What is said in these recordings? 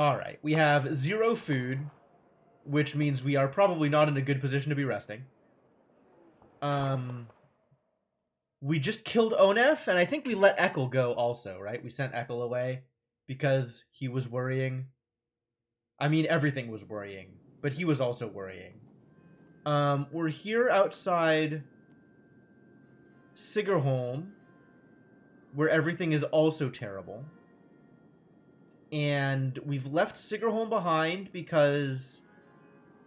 Alright, we have 0 food, which means we are probably not in a good position to be resting. We just killed Onef, and I think we let Ekkel go also, right? We sent Ekkel away because he was worrying. I mean, everything was worrying, but he was also worrying. We're here outside Sigerholm, where everything is also terrible. And we've left Sigerholm behind because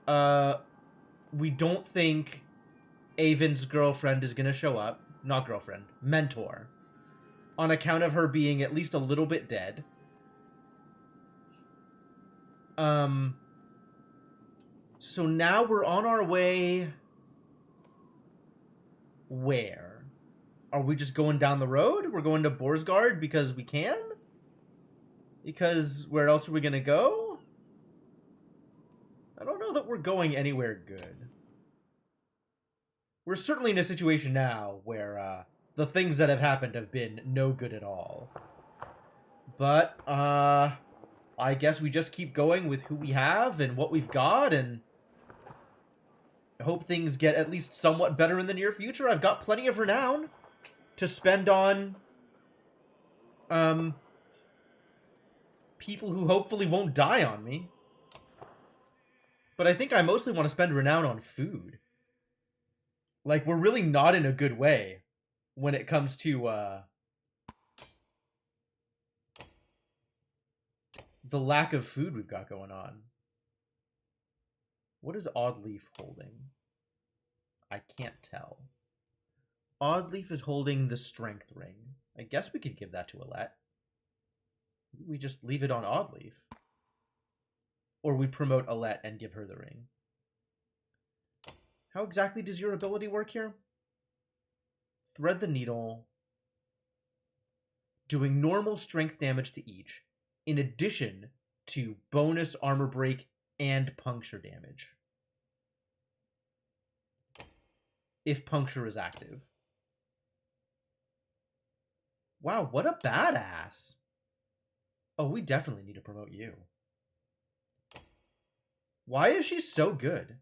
we don't think Avon's girlfriend is going to show up. Not girlfriend, mentor. On account of her being at least a little bit dead. So now we're on our way... Where? Are we just going down the road? We're going to Borsgard because we can? Because where else are we going to go? I don't know that we're going anywhere good. We're certainly in a situation now where the things that have happened have been no good at all. But, I guess we just keep going with who we have and what we've got, and hope things get at least somewhat better in the near future. I've got plenty of renown to spend on people who hopefully won't die on me. But I think I mostly want to spend renown on food. Like, we're really not in a good way when it comes to the lack of food we've got going on. What is Oddleaf holding? I can't tell. Oddleaf is holding the strength ring. I guess we could give that to Alette. We just leave it on Oddleaf. Or we promote Alette and give her the ring. How exactly does your ability work here? Thread the needle. Doing normal strength damage to each, in addition to bonus armor break and puncture damage. If puncture is active. Wow, what a badass. Oh, we definitely need to promote you. Why is she so good?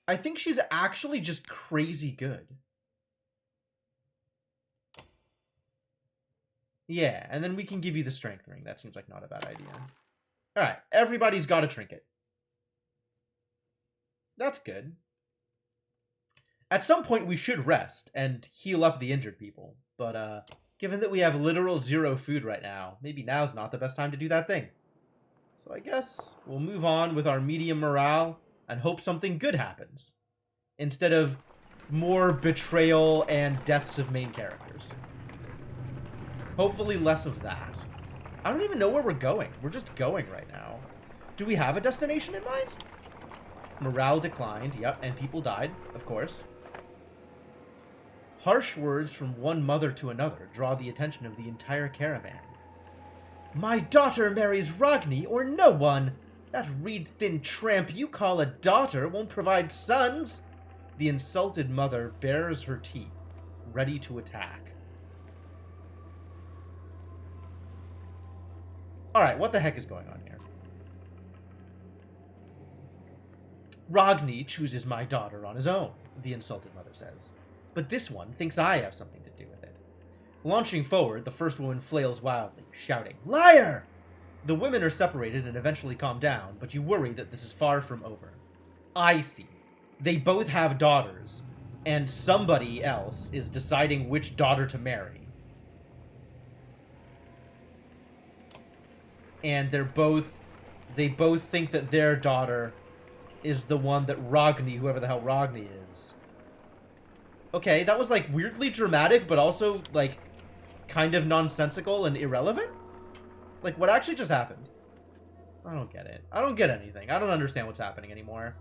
I think she's actually just crazy good. Yeah, and then we can give you the strength ring. That seems like not a bad idea. Alright, everybody's got a trinket. That's good. At some point, we should rest and heal up the injured people. But, given that we have literal 0 food right now, maybe now's not the best time to do that thing. So I guess we'll move on with our medium morale and hope something good happens, instead of more betrayal and deaths of main characters. Hopefully less of that. I don't even know where we're going. We're just going right now. Do we have a destination in mind? Morale declined, yep, and people died, of course. Harsh words from one mother to another draw the attention of the entire caravan. My daughter marries Ragni or no one! That reed-thin tramp you call a daughter won't provide sons! The insulted mother bares her teeth, ready to attack. Alright, what the heck is going on here? Ragni chooses my daughter on his own, the insulted mother says. But this one thinks I have something to do with it. Launching forward, the first woman flails wildly, shouting, Liar! The women are separated and eventually calm down, but you worry that this is far from over. I see. They both have daughters, and somebody else is deciding which daughter to marry. And they both think that their daughter is the one that Ragni, whoever the hell Ragni is. Okay, that was, like, weirdly dramatic, but also, like, kind of nonsensical and irrelevant? Like, what actually just happened? I don't get it. I don't get anything. I don't understand what's happening anymore.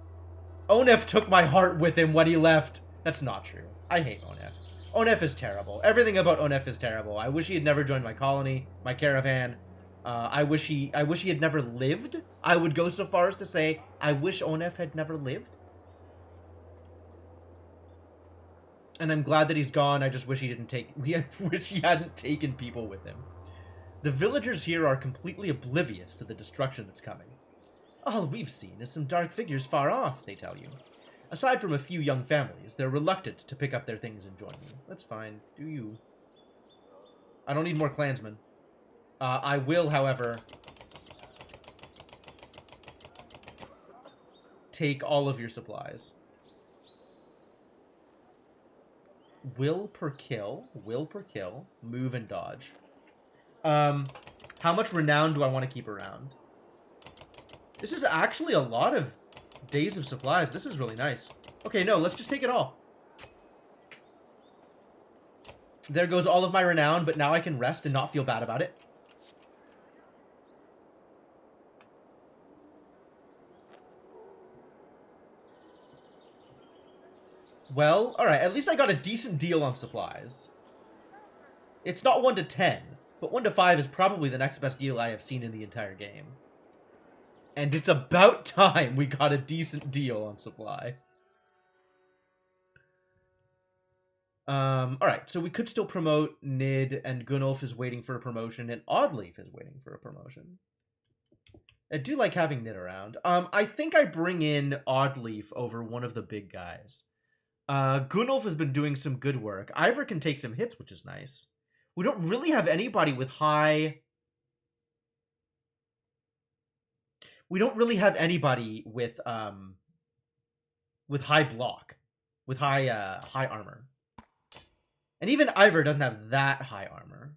Onef took my heart with him when he left. That's not true. I hate Onef. Onef is terrible. Everything about Onef is terrible. I wish he had never joined my colony, my caravan. I wish he had never lived. I would go so far as to say, I wish Onef had never lived. And I'm glad that he's gone. I just wish he didn't take... I wish he hadn't taken people with him. The villagers here are completely oblivious to the destruction that's coming. All we've seen is some dark figures far off, they tell you. Aside from a few young families, they're reluctant to pick up their things and join you. That's fine. Do you? I don't need more clansmen. I will, however, take all of your supplies. Will per kill, move and dodge. How much renown do I want to keep around? This is actually a lot of days of supplies. This is really nice. Okay, no, let's just take it all. There goes all of my renown, but now I can rest and not feel bad about it. Well, alright, at least I got a decent deal on supplies. It's not 1 to 10, but 1 to 5 is probably the next best deal I have seen in the entire game. And it's about time we got a decent deal on supplies. Alright, so we could still promote Nid, and Gunnulf is waiting for a promotion, and Oddleaf is waiting for a promotion. I do like having Nid around. I think I bring in Oddleaf over one of the big guys. Gunnulf has been doing some good work. Ivor can take some hits, which is nice. We don't really have anybody with high... We don't really have anybody with high block. With high armor. And even Ivor doesn't have that high armor.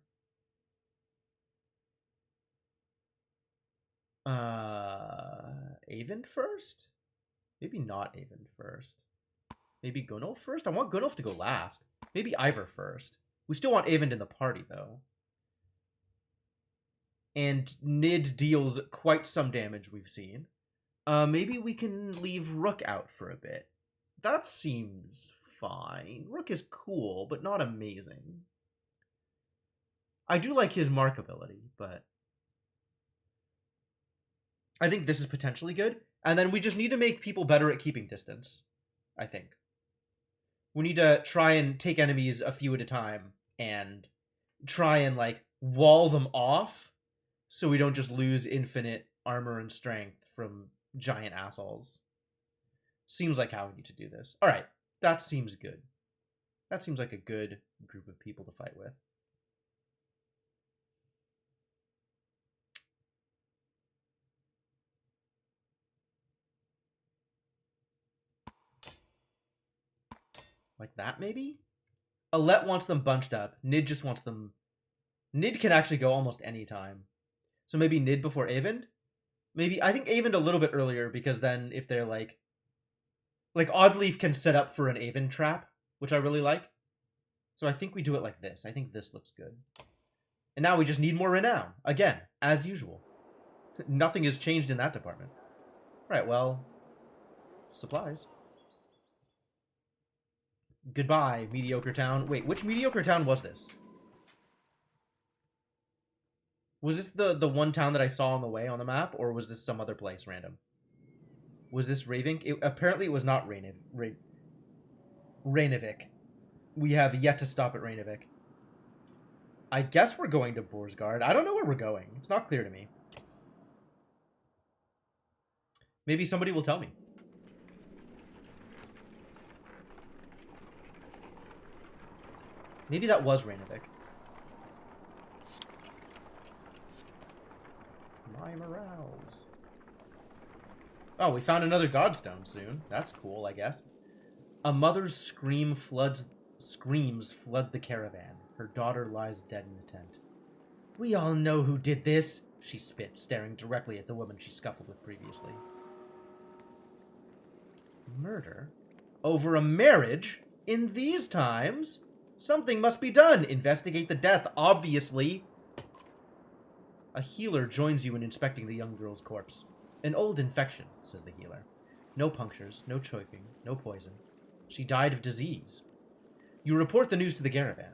Avon first? Maybe not Avon first. Maybe Gunnulf first? I want Gunnulf to go last. Maybe Ivor first. We still want Avon in the party, though. And Nid deals quite some damage, we've seen. Maybe we can leave Rook out for a bit. That seems fine. Rook is cool, but not amazing. I do like his mark ability, but... I think this is potentially good. And then we just need to make people better at keeping distance, I think. We need to try and take enemies a few at a time and try and, like, wall them off so we don't just lose infinite armor and strength from giant assholes. Seems like how we need to do this. Alright, that seems good. That seems like a good group of people to fight with. Like that, maybe? Alette wants them bunched up. Nid just wants them... Nid can actually go almost any time. So maybe Nid before Avon? Maybe... I think Avon a little bit earlier, because then if they're like... Like, Oddleaf can set up for an Avon trap, which I really like. So I think we do it like this. I think this looks good. And now we just need more renown. Again, as usual. Nothing has changed in that department. Right, well... Supplies. Goodbye, mediocre town. Wait, which mediocre town was this? Was this the one town that I saw on the way on the map, or was this some other place random? Was this Ravink? Apparently it was not Rainavik. We have yet to stop at Rainavik. I guess we're going to Borsgard. I don't know where we're going. It's not clear to me. Maybe somebody will tell me. Maybe that was Rainavik. My morals. Oh, we found another godstone soon. That's cool, I guess. A mother's screams flood the caravan. Her daughter lies dead in the tent. We all know who did this, she spit, staring directly at the woman she scuffled with previously. Murder? Over a marriage? In these times? Something must be done. Investigate the death, obviously. A healer joins you in inspecting the young girl's corpse. An old infection, says the healer. No punctures, no choking, no poison. She died of disease. You report the news to the caravan.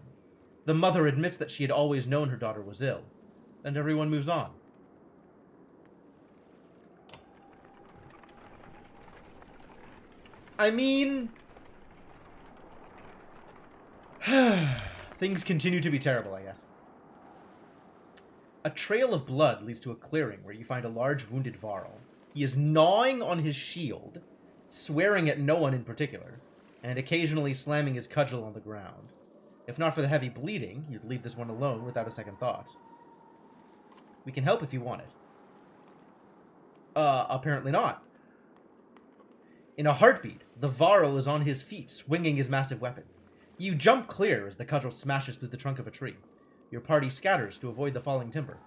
The mother admits that she had always known her daughter was ill. And everyone moves on. I mean... Things continue to be terrible, I guess. A trail of blood leads to a clearing where you find a large wounded Varl. He is gnawing on his shield, swearing at no one in particular, and occasionally slamming his cudgel on the ground. If not for the heavy bleeding, you'd leave this one alone without a second thought. We can help if you want it. Apparently not. In a heartbeat, the Varl is on his feet, swinging his massive weapon. You jump clear as the cudgel smashes through the trunk of a tree. Your party scatters to avoid the falling timber.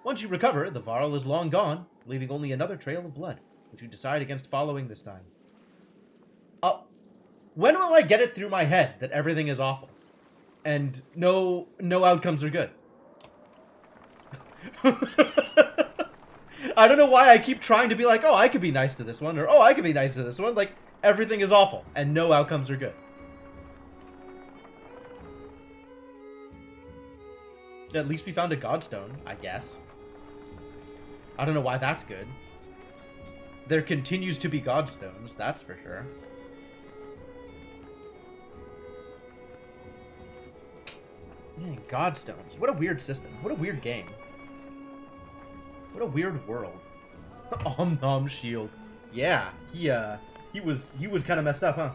Once you recover, the Varl is long gone, leaving only another trail of blood, which you decide against following this time. When will I get it through my head that everything is awful? And no outcomes are good? I don't know why I keep trying to be like, oh, I could be nice to this one, or oh, I could be nice to this one. Like, everything is awful, and no outcomes are good. At least we found a Godstone, I guess. I don't know why that's good. There continues to be Godstones, that's for sure. Man, Godstones. What a weird system. What a weird game. What a weird world. Om Nom Shield. Yeah, he was kind of messed up, huh?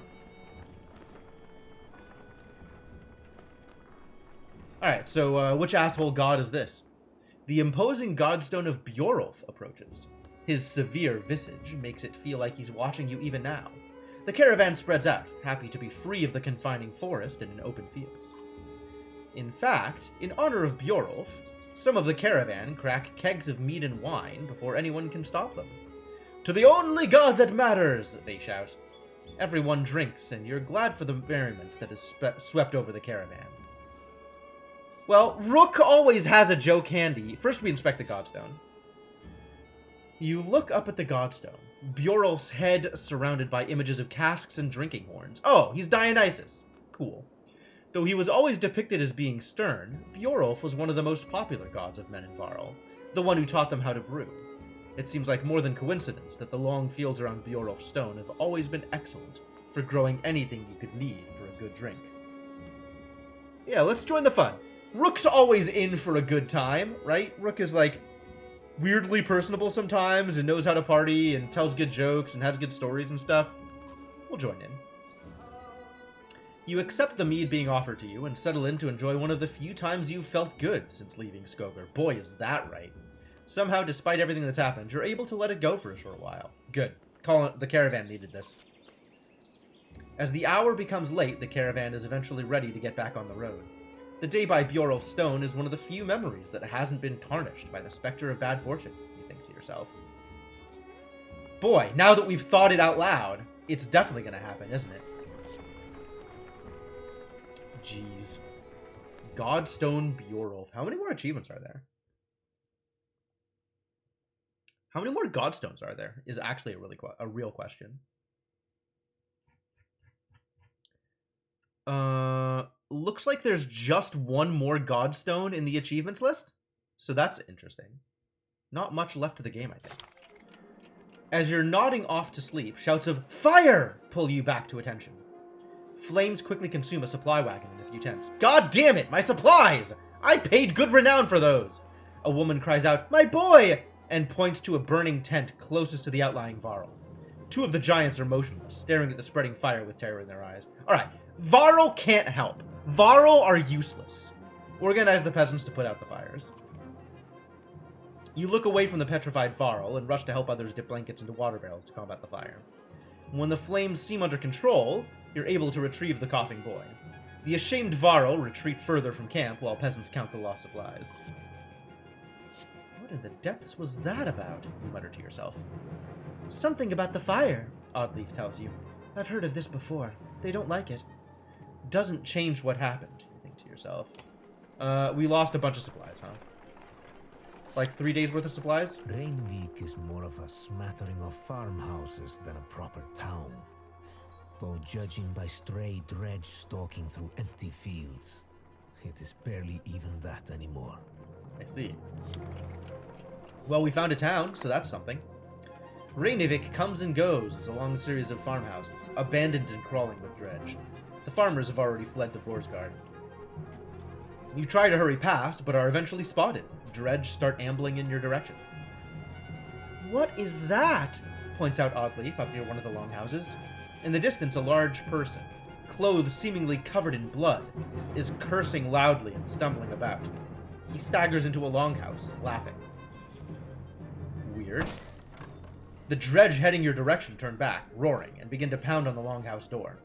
Alright, so which asshole god is this? The imposing godstone of Bjorulf approaches. His severe visage makes it feel like he's watching you even now. The caravan spreads out, happy to be free of the confining forest and in open fields. In fact, in honor of Bjorulf, some of the caravan crack kegs of mead and wine before anyone can stop them. To the only god that matters, they shout. Everyone drinks, and you're glad for the merriment that has swept over the caravan. Well, Rook always has a joke handy. First we inspect the Godstone. You look up at the Godstone. Bjorulf's head surrounded by images of casks and drinking horns. Oh, he's Dionysus. Cool. Though he was always depicted as being stern, Bjorulf was one of the most popular gods of Men in Varl, the one who taught them how to brew. It seems like more than coincidence that the long fields around Bjorulf's stone have always been excellent for growing anything you could need for a good drink. Yeah, let's join the fun. Rook's always in for a good time, right? Rook is like weirdly personable sometimes and knows how to party and tells good jokes and has good stories and stuff. We'll join in. You accept the mead being offered to you and settle in to enjoy one of the few times you've felt good since leaving Skogar. Boy, is that right. Somehow, despite everything that's happened, you're able to let it go for a short while. Good. The caravan needed this. As the hour becomes late, the caravan is eventually ready to get back on the road. The day by Bjorulf's stone is one of the few memories that hasn't been tarnished by the specter of bad fortune, you think to yourself. Boy, now that we've thought it out loud, it's definitely going to happen, isn't it? Jeez. Godstone Bjorulf. How many more achievements are there? How many more Godstones are there? Is actually a real question. Looks like there's just one more Godstone in the achievements list. So that's interesting. Not much left of the game, I think. As you're nodding off to sleep, shouts of "Fire!" pull you back to attention. Flames quickly consume a supply wagon in a few tents. God damn it, my supplies! I paid good renown for those! A woman cries out, "My boy!" and points to a burning tent closest to the outlying Varl. Two of the giants are motionless, staring at the spreading fire with terror in their eyes. Alright, Varl can't help. Varl are useless. Organize the peasants to put out the fires. You look away from the petrified Varl and rush to help others dip blankets into water barrels to combat the fire. When the flames seem under control, you're able to retrieve the coughing boy. The ashamed Varl retreat further from camp while peasants count the lost supplies. What in the depths was that about? You mutter to yourself. Something about the fire, Oddleaf tells you. I've heard of this before. They don't like it. Doesn't change what happened, you think to yourself. We lost a bunch of supplies, huh? Like 3 days worth of supplies? Rainvik is more of a smattering of farmhouses than a proper town. Though judging by stray dredge stalking through empty fields, it is barely even that anymore. I see. Well, we found a town, so that's something. Rainvik comes and goes along a series of farmhouses, abandoned and crawling with dredge. The farmers have already fled to Borsgard. You try to hurry past, but are eventually spotted. dredge start ambling in your direction. What is that? Points out Oddleaf up near one of the longhouses. In the distance, a large person, clothes seemingly covered in blood, is cursing loudly and stumbling about. He staggers into a longhouse, laughing. Weird. The dredge heading your direction turn back, roaring, and begin to pound on the longhouse door.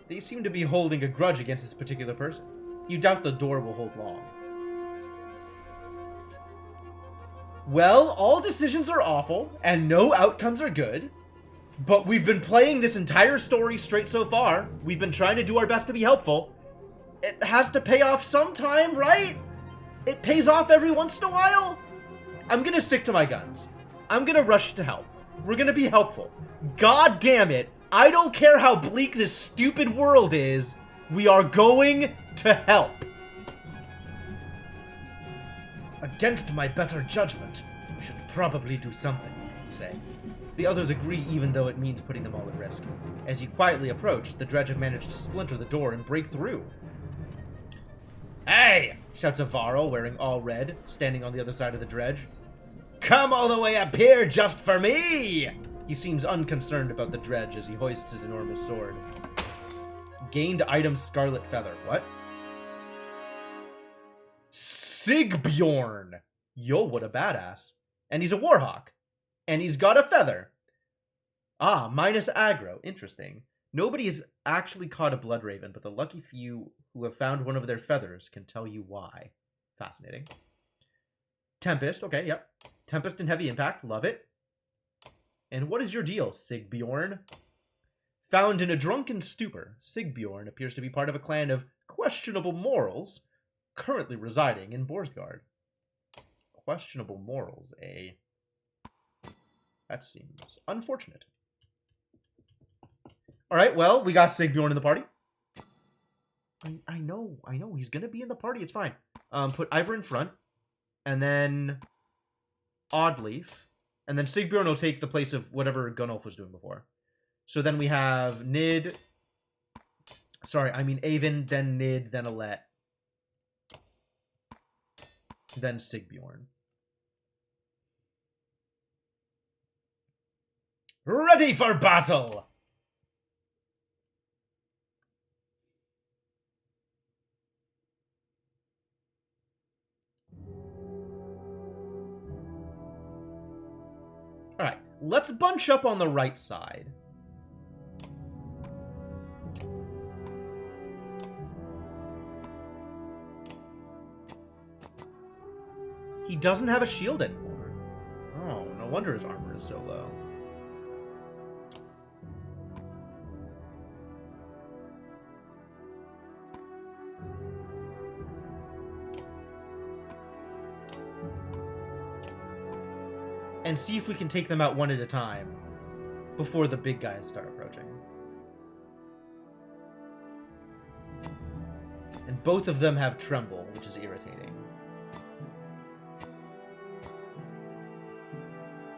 They seem to be holding a grudge against this particular person. You doubt the door will hold long. Well, all decisions are awful, and no outcomes are good. But we've been playing this entire story straight so far. We've been trying to do our best to be helpful. It has to pay off sometime, right? It pays off every once in a while. I'm gonna stick to my guns. I'm gonna rush to help. We're gonna be helpful. God damn it. I don't care how bleak this stupid world is. We are going to help. Against my better judgment, we should probably do something, you say. The others agree even though it means putting them all at risk. As you quietly approach, the dredge have managed to splinter the door and break through. Hey! Shouts a Varl wearing all red, standing on the other side of the dredge. Come all the way up here just for me! He seems unconcerned about the dredge as he hoists his enormous sword. Gained item Scarlet Feather. What? Sigbjorn! Yo, what a badass. And he's a warhawk. And he's got a feather. Ah, minus aggro. Interesting. Nobody has actually caught a blood raven, but the lucky few who have found one of their feathers can tell you why. Fascinating. Tempest. Okay, yep. Tempest and heavy impact. Love it. And what is your deal, Sigbjorn? Found in a drunken stupor, Sigbjorn appears to be part of a clan of questionable morals, currently residing in Borsgard. Questionable morals, eh? That seems unfortunate. Alright, well, we got Sigbjorn in the party. I know, he's gonna be in the party, it's fine. Put Ivor in front, and then Oddleaf, and then Sigbjorn will take the place of whatever Gunnulf was doing before. So then we have Nid, Avon, then Nid, then Alette, then Sigbjorn. Ready for battle! Alright, let's bunch up on the right side. He doesn't have a shield anymore. Oh, no wonder his armor is so low. And see if we can take them out one at a time before the big guys start approaching. And both of them have Tremble, which is irritating.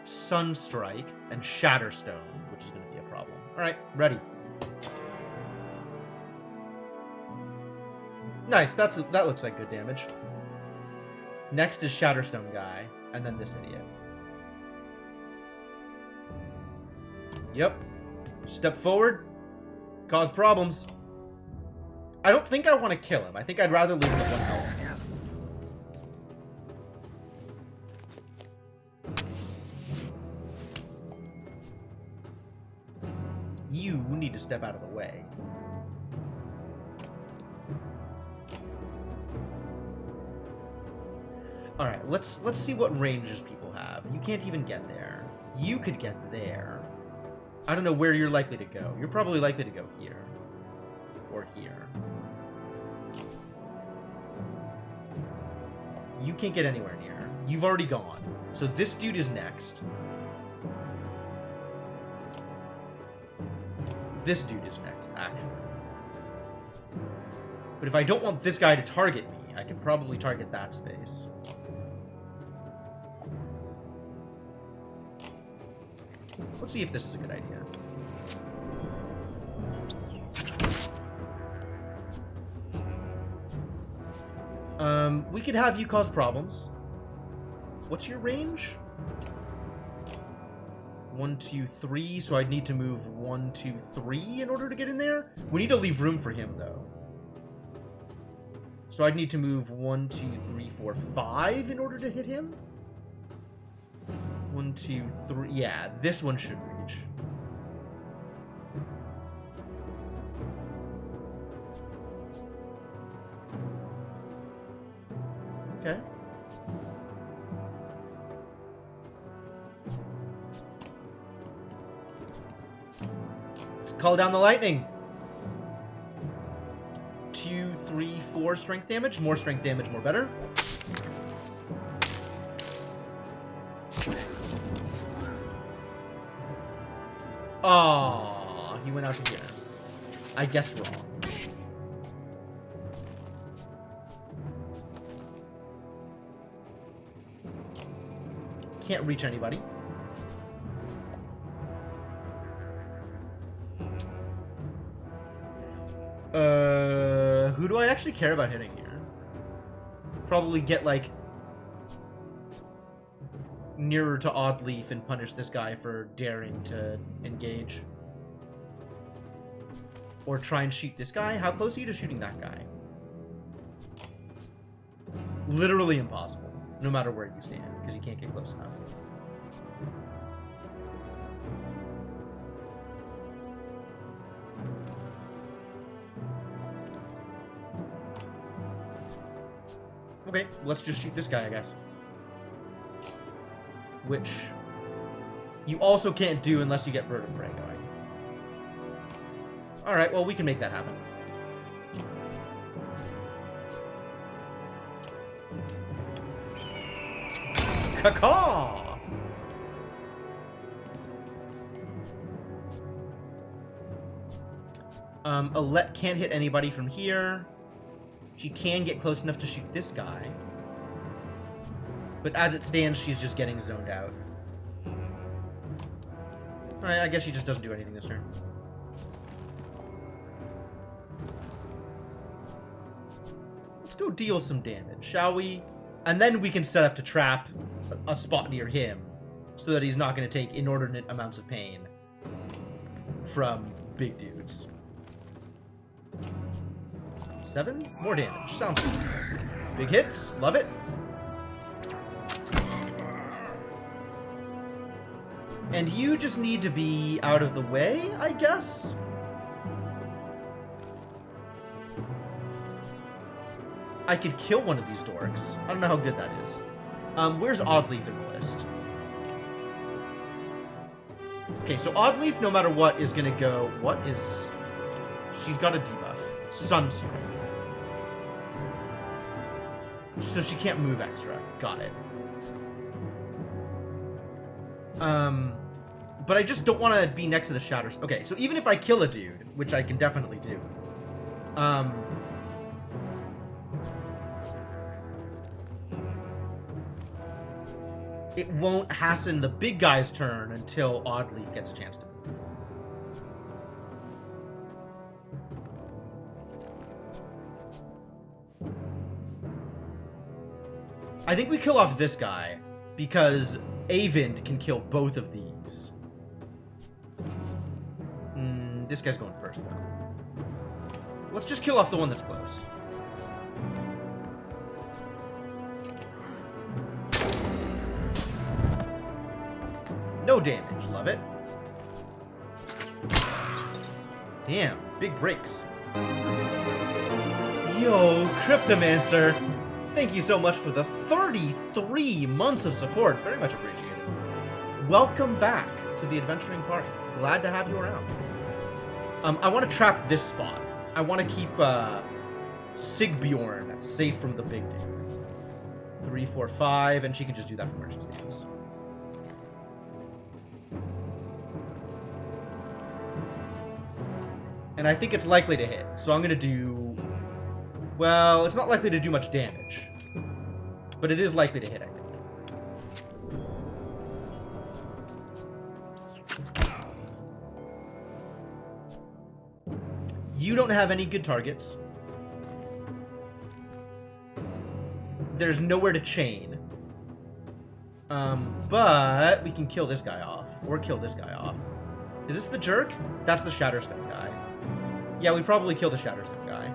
Sunstrike and Shatterstone, which is going to be a problem. Alright, ready. Nice, that looks like good damage. Next is Shatterstone guy, and then this idiot. Yep. Step forward. Cause problems. I don't think I want to kill him. I think I'd rather leave him at 1 health. You need to step out of the way. Alright, let's see what ranges people have. You can't even get there. You could get there. I don't know where you're likely to go. You're probably likely to go here. Or here. You can't get anywhere near. You've already gone. So this dude is next. This dude is next, actually. But if I don't want this guy to target me, I can probably target that space. Let's see if this is a good idea. We could have you cause problems. What's your range? 1, 2, 3. So I'd need to move 1, 2, 3 in order to get in there. We need to leave room for him, though. So I'd need to move 1, 2, 3, 4, 5 in order to hit him. 1, 2, 3. Yeah, this one should reach. Okay. Let's call down the lightning. 2, 3, 4 strength damage. More strength damage, more better. Aww, he went out to here. I guessed wrong. Can't reach anybody. Who do I actually care about hitting here? Probably get, like, nearer to Oddleaf and punish this guy for daring to engage. Or try and shoot this guy. How close are you to shooting that guy? Literally impossible, no matter where you stand, because you can't get close enough. Okay, let's just shoot this guy, I guess. Which you also can't do unless you get Bird of Prey going. Alright, well, we can make that happen. Caw-caw! Alette can't hit anybody from here. She can get close enough to shoot this guy. But as it stands, she's just getting zoned out. Alright, I guess she just doesn't do anything this turn. Let's go deal some damage, shall we? And then we can set up to trap a spot near him, so that he's not going to take inordinate amounts of pain from big dudes. 7? More damage. Sounds good. Big hits. Love it. And you just need to be out of the way, I guess? I could kill one of these dorks. I don't know how good that is. Where's Oddleaf in the list? Okay, so Oddleaf, no matter what, is gonna go... What is... She's got a debuff. Sunstrike. So she can't move extra. Got it. But I just don't want to be next to the shatters. Okay, so even if I kill a dude, which I can definitely do, it won't hasten the big guy's turn until Oddleaf gets a chance to move. I think we kill off this guy, because Avind can kill both of these. This guy's going first, though. Let's just kill off the one that's close. No damage. Love it. Damn, big breaks. Yo, Cryptomancer! Thank you so much for the 33 months of support. Very much appreciated. Welcome back to the adventuring party. Glad to have you around. I want to trap this spot. I want to keep Sigbjorn safe from the big dude. 3, 4, 5, and she can just do that from where she stands. And I think it's likely to hit, so I'm going to do... Well, it's not likely to do much damage. But it is likely to hit, I think. You don't have any good targets. There's nowhere to chain. But we can kill this guy off. Or kill this guy off. Is this the jerk? That's the Shatterstone guy. Yeah, we probably kill the Shatterstone guy.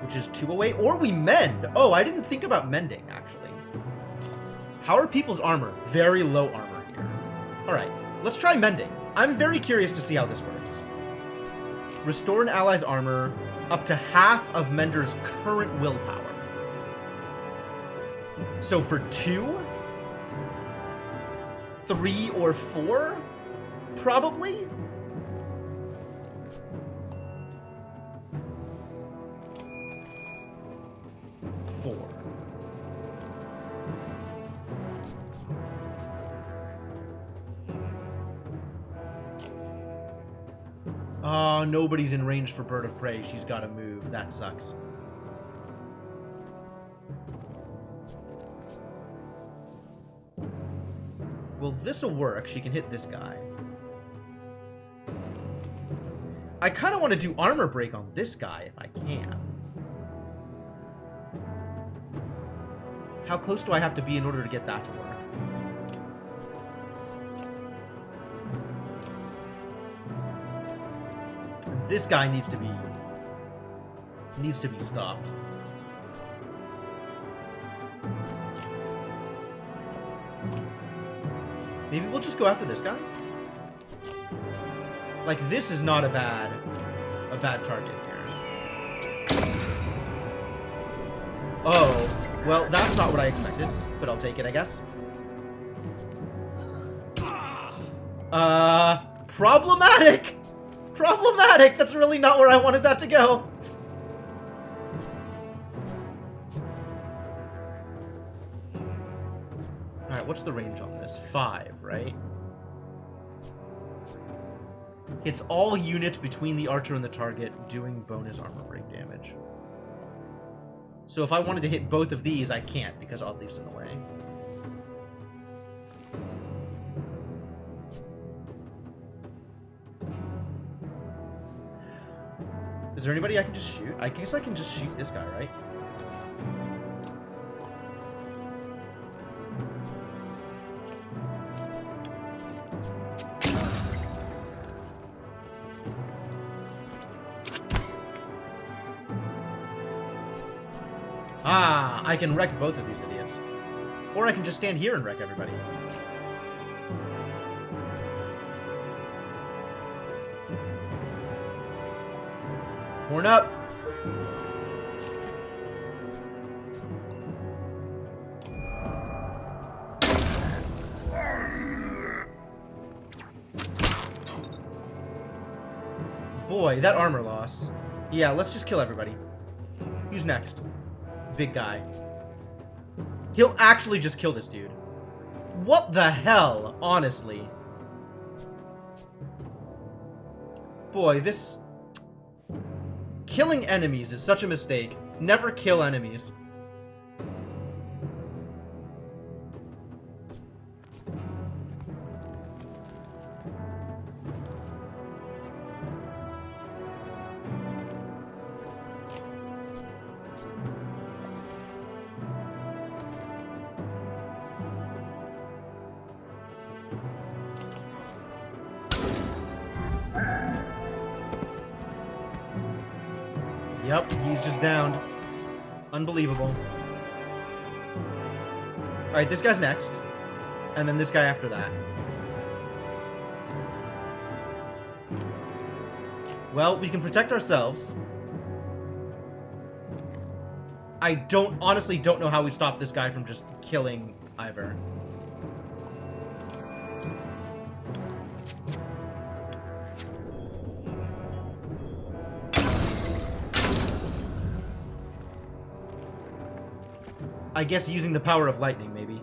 Which is 2 away. Or we mend. Oh, I didn't think about mending, actually. How are people's armor? Very low armor here. Alright, let's try mending. I'm very curious to see how this works. Restore an ally's armor up to half of Mender's current willpower. So for 2? 3 or 4? Probably? Four. Oh, nobody's in range for Bird of Prey. She's got to move. That sucks. Well, this'll work. She can hit this guy. I kind of want to do armor break on this guy if I can. How close do I have to be in order to get that to work? This guy needs to be stopped. Maybe we'll just go after this guy. Like, this is not a bad target here. Oh, well, that's not what I expected, but I'll take it, I guess. Problematic! Problematic! That's really not where I wanted that to go. Alright, what's the range on this? 5, right? Hits all units between the archer and the target, doing bonus armor break damage. So if I wanted to hit both of these, I can't, because Oddleif's in the way. Is there anybody I can just shoot? I guess I can just shoot this guy, right? Ah, I can wreck both of these idiots. Or I can just stand here and wreck everybody. Horn up! Boy, that armor loss. Yeah, let's just kill everybody. Who's next? Big guy. He'll actually just kill this dude. What the hell, honestly? Boy, this... Killing enemies is such a mistake. Never kill enemies. Yep, he's just downed. Unbelievable. Alright, this guy's next. And then this guy after that. Well, we can protect ourselves. I honestly don't know how we stop this guy from just killing Ivor. I guess using the power of lightning, maybe.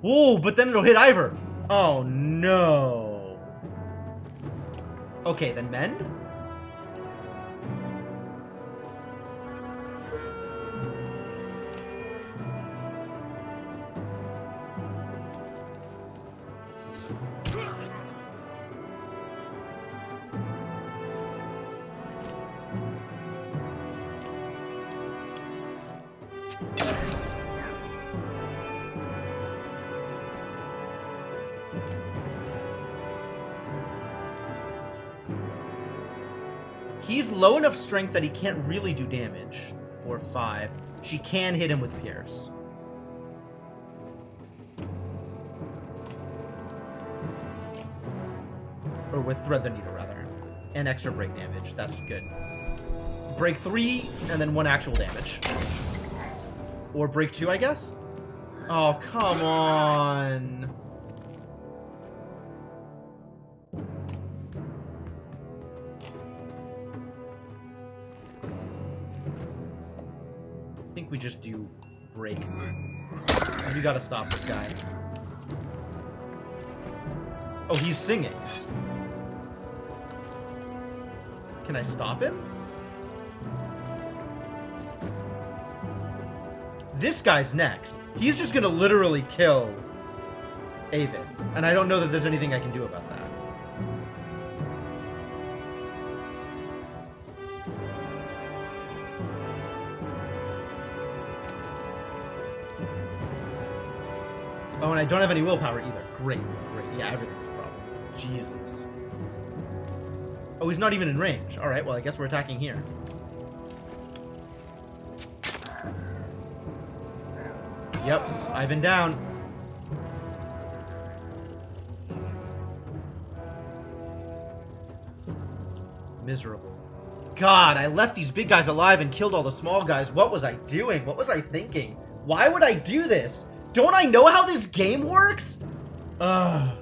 Whoa, but then it'll hit Ivor. Oh, no. Okay, then mend? He's low enough strength that he can't really do damage. 4, 5. She can hit him with Pierce. Or with Thread the Needle, rather. And extra break damage. That's good. Break 3, and then 1 actual damage. Or break 2, I guess? Oh, come on. I think we just do break. We gotta stop this guy. Oh, he's singing. Can I stop him? This guy's next. He's just gonna literally kill Avid. And I don't know that there's anything I can do about that. Oh, and I don't have any willpower either. Great, great. Yeah, everything's a problem. Jesus. Oh, he's not even in range. Alright, well, I guess we're attacking here. Yep, Ivan down. Miserable. God, I left these big guys alive and killed all the small guys. What was I doing? What was I thinking? Why would I do this? Don't I know how this game works? Ugh.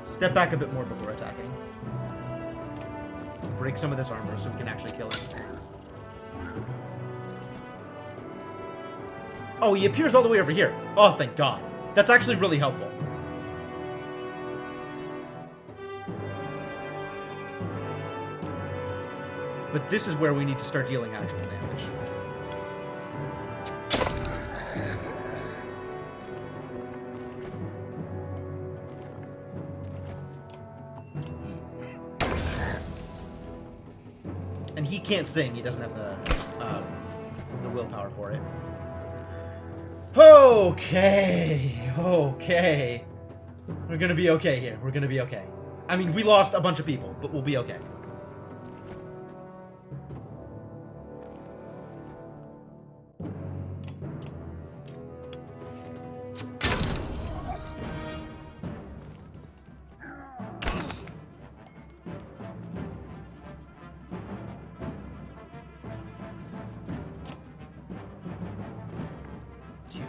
Step back a bit more before attacking. Break some of this armor so we can actually kill him. Oh, he appears all the way over here. Oh, thank God. That's actually really helpful. But this is where we need to start dealing actual damage. And he can't sing. He doesn't have the willpower for it. Okay. Okay. We're gonna be okay here. We're gonna be okay. I mean, we lost a bunch of people, but we'll be okay.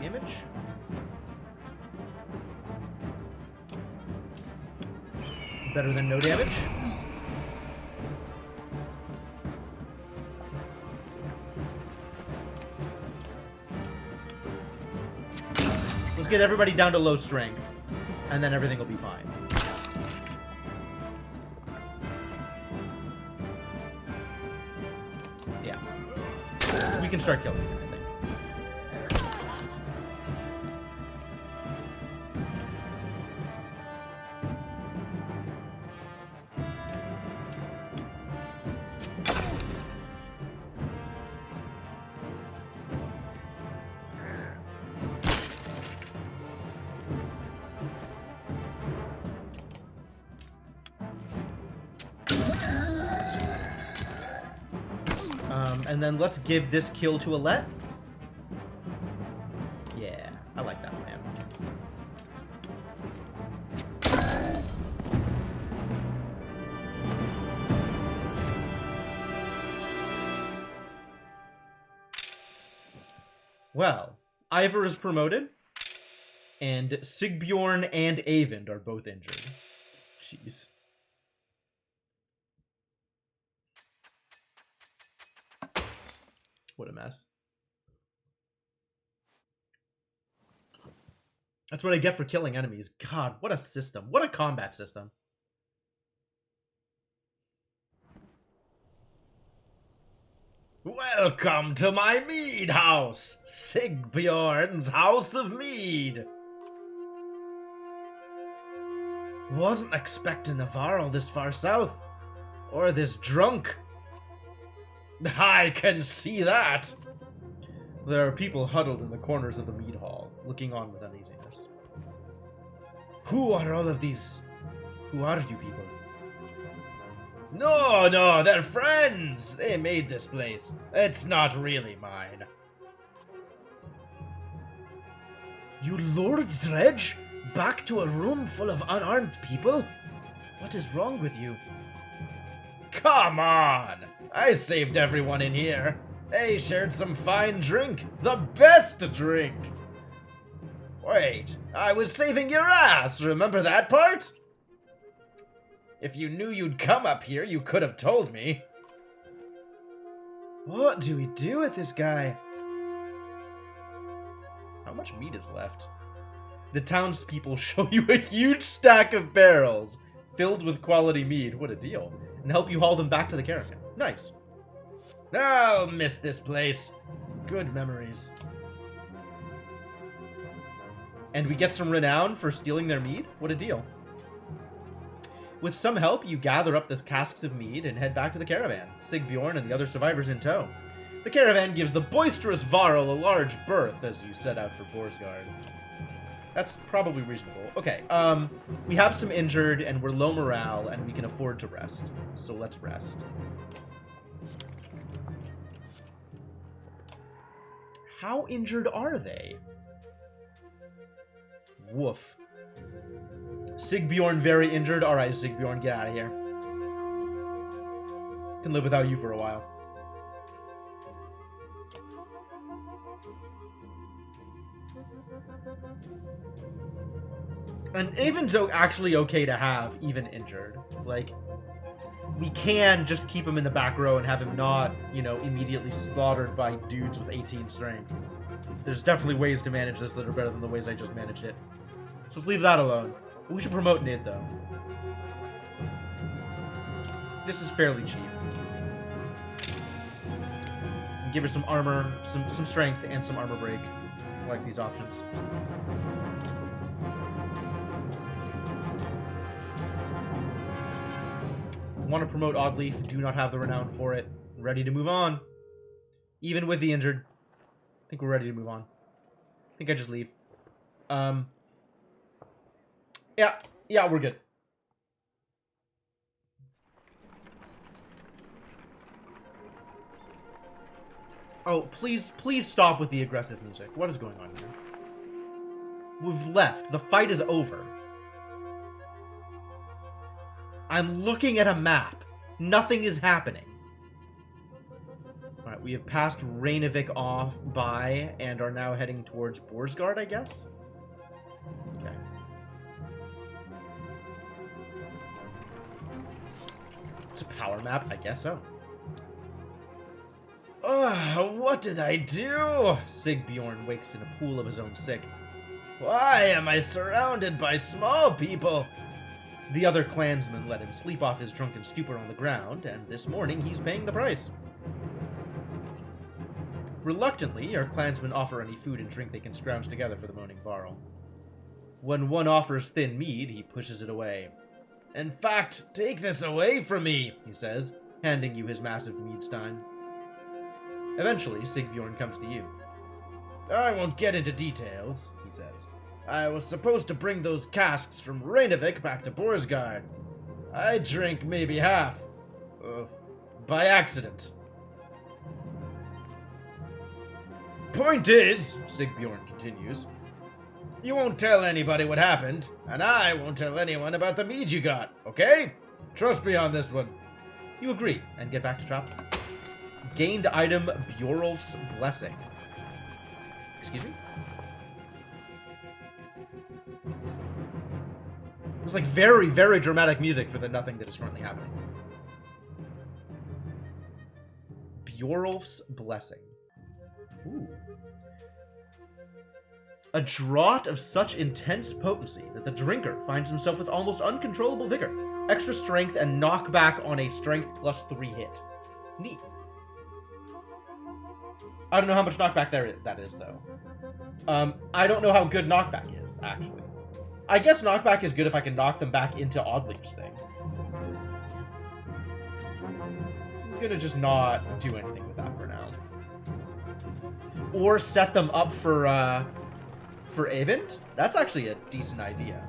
Damage. Better than no damage. Let's get everybody down to low strength, and then everything will be fine. Yeah. We can start killing him, I think. And then let's give this kill to Alette. Yeah, I like that plan. Well, Ivor is promoted, and Sigbjorn and Eyvind are both injured. Jeez. What a mess. That's what I get for killing enemies. God, what a system. What a combat system. Welcome to my mead house, Sigbjorn's House of Mead. Wasn't expecting Navarro this far south, or this drunk. I can see that! There are people huddled in the corners of the mead hall, looking on with uneasiness. Who are all of these? Who are you people? No, they're friends! They made this place. It's not really mine. You lured Dredge back to a room full of unarmed people? What is wrong with you? Come on! I saved everyone in here. They shared some fine drink. The best drink! Wait, I was saving your ass, remember that part? If you knew you'd come up here, you could have told me. What do we do with this guy? How much meat is left? The townspeople show you a huge stack of barrels filled with quality mead. What a deal. And help you haul them back to the caravan. Nice. I'll miss this place. Good memories. And we get some renown for stealing their mead? What a deal. With some help, you gather up the casks of mead and head back to the caravan, Sigbjorn and the other survivors in tow. The caravan gives the boisterous Varl a large berth as you set out for Borsgard. That's probably reasonable. Okay, we have some injured and we're low morale and we can afford to rest. So let's rest. How injured are they? Woof. Sigbjorn very injured. Alright, Sigbjorn, get out of here. Can live without you for a while. And Avon's actually okay to have, even injured. Like, we can just keep him in the back row and have him not, you know, immediately slaughtered by dudes with 18 strength. There's definitely ways to manage this that are better than the ways I just managed it. So let's leave that alone. We should promote Nid, though. This is fairly cheap. And give her some armor, some strength, and some armor break. I like these options. Want to promote Oddleaf, do not have the renown for it. Ready to move on. Even with the injured. I think we're ready to move on. I think I just leave. Yeah, we're good. Oh, please stop with the aggressive music. What is going on here? We've left. The fight is over. I'm looking at a map. Nothing is happening. Alright, we have passed Rainovic off by and are now heading towards Borsgard, I guess? Okay. It's a power map? I guess so. Ugh, what did I do? Sigbjorn wakes in a pool of his own sick. Why am I surrounded by small people? The other clansmen let him sleep off his drunken stupor on the ground, and this morning he's paying the price. Reluctantly, our clansmen offer any food and drink they can scrounge together for the moaning Varl. When one offers thin mead, he pushes it away. In fact, take this away from me, he says, handing you his massive mead stein. Eventually, Sigbjorn comes to you. I won't get into details, he says. I was supposed to bring those casks from Rainovic back to Borsgard. I drank maybe half. By accident. Point is, Sigbjorn continues, you won't tell anybody what happened, and I won't tell anyone about the mead you got, okay? Trust me on this one. You agree, and get back to travel. Gained item Bjorulf's Blessing. Excuse me? It's like very, very dramatic music for the nothing that is currently happening. Bjorulf's Blessing. Ooh. A draught of such intense potency that the drinker finds himself with almost uncontrollable vigor, extra strength, and knockback on a strength +3 hit. Neat. I don't know how much knockback that is, though. I don't know how good knockback is, actually. I guess knockback is good if I can knock them back into Oddleaf's thing. gonna just not do anything with that for now. Or set them up for Avent? That's actually a decent idea.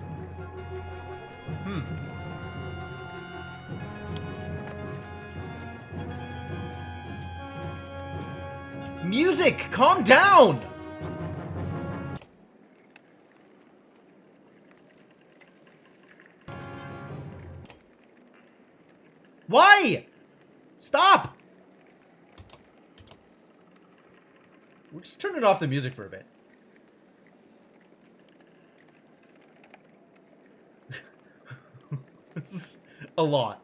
Music! Calm down! Why? Stop! We're just turning off the music for a bit. This is a lot.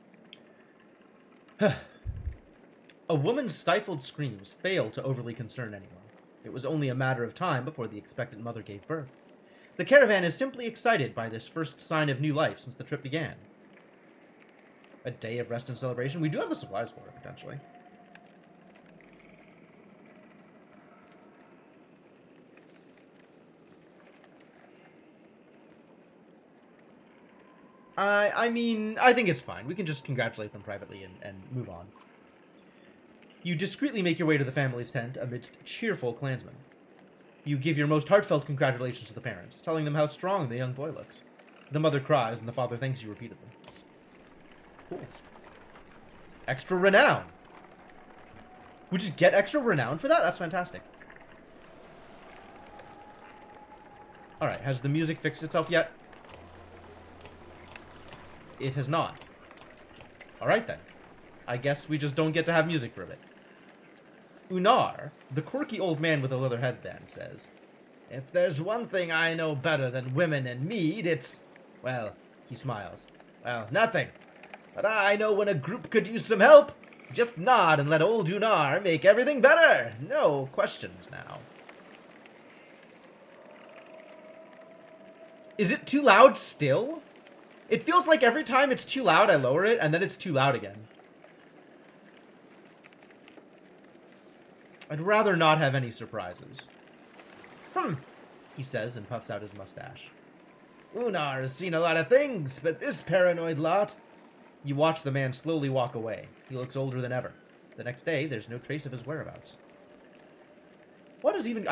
A woman's stifled screams failed to overly concern anyone. It was only a matter of time before the expectant mother gave birth. The caravan is simply excited by this first sign of new life since the trip began. A day of rest and celebration? We do have the supplies for it, potentially. I mean, I think it's fine. We can just congratulate them privately and move on. You discreetly make your way to the family's tent amidst cheerful clansmen. You give your most heartfelt congratulations to the parents, telling them how strong the young boy looks. The mother cries, and the father thanks you repeatedly. Cool. Extra renown! We just get extra renown for that? That's fantastic. Alright, has the music fixed itself yet? It has not. Alright then. I guess we just don't get to have music for a bit. Unar, the quirky old man with a leather headband, says, "If there's one thing I know better than women and mead, it's... Well, he smiles. Well, nothing. But I know when a group could use some help. Just nod and let old Unar make everything better. No questions now." Is it too loud still? It feels like every time it's too loud, I lower it, and then it's too loud again. I'd rather not have any surprises. He says and puffs out his mustache. "Unar has seen a lot of things, but this paranoid lot..." You watch the man slowly walk away. He looks older than ever. The next day, there's no trace of his whereabouts. What is even...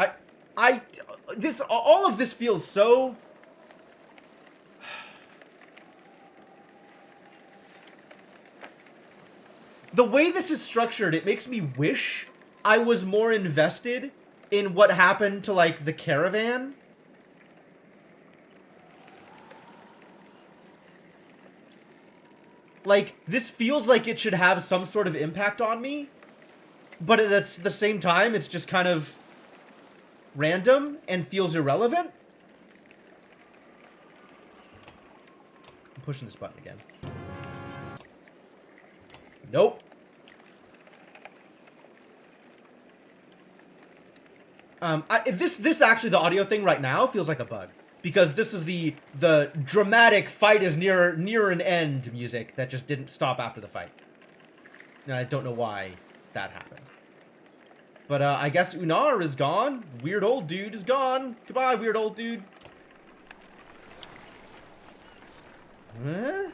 all of this feels so... The way this is structured, it makes me wish I was more invested in what happened to, like, the caravan. Like, this feels like it should have some sort of impact on me, but at the same time, it's just kind of random and feels irrelevant. I'm pushing this button again. Nope. This actually, the audio thing right now feels like a bug. Because this is the dramatic fight is near an end music that just didn't stop after the fight. And I don't know why that happened. But I guess Unar is gone. Weird old dude is gone. Goodbye, weird old dude. Huh?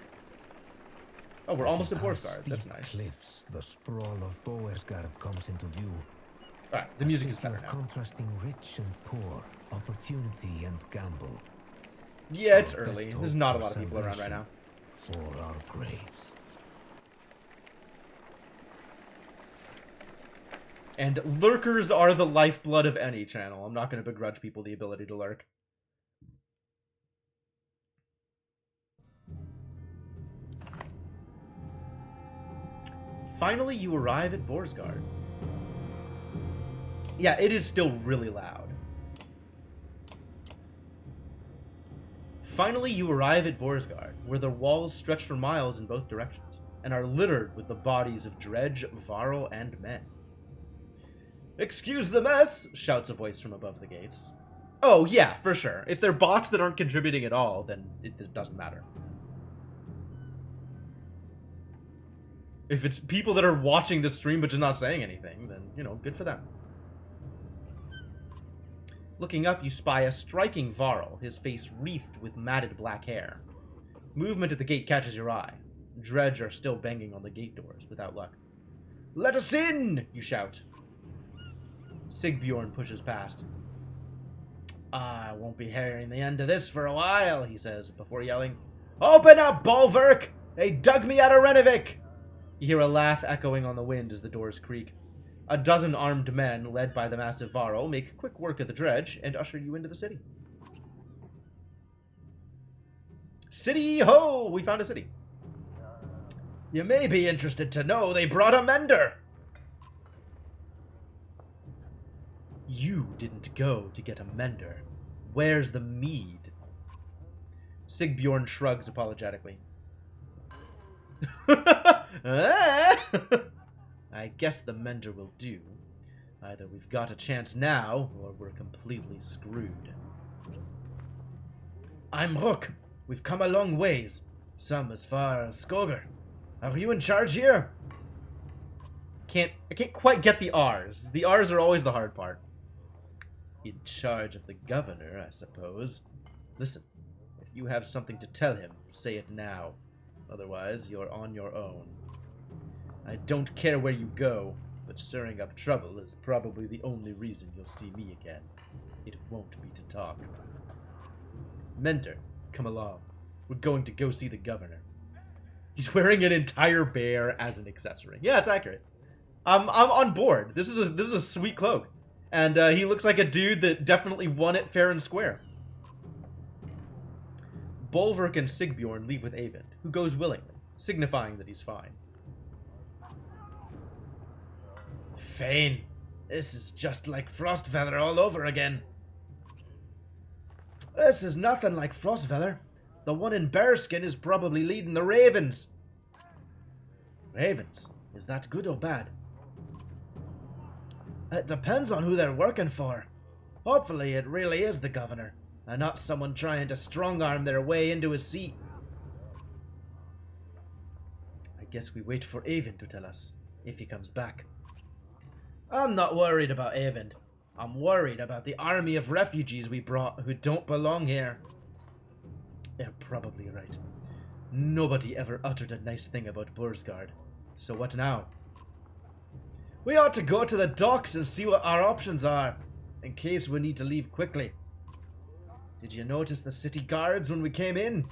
Oh, we're almost at Borsgard. That's nice. Cliffs, the sprawl of Boersgard comes into view. Alright, the music is better now. Contrasting rich and poor, opportunity and gamble. Yeah, it's early. There's not a lot of people around right now. For our graves. And lurkers are the lifeblood of any channel. I'm not going to begrudge people the ability to lurk. Finally, you arrive at Borsgard. Yeah, it is still really loud. Finally, you arrive at Borsgard, where the walls stretch for miles in both directions, and are littered with the bodies of Dredge, Varl, and men. "Excuse the mess!" shouts a voice from above the gates. Oh, yeah, for sure. If they're bots that aren't contributing at all, then it doesn't matter. If it's people that are watching the stream but just not saying anything, then, you know, good for them. Looking up, you spy a striking Varl, his face wreathed with matted black hair. Movement at the gate catches your eye. Dredge are still banging on the gate doors, without luck. Let us in! You shout. Sigbjorn pushes past. I won't be hearing the end of this for a while, he says, before yelling, Open up, Bolverk! They dug me out of Renovik! You hear a laugh echoing on the wind as the doors creak. A dozen armed men, led by the massive Varro, make quick work of the dredge and usher you into the city. City ho! We found a city. You may be interested to know they brought a mender. You didn't go to get a mender. Where's the mead? Sigbjorn shrugs apologetically. I guess the mender will do. Either we've got a chance now, or we're completely screwed. I'm Rook. We've come a long ways. Some as far as Skoger. Are you in charge here? I can't quite get the R's. The R's are always the hard part. In charge of the governor, I suppose. Listen, if you have something to tell him, say it now. Otherwise, you're on your own. I don't care where you go, but stirring up trouble is probably the only reason you'll see me again. It won't be to talk. Mender, come along. We're going to go see the governor. He's wearing an entire bear as an accessory. Yeah, it's accurate. I'm on board. This is a sweet cloak. And he looks like a dude that definitely won it fair and square. Bolverk and Sigbjorn leave with Eyvind, who goes willingly, signifying that he's fine. Fane, this is just like Frostfeller all over again. This is nothing like Frostfeller. The one in bearskin is probably leading the ravens. Ravens? Is that good or bad? It depends on who they're working for. Hopefully it really is the governor, and not someone trying to strong-arm their way into his seat. I guess we wait for Eyvind to tell us, if he comes back. I'm not worried about Eyvind. I'm worried about the army of refugees we brought who don't belong here. They're probably right. Nobody ever uttered a nice thing about Bursgard. So what now? We ought to go to the docks and see what our options are, in case we need to leave quickly. Did you notice the city guards when we came in?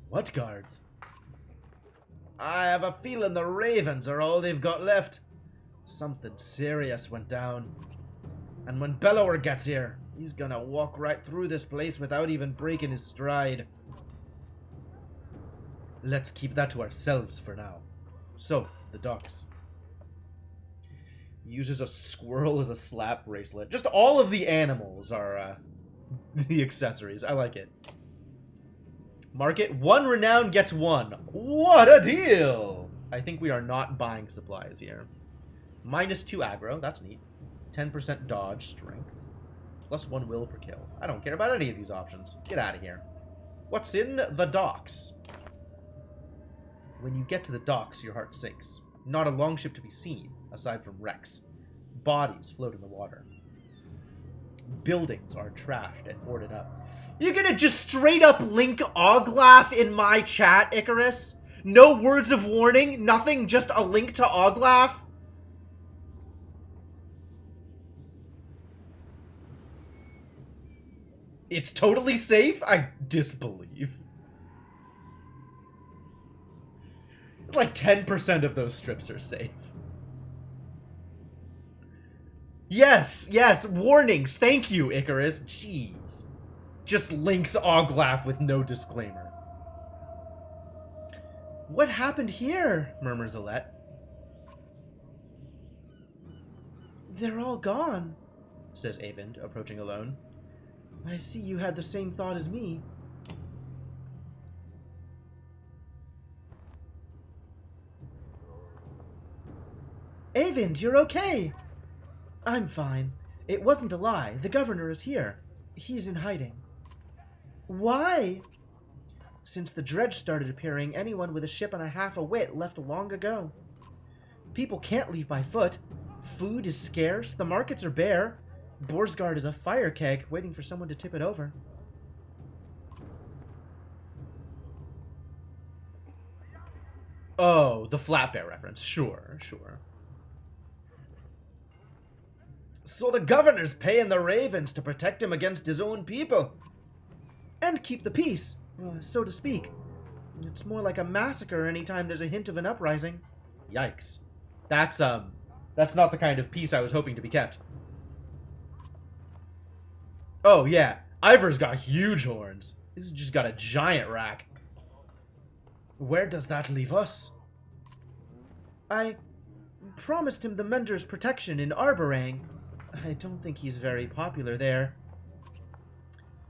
What guards? I have a feeling the ravens are all they've got left. Something serious went down. And when Bellower gets here, he's gonna walk right through this place without even breaking his stride. Let's keep that to ourselves for now. So, the docks. Uses a squirrel as a slap bracelet. Just all of the animals are the accessories. I like it. Market. One renown gets one. What a deal! I think we are not buying supplies here. -2 aggro. That's neat. 10% dodge strength. +1 will per kill. I don't care about any of these options. Get out of here. What's in the docks? When you get to the docks, your heart sinks. Not a longship to be seen, aside from wrecks. Bodies float in the water. Buildings are trashed and boarded up. You're gonna just straight up link Oglaf in my chat, Icarus? No words of warning? Nothing? Just a link to Oglaf? It's totally safe? I disbelieve. Like 10% of those strips are safe. Yes, yes, warnings. Thank you, Icarus. Jeez. Just links Oglaf with no disclaimer. What happened here? Murmurs Alette. They're all gone, says Eyvind, approaching alone. I see you had the same thought as me. Eyvind, you're okay! I'm fine. It wasn't a lie. The governor is here. He's in hiding. Why? Since the dredge started appearing, anyone with a ship and a half a wit left long ago. People can't leave by foot. Food is scarce. The markets are bare. Bursgard is a fire keg waiting for someone to tip it over. Oh, the flat bear reference. Sure, sure. So the governor's paying the ravens to protect him against his own people. And keep the peace, so to speak. It's more like a massacre anytime there's a hint of an uprising. Yikes. That's not the kind of peace I was hoping to be kept. Oh, yeah. Ivor's got huge horns. This has just got a giant rack. Where does that leave us? I promised him the Mender's protection in Arborang. I don't think he's very popular there.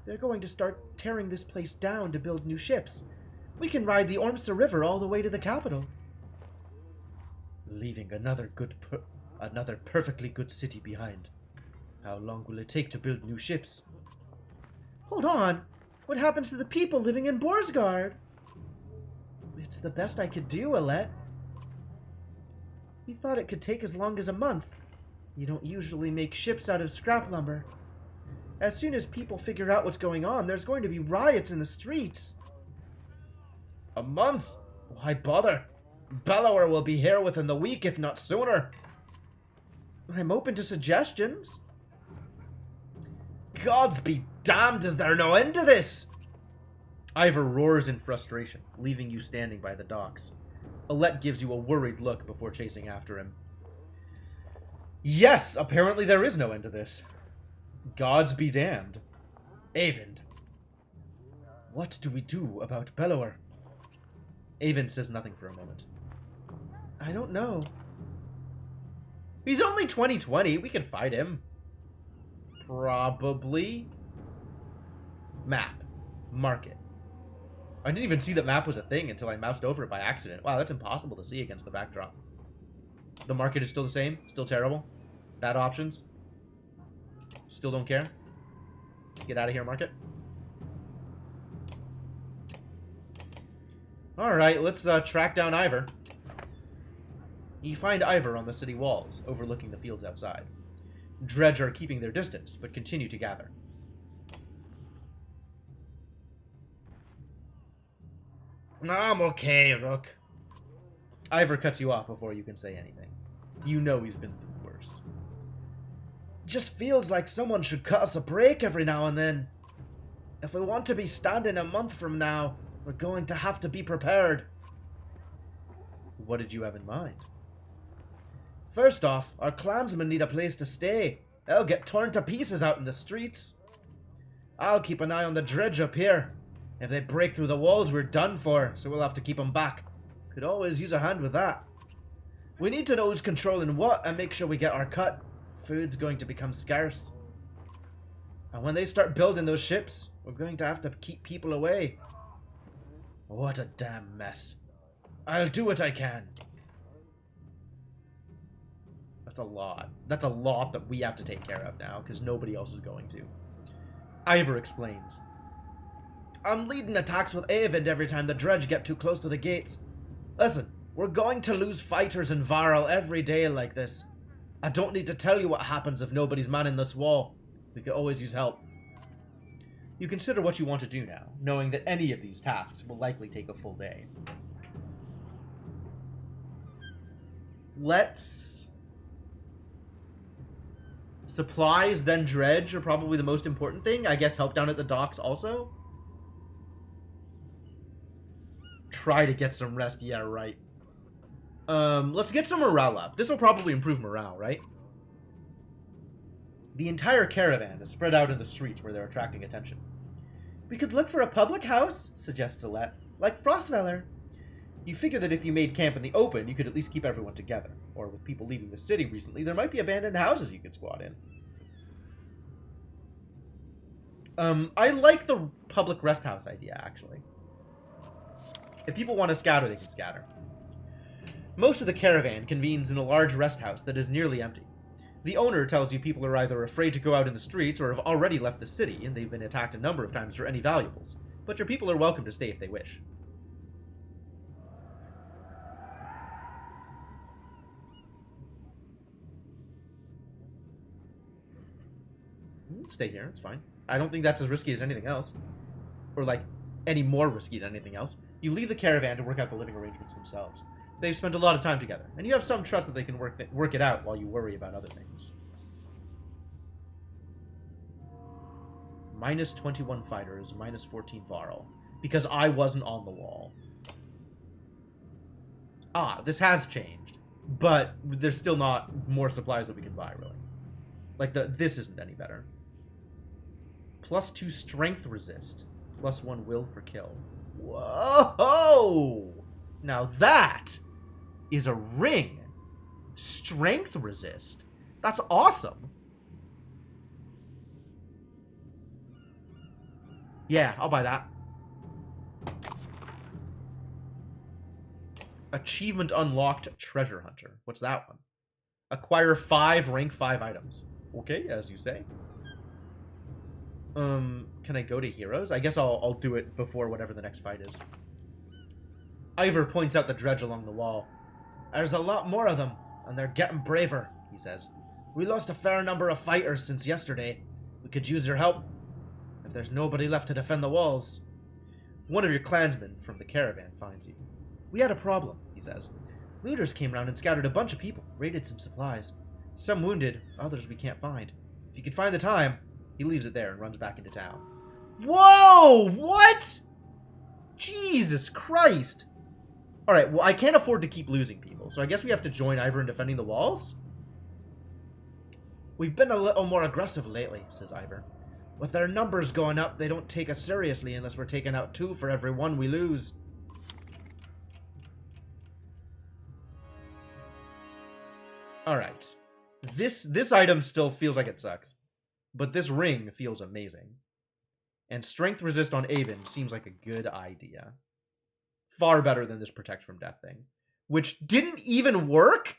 They're going to start tearing this place down to build new ships. We can ride the Ormsa River all the way to the capital. Leaving another perfectly good city behind. How long will it take to build new ships? Hold on. What happens to the people living in Borsgard? It's the best I could do, Alette. We thought it could take as long as a month. You don't usually make ships out of scrap lumber. As soon as people figure out what's going on, there's going to be riots in the streets. A month? Why bother? Bellower will be here within the week, if not sooner. I'm open to suggestions. Gods be damned, is there no end to this? Ivor roars in frustration, leaving you standing by the docks. Alette gives you a worried look before chasing after him. Yes, apparently there is no end to this. Gods be damned. Eyvind. What do we do about Bellower? Eyvind says nothing for a moment. I don't know. He's only 2020. We can fight him. Probably. Map. Market. I didn't even see that map was a thing until I moused over it by accident. Wow, that's impossible to see against the backdrop. The market is still the same. Still terrible. Bad options. Still don't care. Get out of here, market. Alright, let's track down Ivor. You find Ivor on the city walls, overlooking the fields outside. Dredge are keeping their distance, but continue to gather. I'm okay, Rook. Ivor cuts you off before you can say anything. You know he's been through worse. Just feels like someone should cut us a break every now and then. If we want to be standing a month from now, we're going to have to be prepared. What did you have in mind? First off, our clansmen need a place to stay. They'll get torn to pieces out in the streets. I'll keep an eye on the dredge up here. If they break through the walls, we're done for, so we'll have to keep them back. Could always use a hand with that. We need to know who's controlling what and make sure we get our cut. Food's going to become scarce. And when they start building those ships, we're going to have to keep people away. What a damn mess. I'll do what I can. That's a lot. That's a lot that we have to take care of now, because nobody else is going to. Ivor explains. I'm leading attacks with Eyvind every time the dredge get too close to the gates. Listen, we're going to lose fighters in Varel every day like this. I don't need to tell you what happens if nobody's manning this wall. We could always use help. You consider what you want to do now, knowing that any of these tasks will likely take a full day. Let's... Supplies, then dredge are probably the most important thing. I guess help down at the docks also. Try to get some rest. Yeah, right. Let's get some morale up. This will probably improve morale, right? The entire caravan is spread out in the streets where they're attracting attention. We could look for a public house, suggests Alette, like Frostfeller. You figure that if you made camp in the open, you could at least keep everyone together. Or with people leaving the city recently, there might be abandoned houses you could squat in. I like the public rest house idea, actually. If people want to scatter, they can scatter. Most of the caravan convenes in a large rest house that is nearly empty. The owner tells you people are either afraid to go out in the streets or have already left the city, and they've been attacked a number of times for any valuables. But your people are welcome to stay if they wish. Stay here, it's fine. I don't think that's as risky as anything else. Or, like, any more risky than anything else. You leave the caravan to work out the living arrangements themselves. They've spent a lot of time together, and you have some trust that they can work it out while you worry about other things. Minus 21 fighters, minus 14 Varl. Because I wasn't on the wall. Ah, this has changed. But there's still not more supplies that we can buy, really. Like, this isn't any better. Plus 2 strength resist. Plus 1 will per kill. Whoa! Now that is a ring. Strength resist. That's awesome. Yeah, I'll buy that. Achievement unlocked, Treasure Hunter. What's that one? Acquire 5 rank 5 items. Okay, as you say. Can I go to heroes? I guess I'll do it before whatever the next fight is. Ivor points out the dredge along the wall. There's a lot more of them, and they're getting braver, he says. We lost a fair number of fighters since yesterday. We could use your help. If there's nobody left to defend the walls. One of your clansmen from the caravan finds you. We had a problem, he says. Looters came round and scattered a bunch of people, raided some supplies. Some wounded, others we can't find. If you could find the time... He leaves it there and runs back into town. Whoa! What? Jesus Christ! Alright, well, I can't afford to keep losing people, so I guess we have to join Ivor in defending the walls? We've been a little more aggressive lately, says Ivor. With their numbers going up, they don't take us seriously unless we're taking out 2 for every 1 we lose. Alright. This item still feels like it sucks. But this ring feels amazing. And strength resist on Avon seems like a good idea. Far better than this protect from death thing. Which didn't even work?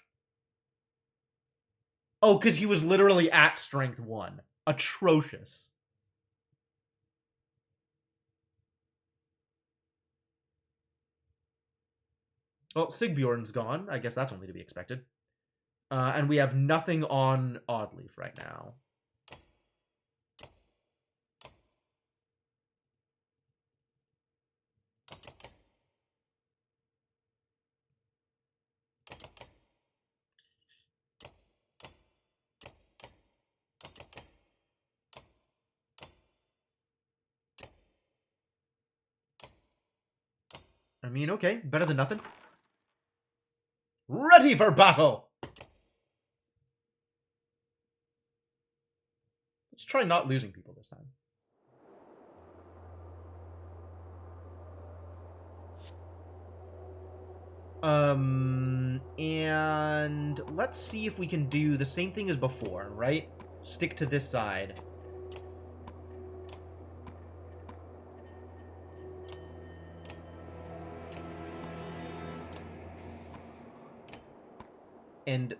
Oh, because he was literally at strength 1. Atrocious. Well, Sigbjorn's gone. I guess that's only to be expected. And we have nothing on Oddleaf right now. I mean, okay, better than nothing. Ready for battle! Let's try not losing people this time. And let's see if we can do the same thing as before, right? Stick to this side. And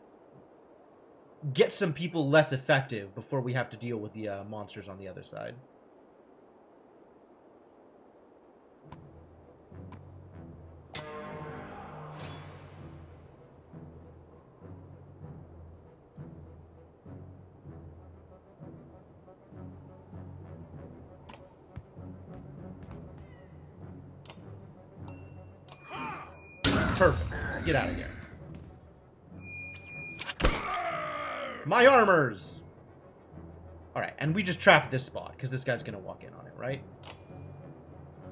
get some people less effective before we have to deal with the monsters on the other side. Perfect. Get out of here. My armors! Alright, and we just trapped this spot, because this guy's going to walk in on it, right?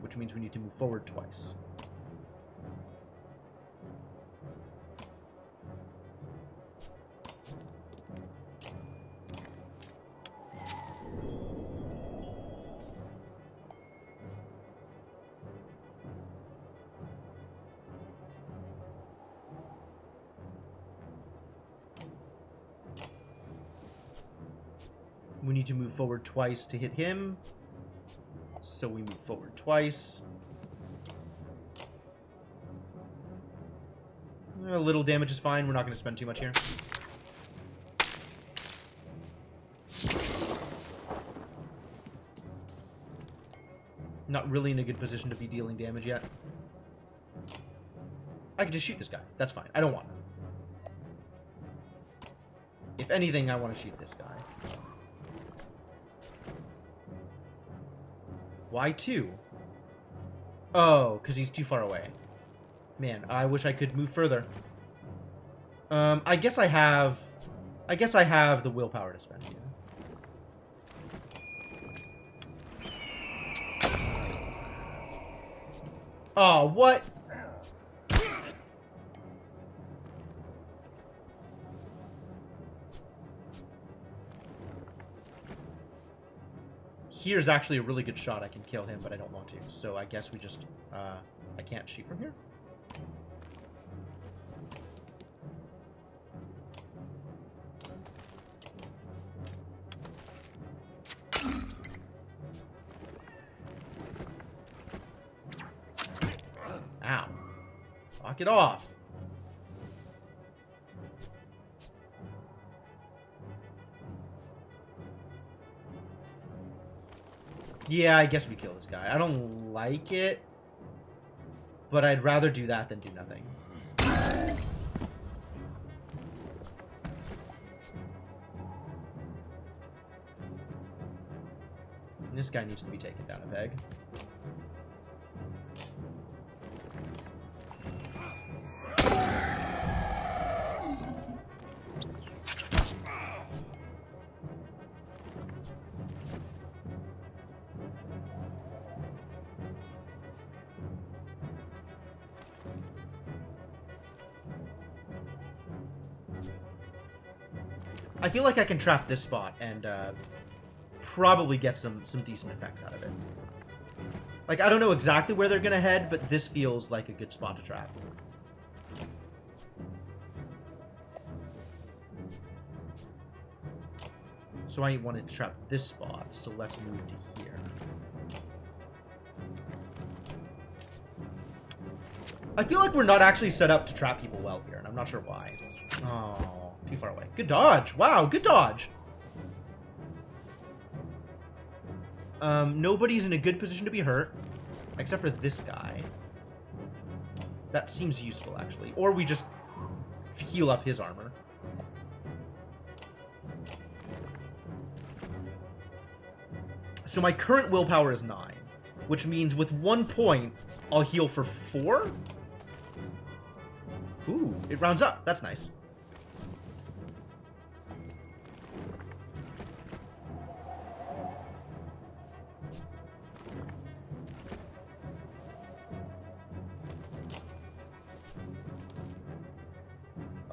Which means we need to move forward twice. We need to move forward twice to hit him. So we move forward twice. A little damage is fine. We're not going to spend too much here. Not really in a good position to be dealing damage yet. I can just shoot this guy. That's fine. I don't want him. If anything, I want to shoot this guy. Why 2? Oh, because he's too far away. Man, I wish I could move further. I guess I have the willpower to spend here. Oh, what? Here's actually a really good shot. I can kill him, but I don't want to. So I guess we just... I can't shoot from here? Ow. Knock it off. Yeah, I guess we kill this guy. I don't like it, but I'd rather do that than do nothing. And this guy needs to be taken down a peg. I feel like I can trap this spot and probably get some decent effects out of it. Like, I don't know exactly where they're going to head, but this feels like a good spot to trap. So I want to trap this spot, so let's move to here. I feel like we're not actually set up to trap people well here, and I'm not sure why. Oh, too far away. Good dodge. Wow, good dodge. Nobody's in a good position to be hurt, except for this guy. That seems useful, actually. Or we just heal up his armor. So my current willpower is 9, which means with 1 point, I'll heal for 4? Ooh, it rounds up. That's nice.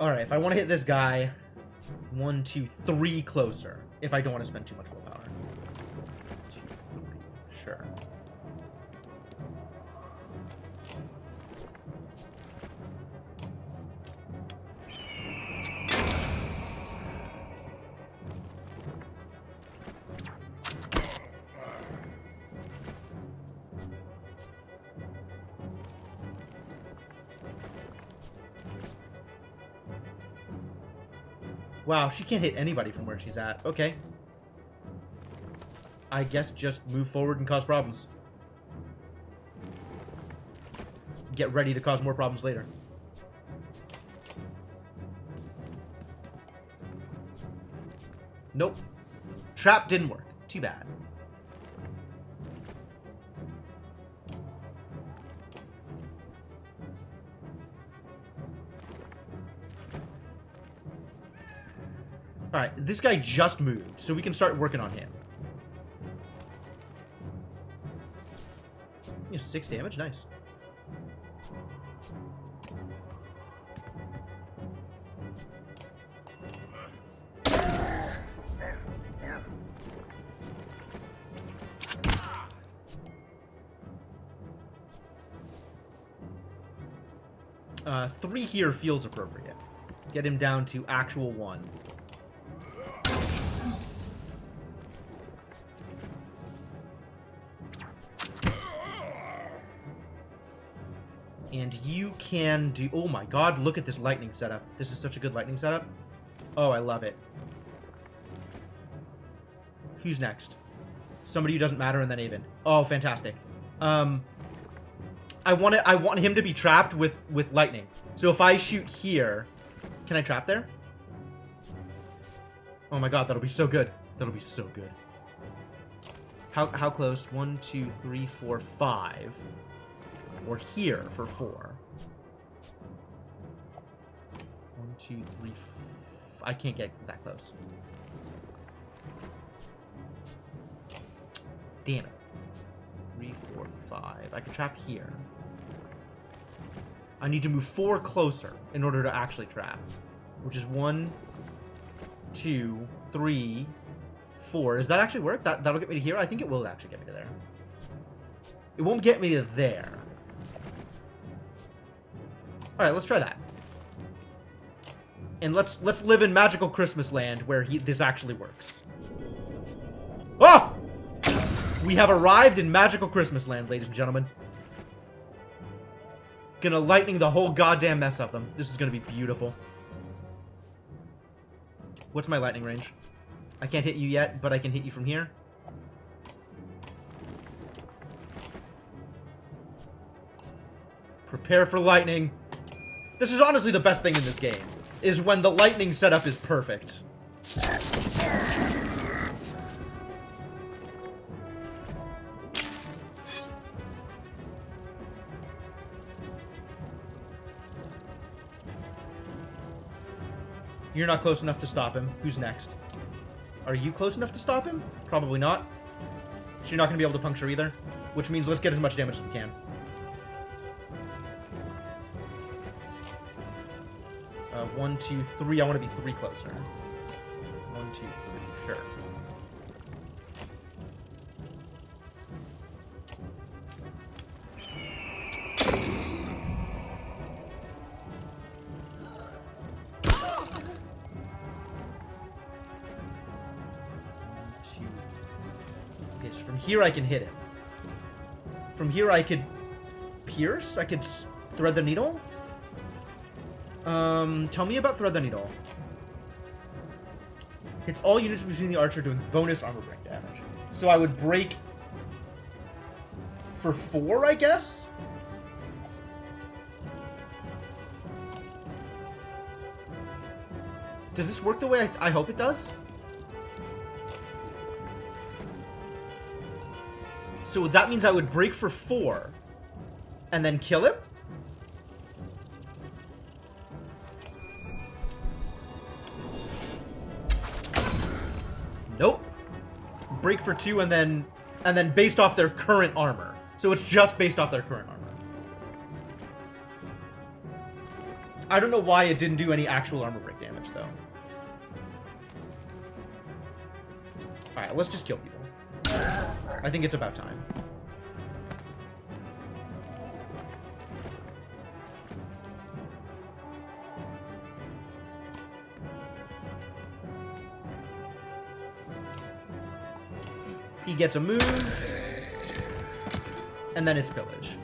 Alright, if I want to hit this guy, 1, 2, 3 closer. If I don't want to spend too much willpower. 2, 3, sure. Wow, she can't hit anybody from where she's at. Okay. I guess just move forward and cause problems. Get ready to cause more problems later. Nope. Trap didn't work. Too bad. Alright, this guy just moved, so we can start working on him. He has 6 damage, nice. Three here feels appropriate. Get him down to actual 1. And you can do... Oh my god, look at this lightning setup. This is such a good lightning setup. Oh, I love it. Who's next? Somebody who doesn't matter and then Avon. Oh, fantastic. I want him to be trapped with lightning. So if I shoot here... Can I trap there? Oh my god, that'll be so good. That'll be so good. How close? 1, 2, 3, 4, 5. Or here for 4. 1, 2, 3, I can't get that close. Damn it. 3, 4, 5. I can trap here. I need to move 4 closer in order to actually trap. Which is 1, 2, 3, 4. Does that actually work? That'll get me to here? I think it will actually get me to there. It won't get me to there. Alright, let's try that. And let's live in magical Christmas land where this actually works. Ah! We have arrived in magical Christmas land, ladies and gentlemen. Gonna lightning the whole goddamn mess of them. This is gonna be beautiful. What's my lightning range? I can't hit you yet, but I can hit you from here. Prepare for lightning. This is honestly the best thing in this game, is when the lightning setup is perfect. You're not close enough to stop him. Who's next? Are you close enough to stop him? Probably not. So you're not going to be able to puncture either. Which means let's get as much damage as we can. 1, 2, 3. I want to be 3 closer. 1, 2, 3. Sure. Okay, so from here I can hit him. From here I could pierce? I could thread the needle? Tell me about Thread the Needle. It's all units between the archer doing bonus armor break damage. So I would break for 4, I guess? Does this work the way I hope it does? So that means I would break for 4 and then kill him? Nope. Break for 2 and then based off their current armor. So it's just based off their current armor. I don't know why it didn't do any actual armor break damage though. Alright, let's just kill people. I think it's about time. He gets a move, and then it's pillage.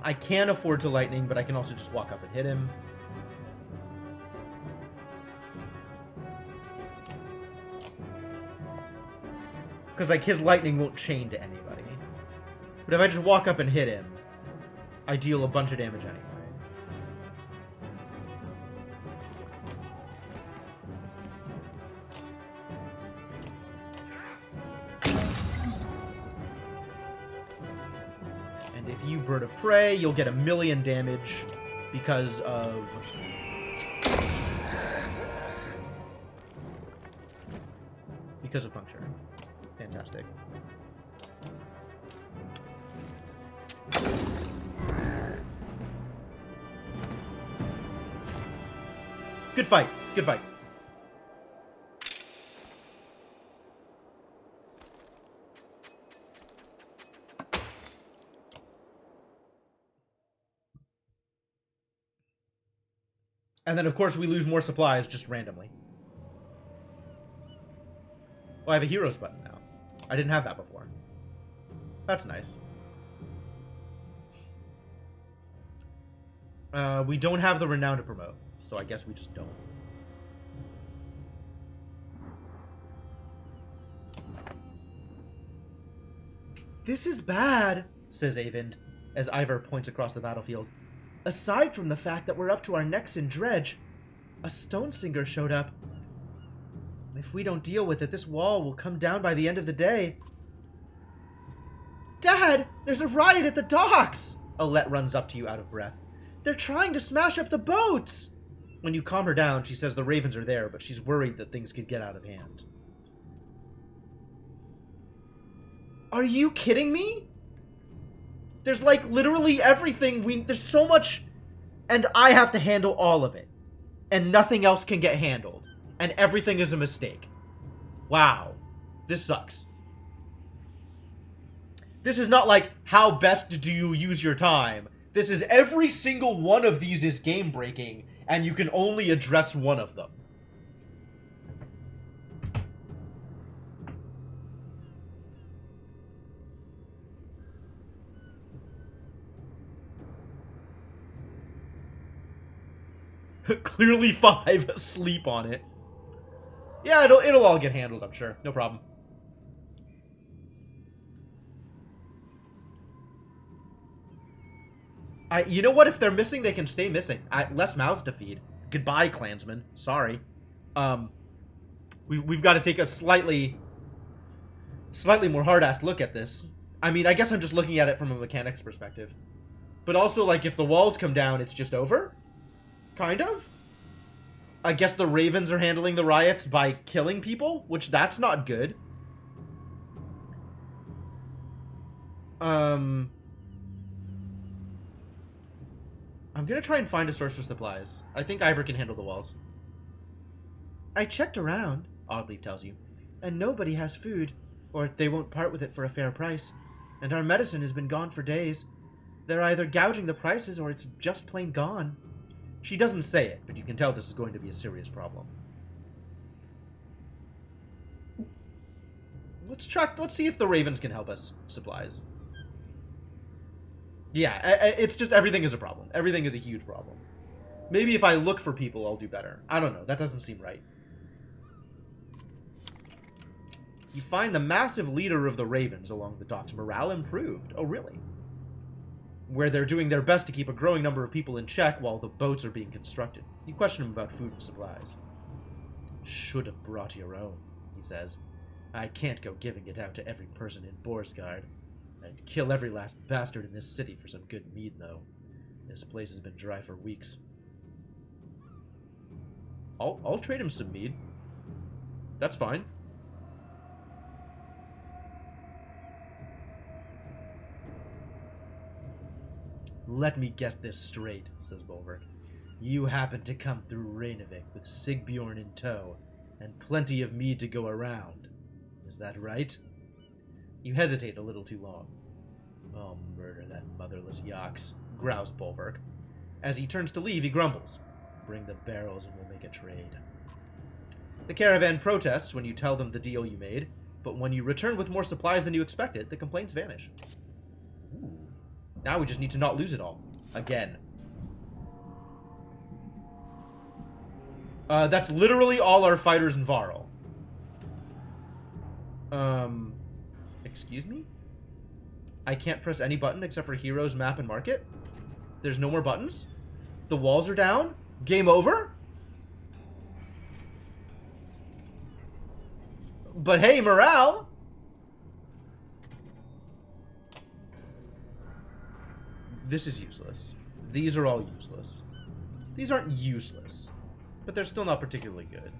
I can afford to lightning, but I can also just walk up and hit him. Because, like, his lightning won't chain to anybody. But if I just walk up and hit him, I deal a bunch of damage anyway. And if you Bird of Prey, you'll get 1,000,000 damage because of... puncture. Fantastic. Good fight. Good fight. And then, of course, we lose more supplies just randomly. Oh, I have a heroes button now. I didn't have that before. That's nice. We don't have the renown to promote, so I guess we just don't. This is bad, says Avind, as Ivar points across the battlefield. Aside from the fact that we're up to our necks in dredge, a stone singer showed up. If we don't deal with it, this wall will come down by the end of the day. Dad, there's a riot at the docks! Alette runs up to you out of breath. They're trying to smash up the boats! When you calm her down, she says the ravens are there, but she's worried that things could get out of hand. Are you kidding me? There's like literally everything there's so much, and I have to handle all of it. And nothing else can get handled. And everything is a mistake. Wow. This sucks. This is not like, how best do you use your time? This is every single one of these is game-breaking, and you can only address one of them. Clearly 5 sleep on it. Yeah, it'll all get handled, I'm sure. No problem. You know what? If they're missing, they can stay missing. Less mouths to feed. Goodbye, clansmen. Sorry. We've got to take a slightly more hard-assed look at this. I mean, I guess I'm just looking at it from a mechanics perspective. But also, like, if the walls come down, it's just over? Kind of? I guess the ravens are handling the riots by killing people, which that's not good. I'm gonna try and find a source for supplies. I think Ivor can handle the walls. I checked around, Oddleaf tells you, and nobody has food, or they won't part with it for a fair price. And our medicine has been gone for days. They're either gouging the prices or it's just plain gone. She doesn't say it, but you can tell this is going to be a serious problem. Let's see if the ravens can help us supplies. Yeah, it's just everything is a problem. Everything is a huge problem. Maybe if I look for people, I'll do better. I don't know. That doesn't seem right. You find the massive leader of the ravens along the docks. Morale improved. Oh, really? Where they're doing their best to keep a growing number of people in check while the boats are being constructed. You question him about food and supplies. Should have brought your own, he says. I can't go giving it out to every person in Borsgard. I'd kill every last bastard in this city for some good mead, though. This place has been dry for weeks. I'll trade him some mead. That's fine. Let me get this straight, says Bolverk. You happen to come through Reynevik with Sigbjorn in tow, and plenty of mead to go around. Is that right? You hesitate a little too long. Oh, murder that motherless Yox, growls Bolverk. As he turns to leave, he grumbles. Bring the barrels and we'll make a trade. The caravan protests when you tell them the deal you made, but when you return with more supplies than you expected, the complaints vanish. Ooh. Now we just need to not lose it all. Again. That's literally all our fighters in Varl. Excuse me? I can't press any button except for Heroes, Map, and Market? There's no more buttons? The walls are down? Game over? But hey, morale! This is useless. These are all useless. These aren't useless, but they're still not particularly good.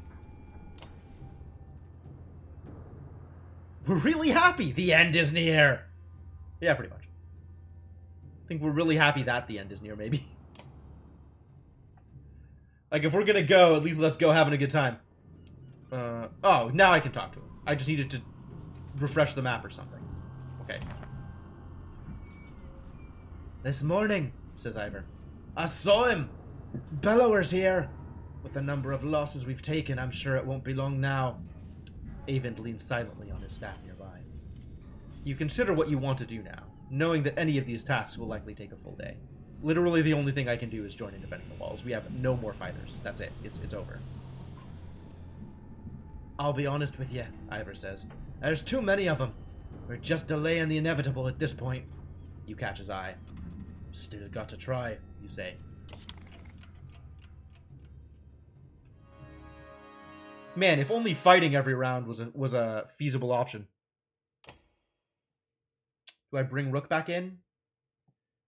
We're really happy the end is near. Yeah, pretty much. I think we're really happy that the end is near, maybe. Like, if we're gonna go, at least let's go having a good time. Oh, now I can talk to him. I just needed to refresh the map or something. Okay. This morning, says Ivor. I saw him. Bellower's here. With the number of losses we've taken, I'm sure it won't be long now. Avent leans silently on his staff nearby. You consider what you want to do now, knowing that any of these tasks will likely take a full day. Literally the only thing I can do is join in defending the walls. We have no more fighters. That's it. It's over. I'll be honest with you, Ivor says. There's too many of them. We're just delaying the inevitable at this point. You catch his eye. Still got to try, you say. Man, if only fighting every round was a feasible option. Do I bring Rook back in?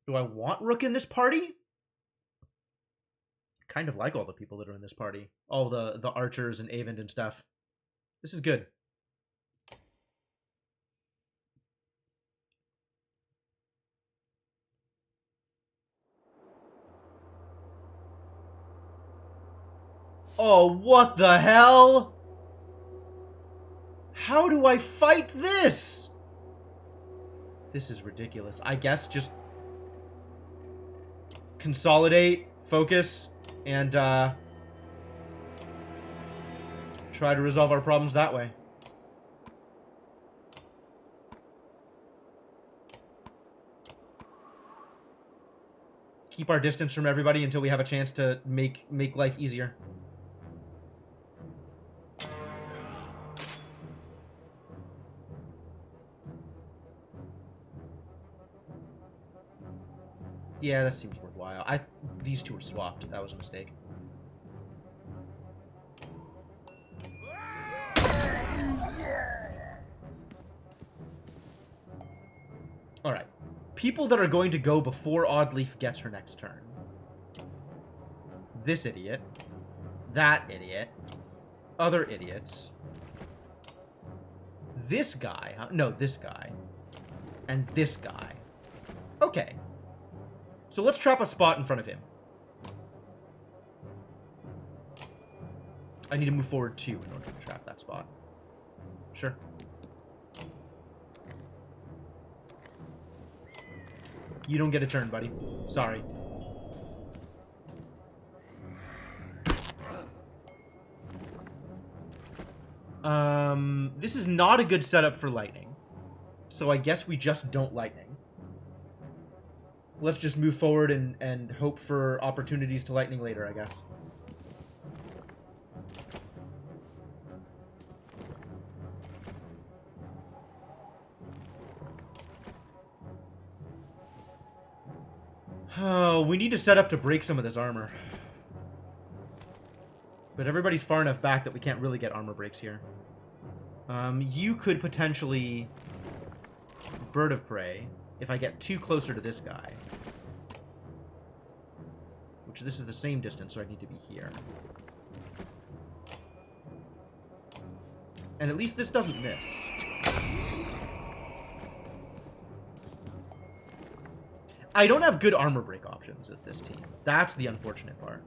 Do I want Rook in this party? kind of like all the people that are in this party. All the archers and Avend and stuff. This is good. Oh, what the hell? How do I fight this? This is ridiculous. I guess just consolidate, focus, and try to resolve our problems that way. Keep our distance from everybody until we have a chance to make life easier. Yeah, that seems worthwhile. These two were swapped. That was a mistake. Alright. People that are going to go before Oddleaf gets her next turn. This idiot. That idiot. Other idiots. This guy. Huh? No, this guy. And this guy. Okay. So let's trap a spot in front of him. I need to move forward 2 in order to trap that spot. Sure. You don't get a turn, buddy. Sorry. This is not a good setup for lightning. So I guess we just don't lightning. Let's just move forward and hope for opportunities to lightning later, I guess. Oh, we need to set up to break some of this armor. But everybody's far enough back that we can't really get armor breaks here. You could potentially Bird of Prey if I get too closer to this guy. Which this is the same distance, so I need to be here. And at least this doesn't miss. I don't have good armor break options with this team. That's the unfortunate part.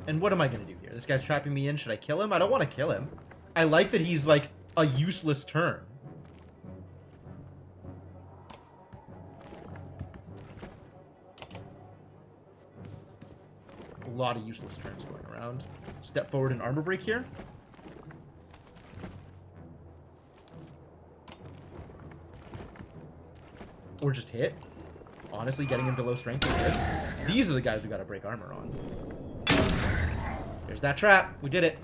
And what am I going to do here? This guy's trapping me in. Should I kill him? I don't want to kill him. I like that he's, like, a useless turn. A lot of useless turns going around. Step forward and armor break here. Or just hit. Honestly, getting him to low strength is good. These are the guys we gotta break armor on. There's that trap. We did it.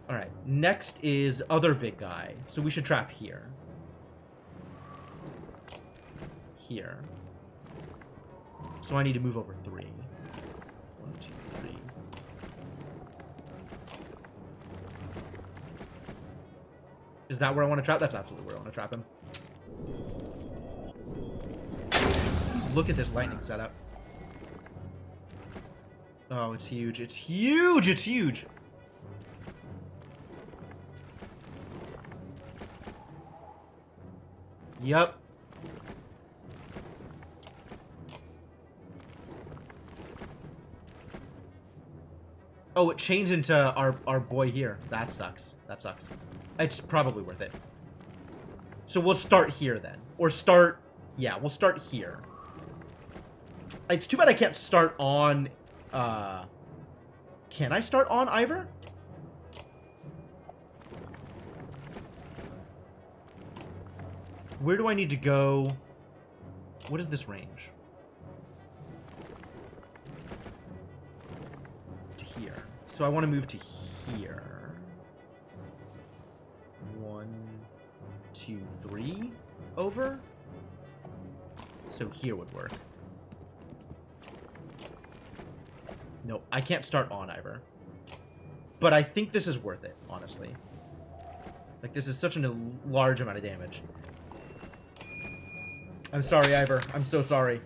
Alright, next is other big guy. So we should trap here. Here. So I need to move over 3. 1, 2, 3. Is that where I want to trap? That's absolutely where I want to trap him. Look at this lightning setup. Oh, it's huge. It's huge! It's huge! Yep. Oh, it chains into our boy here. That sucks. That sucks. It's probably worth it. So we'll start here then. Or start... Yeah, we'll start here. It's too bad I can't start on... Can I start on Ivor? Where do I need to go? What is this range? To here. So I want to move to here. 1, 2, 3 over. So here would work. No, I can't start on Ivor. But I think this is worth it, honestly. Like, this is such a large amount of damage. I'm sorry, Ivor. I'm so sorry.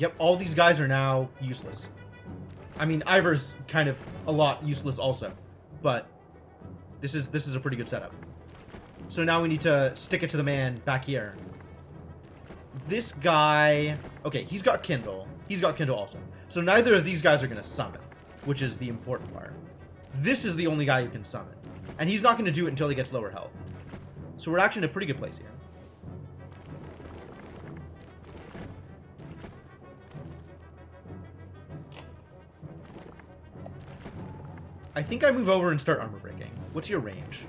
Yep, all these guys are now useless. I mean, Ivor's kind of a lot useless also, but this is a pretty good setup. So now we need to stick it to the man back here. This guy... Okay, he's got Kindle. He's got Kindle also. So neither of these guys are going to summon, which is the important part. This is the only guy who can summon. And he's not going to do it until he gets lower health. So we're actually in a pretty good place here. I think I move over and start armor breaking. What's your range?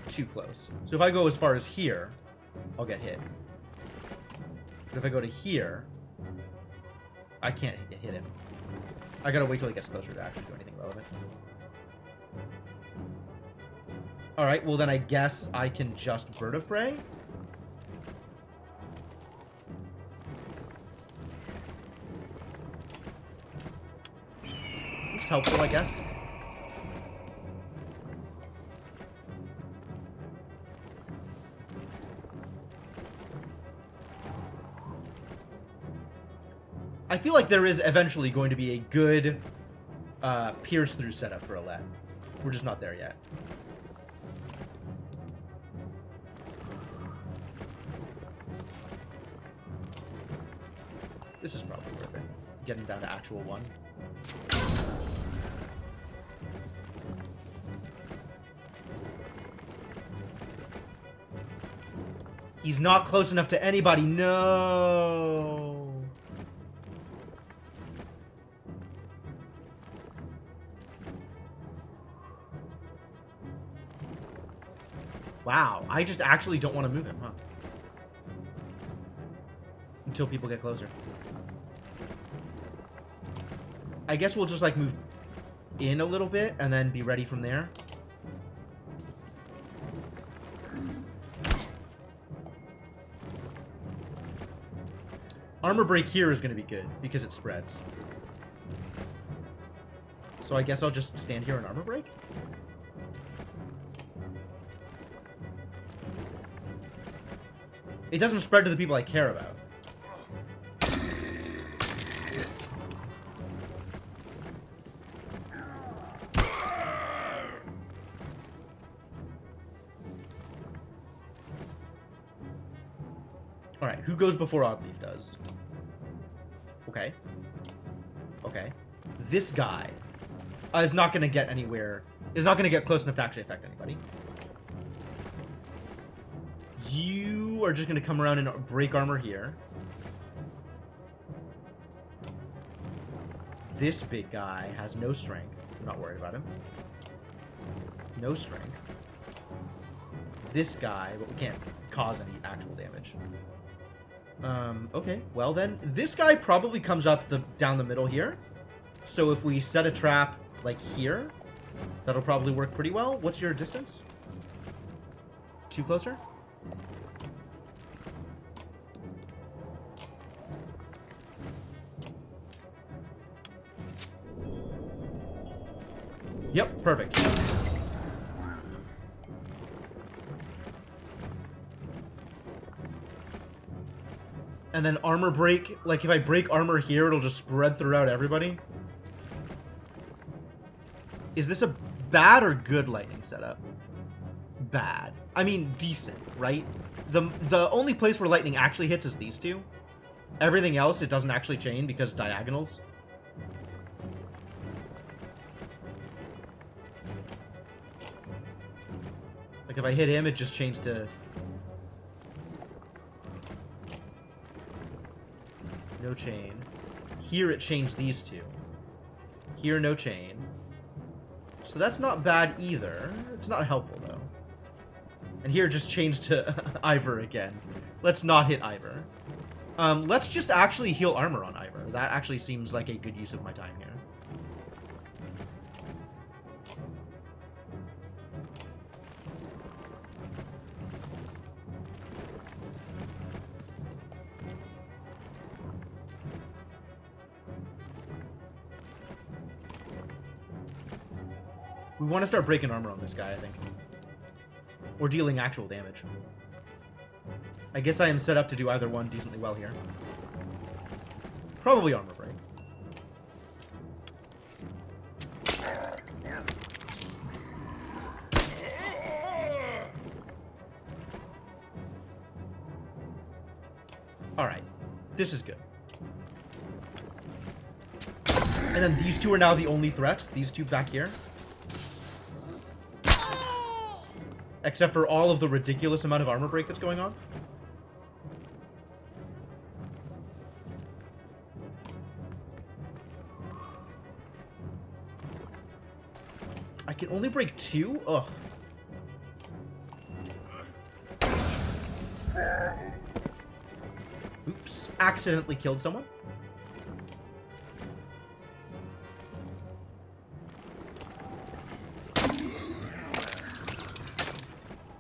Too close. So if I go as far as here, I'll get hit. But if I go to here, I can't hit him. I gotta wait till he gets closer to actually do anything relevant. Alright, well then I guess I can just Bird of Prey. It's helpful, I guess. I feel like there is eventually going to be a good pierce through setup for Alette. We're just not there yet. This is probably worth it. Getting down to actual 1. He's not close enough to anybody. No. Wow, I just actually don't want to move him, huh? Until people get closer. I guess we'll just, like, move in a little bit and then be ready from there. Armor break here is going to be good because it spreads. So I guess I'll just stand here and armor break? It doesn't spread to the people I care about. Alright, who goes before Oddleaf does? Okay. Okay. This guy is not going to get anywhere, is not going to get close enough to actually affect anybody. You are just going to come around and break armor here. This big guy has no strength. I'm not worried about him. No strength. This guy, but we can't cause any actual damage. Okay, well then, this guy probably comes up down the middle here. So if we set a trap, like here, that'll probably work pretty well. What's your distance? Too closer? Yep, perfect. And then armor break, like if I break armor here, it'll just spread throughout everybody. Is this a bad or good lightning setup? Bad. I mean, decent, right? The only place where lightning actually hits is these two. Everything else, it doesn't actually chain because diagonals. Like if I hit him, it just chains to... No chain. Here it chains these two. Here, no chain. So that's not bad either. It's not helpful, though. And here it just chains to Ivor again. Let's not hit Ivor. Let's just actually heal armor on Ivor. That actually seems like a good use of my time here. We want to start breaking armor on this guy, I think. Or dealing actual damage. I guess I am set up to do either one decently well here. Probably armor break. Alright. This is good. And then these two are now the only threats. These two back here. Except for all of the ridiculous amount of armor break that's going on. I can only break 2? Ugh. Oops. Accidentally killed someone.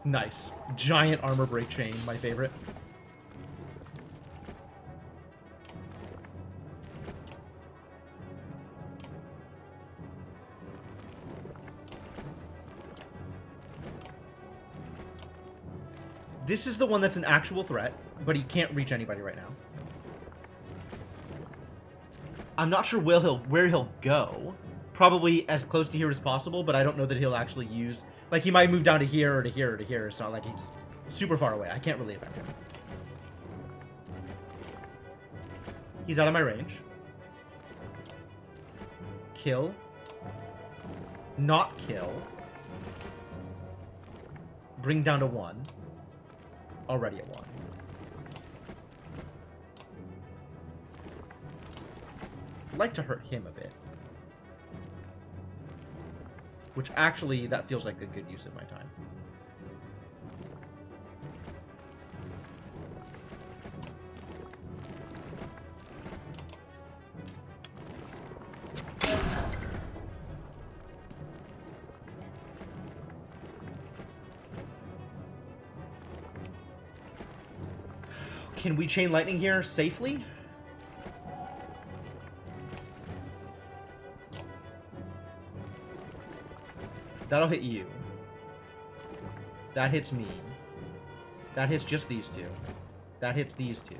Nice. Giant armor break chain, my favorite. This is the one that's an actual threat, but he can't reach anybody right now. I'm not sure where he'll go. Probably as close to here as possible, but I don't know that he'll actually use... Like, he might move down to here or to here or to here. It's not like he's super far away. I can't really affect him. He's out of my range. Kill. Not kill. Bring down to 1. Already at 1. I'd like to hurt him a bit. Which actually, that feels like a good use of my time. Can we chain lightning here safely? That'll hit you. That hits me. That hits just these two. That hits these two.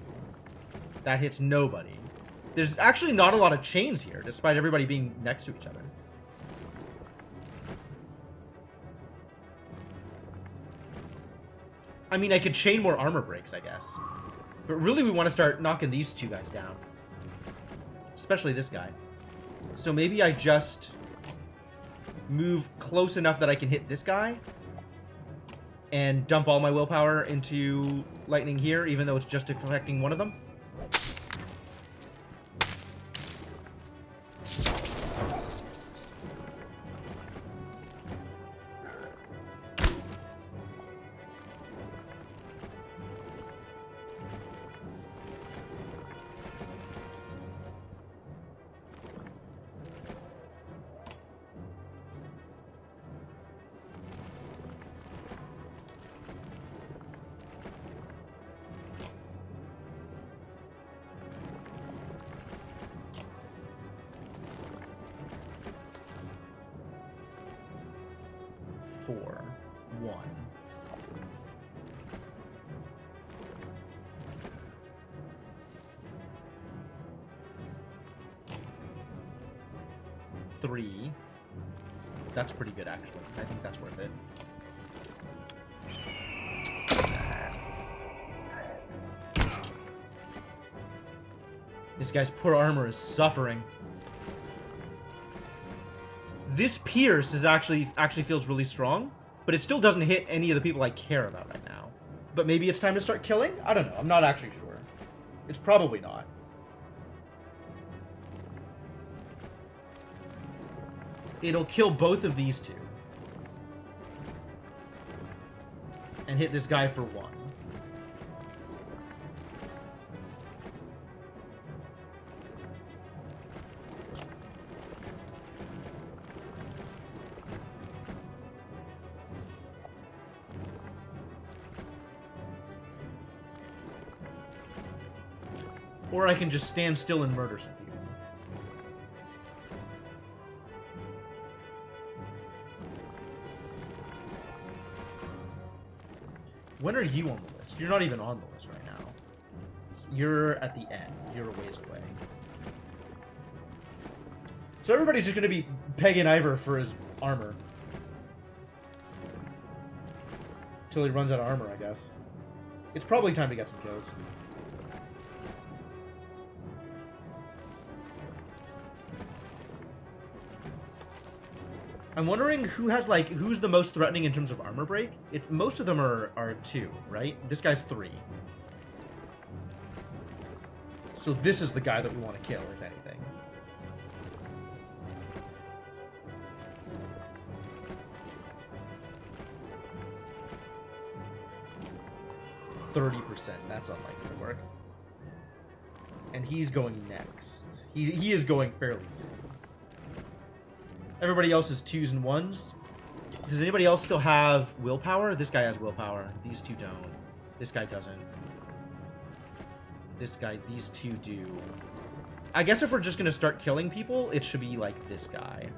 That hits nobody. There's actually not a lot of chains here, despite everybody being next to each other. I mean, I could chain more armor breaks, I guess. But really, we want to start knocking these two guys down. Especially this guy. So maybe I just move close enough that I can hit this guy and dump all my willpower into lightning here, even though it's just affecting one of them. Four, 1. Three. That's pretty good, actually. I think that's worth it. This guy's poor armor is suffering. This pierce is actually feels really strong, but it still doesn't hit any of the people I care about right now. But maybe it's time to start killing? I don't know. I'm not actually sure. It's probably not. It'll kill both of these two. And hit this guy for 1. Or I can just stand still and murder some people. When are you on the list? You're not even on the list right now. You're at the end. You're a ways away. So everybody's just going to be pegging Ivor for his armor. Until he runs out of armor, I guess. It's probably time to get some kills. I'm wondering who has, like, who's the most threatening in terms of armor break? Most of them are 2, right? This guy's 3. So this is the guy that we want to kill, if anything. %. That's unlikely to work. And he's going next. He is going fairly soon. Everybody else is 2s and 1s. Does anybody else still have willpower? This guy has willpower. These 2 don't. This guy doesn't. This guy, these 2 do. I guess if we're just gonna start killing people, it should be like this guy.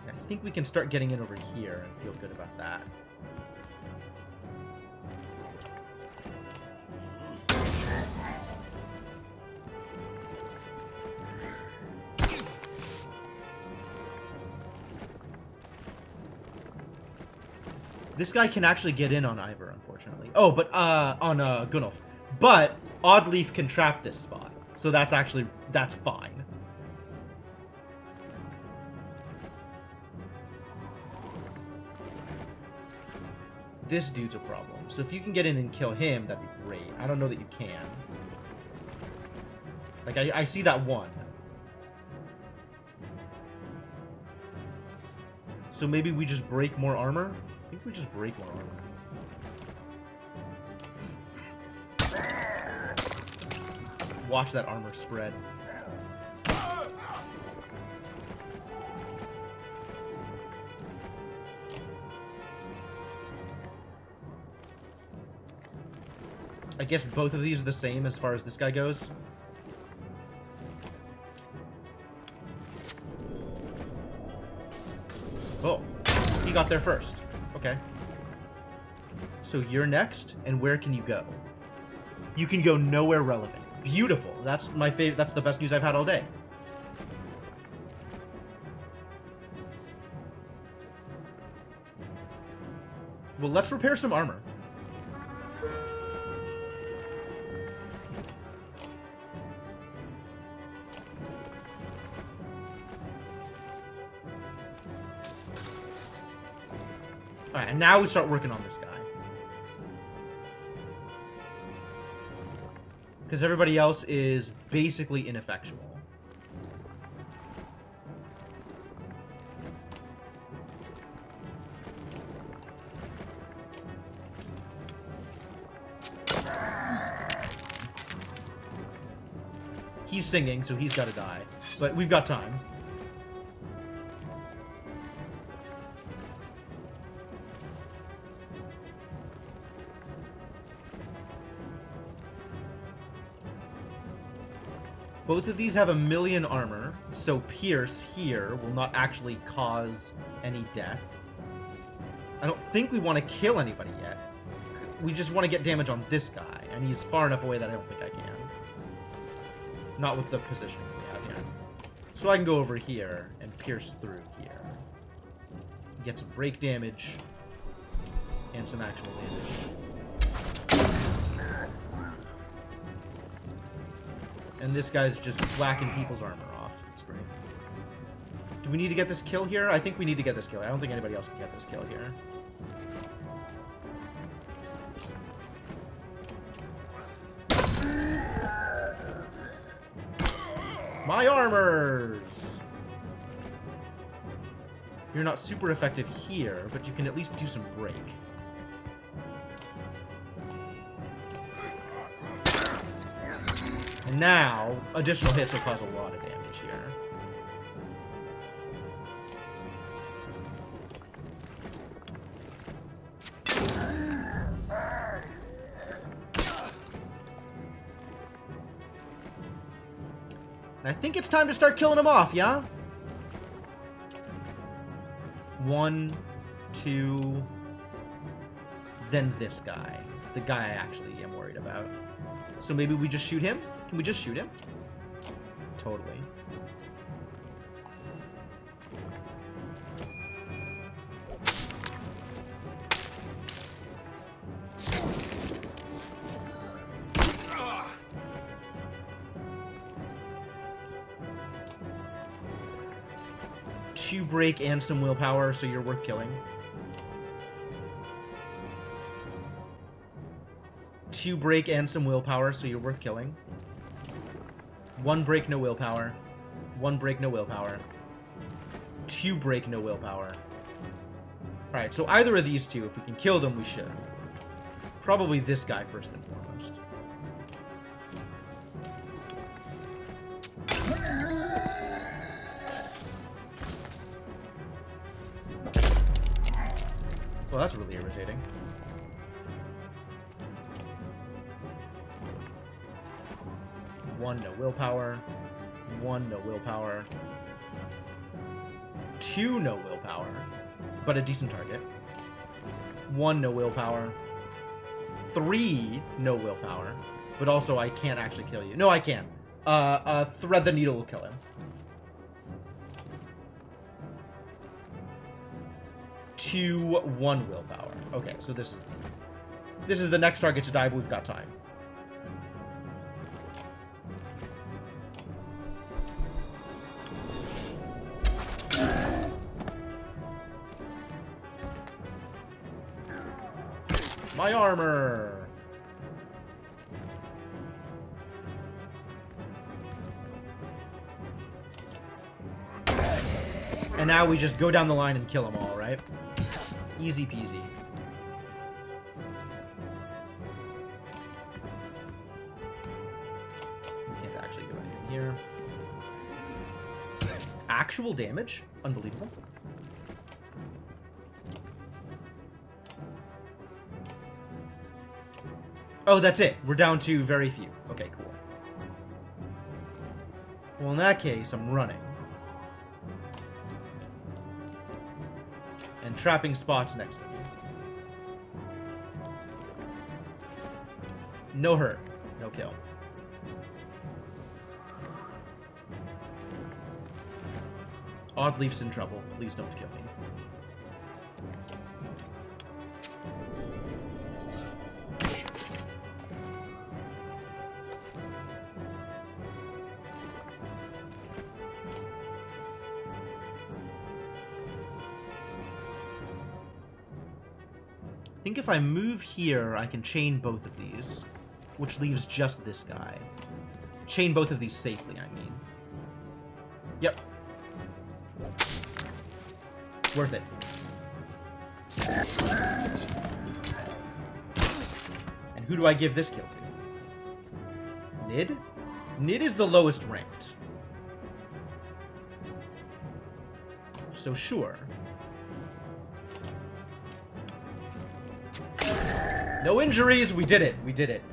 I think we can start getting in over here and feel good about that. This guy can actually get in on Ivor, unfortunately. Oh, but on Gunnulf. But Oddleaf can trap this spot, so that's fine. This dude's a problem. So if you can get in and kill him, that'd be great. I don't know that you can. Like, I see that one. So maybe we just break more armor? I think we just break more armor. Watch that armor spread. I guess both of these are the same as far as this guy goes. Oh, he got there first. Okay. So you're next, and where can you go? You can go nowhere relevant. Beautiful. That's my favorite. That's the best news I've had all day. Well, let's repair some armor. Alright, and now we start working on this guy. Because everybody else is basically ineffectual. He's singing, so he's got to die. But we've got time. Both of these have 1,000,000 armor, so Pierce here will not actually cause any death. I don't think we want to kill anybody yet. We just want to get damage on this guy, and he's far enough away that I don't think I can. Not with the positioning we have here. So I can go over here and pierce through here. Get some break damage and some actual damage. And this guy's just whacking people's armor off. It's great. Do we need to get this kill here? I think we need to get this kill. I don't think anybody else can get this kill here. My armors! You're not super effective here, but you can at least do some break. Now, additional hits will cause a lot of damage here. And I think it's time to start killing them off, yeah? 1, 2, then this guy. The guy I actually am worried about. So maybe we just shoot him? Can we just shoot him? Totally. Two break and some willpower, so you're worth killing. 2 break and some willpower, so you're worth killing. 1 break, no willpower. 1 break, no willpower. 2 break, no willpower. Alright, so either of these two, if we can kill them, we should. Probably this guy first and foremost. Well, that's really irritating. One, no willpower. 1, no willpower. 2, no willpower. But a decent target. 1, no willpower. 3, no willpower. But also, I can't actually kill you. No, I can. Thread the needle will kill him. 2, 1 willpower. Okay, so this is the next target to die, but we've got time. My armor! And now we just go down the line and kill them all, right? Easy peasy. Can't actually do anything here. Actual damage? Unbelievable. Oh, that's it. We're down to very few. Okay, cool. Well, in that case, I'm running. And trapping spots next to me. No hurt. No kill. Oddleaf's in trouble. Please don't kill me. I think if I move here, I can chain both of these, which leaves just this guy. Chain both of these safely, I mean. Yep. Worth it. And who do I give this kill to? Nid? Nid is the lowest ranked. So sure. No injuries. We did it. We did it.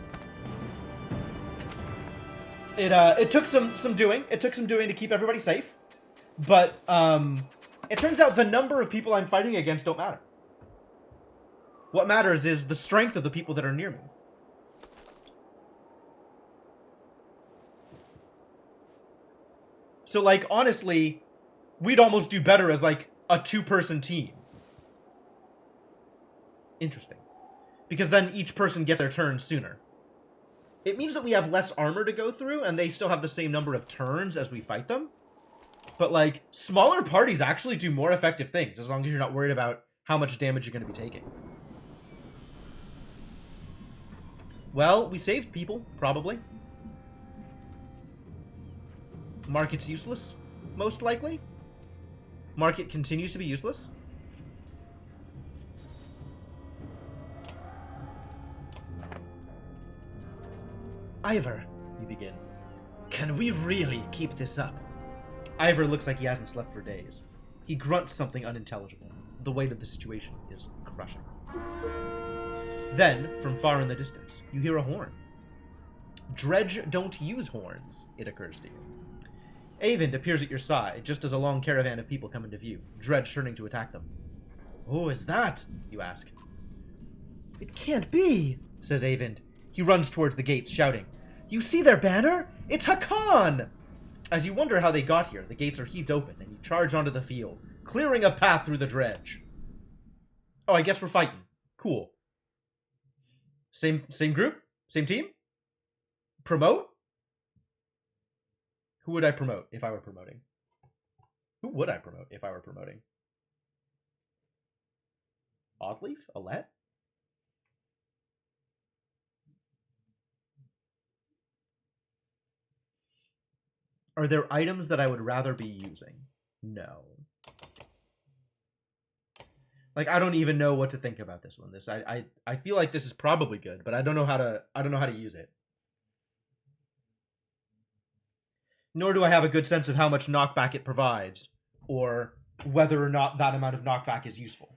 It took some doing. It took some doing to keep everybody safe. But it turns out the number of people I'm fighting against don't matter. What matters is the strength of the people that are near me. So, like, honestly, we'd almost do better as, like, a 2-person team. Interesting. Because then each person gets their turn sooner. It means that we have less armor to go through, and they still have the same number of turns as we fight them. But, like, smaller parties actually do more effective things, as long as you're not worried about how much damage you're going to be taking. Well, we saved people, probably. Market's useless, most likely. Market continues to be useless. Ivor, you begin. Can we really keep this up? Ivor looks like he hasn't slept for days. He grunts something unintelligible. The weight of the situation is crushing. Then, from far in the distance, you hear a horn. Dredge don't use horns, it occurs to you. Avend appears at your side, just as a long caravan of people come into view, Dredge turning to attack them. "Who is that?" you ask. "It can't be," says Avend. He runs towards the gates, shouting, "You see their banner? It's Hakan!" As you wonder how they got here, the gates are heaved open, and you charge onto the field, clearing a path through the dredge. Oh, I guess we're fighting. Cool. Same group? Same team? Promote? Who would I promote if I were promoting? Who would I promote if I were promoting? Oddleaf? Alette? Are there items that I would rather be using? No. Like, I don't even know what to think about this one. I feel like this is probably good, but I don't know how to use it. Nor do I have a good sense of how much knockback it provides, or whether or not that amount of knockback is useful.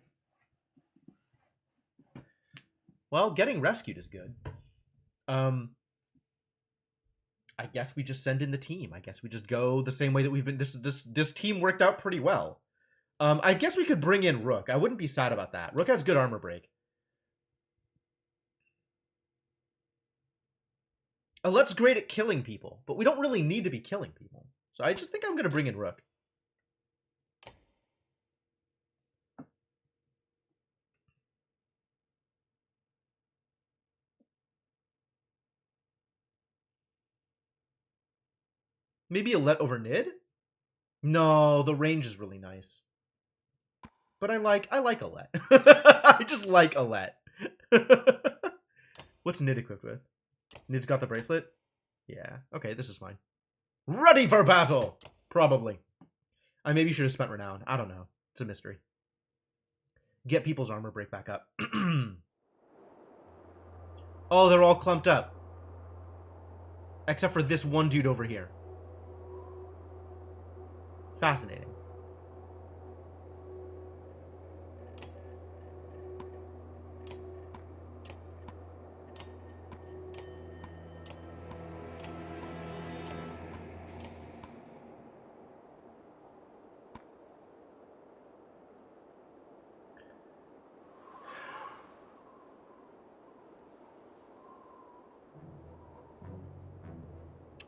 Well, getting rescued is good. I guess we just send in the team. I guess we just go the same way that we've been. This team worked out pretty well. I guess we could bring in Rook. I wouldn't be sad about that. Rook has good armor break. Alette's great at killing people, but we don't really need to be killing people. So I just think I'm going to bring in Rook. Maybe Alette over Nid? No, the range is really nice. But I like Alette. I just like Alette. What's Nid equipped with? Nid's got the bracelet? Yeah. Okay, this is fine. Ready for battle! Probably. I maybe should have spent Renown. I don't know. It's a mystery. Get people's armor break back up. Oh, they're all clumped up. Except for this one dude over here. Fascinating.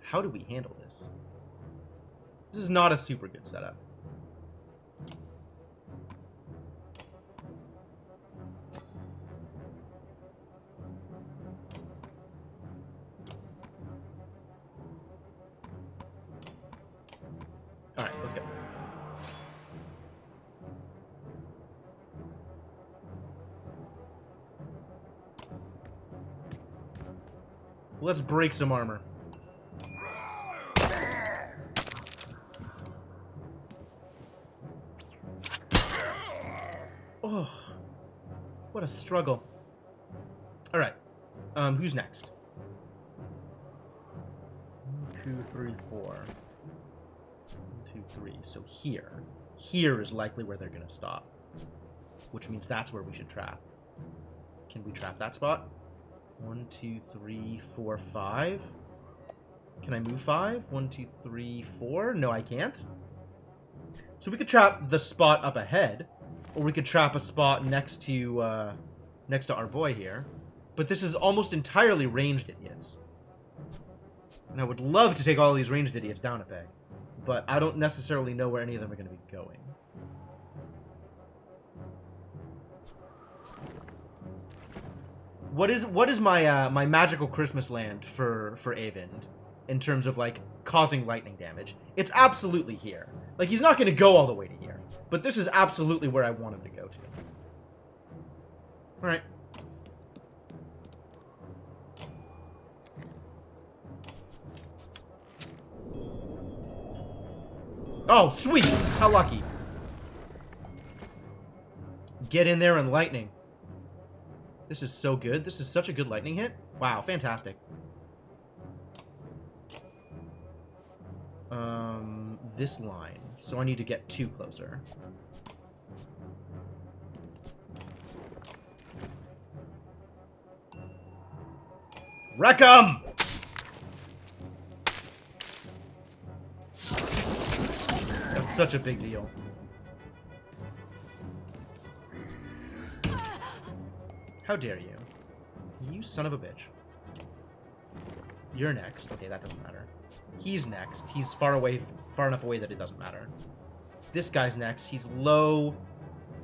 How do we handle this? This is not a super good setup. All right, let's go. Let's break some armor. Oh, what a struggle. All right, who's next? 1, 2, 3, 4. 1, 2, 3. So here is likely where they're gonna stop, which means that's where we should trap. Can we trap that spot? 1, 2, 3, 4, 5. Can I move 5? 1, 2, 3, 4. No, I can't. So we could trap the spot up ahead. Or we could trap a spot next to our boy here. But this is almost entirely ranged idiots. And I would love to take all these ranged idiots down a peg. But I don't necessarily know where any of them are going to be going. What is my my magical Christmas land for Avend in terms of like causing lightning damage? It's absolutely here. Like, he's not going to go all the way to here. But this is absolutely where I want him to go to. Alright. Oh, sweet! How lucky. Get in there and lightning. This is so good. This is such a good lightning hit. Wow, fantastic. this line, so I need to get 2 closer. Wreck 'em! That's such a big deal. How dare you? You son of a bitch. You're next. Okay, that doesn't matter. He's next. He's far enough away that it doesn't matter. This guy's next. He's low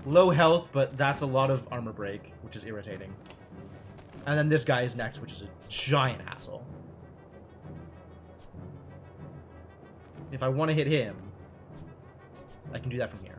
health, but that's a lot of armor break, which is irritating. And then this guy is next, which is a giant asshole. If I want to hit him, I can do that from here.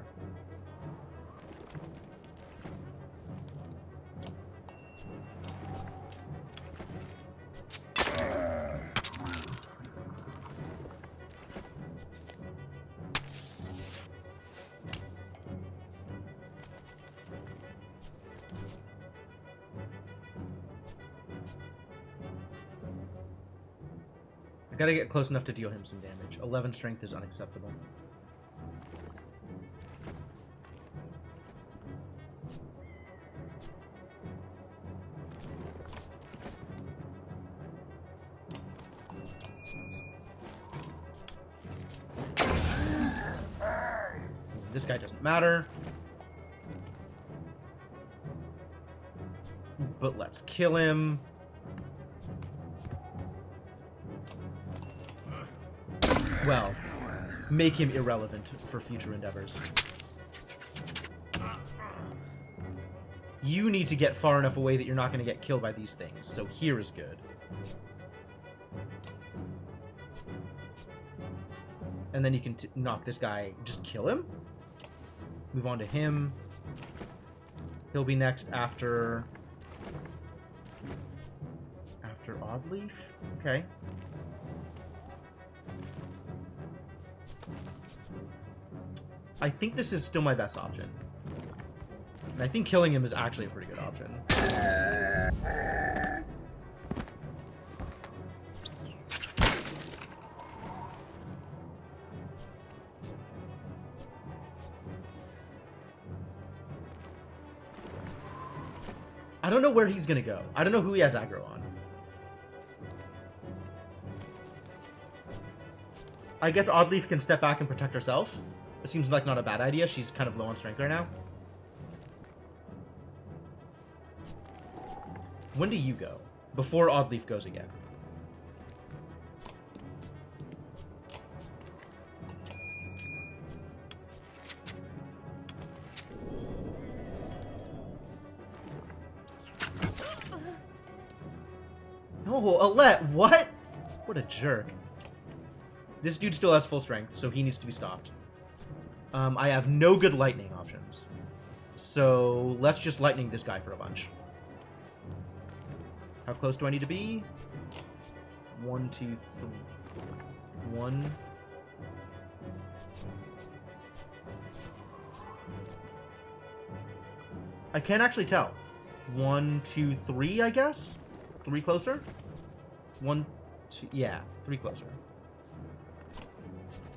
I gotta get close enough to deal him some damage. 11 strength is unacceptable. This guy doesn't matter. But let's kill him. Well, make him irrelevant for future endeavors. You need to get far enough away that you're not going to get killed by these things, so here is good. And then you can knock this guy, just kill him. Move on to him. He'll be next after Oddleaf? Okay. I think this is still my best option. And I think killing him is actually a pretty good option. I don't know where he's gonna go. I don't know who he has aggro on. I guess Oddleaf can step back and protect herself. It seems like not a bad idea. She's kind of low on strength right now. When do you go? Before Oddleaf goes again. No, Alette, what? What a jerk. This dude still has full strength, so he needs to be stopped. I have no good lightning options. So let's just lightning this guy for a bunch. How close do I need to be? 1, 2, 3. 1. I can't actually tell. 1, 2, 3, I guess? 3 closer? 1, 2, yeah, 3 closer.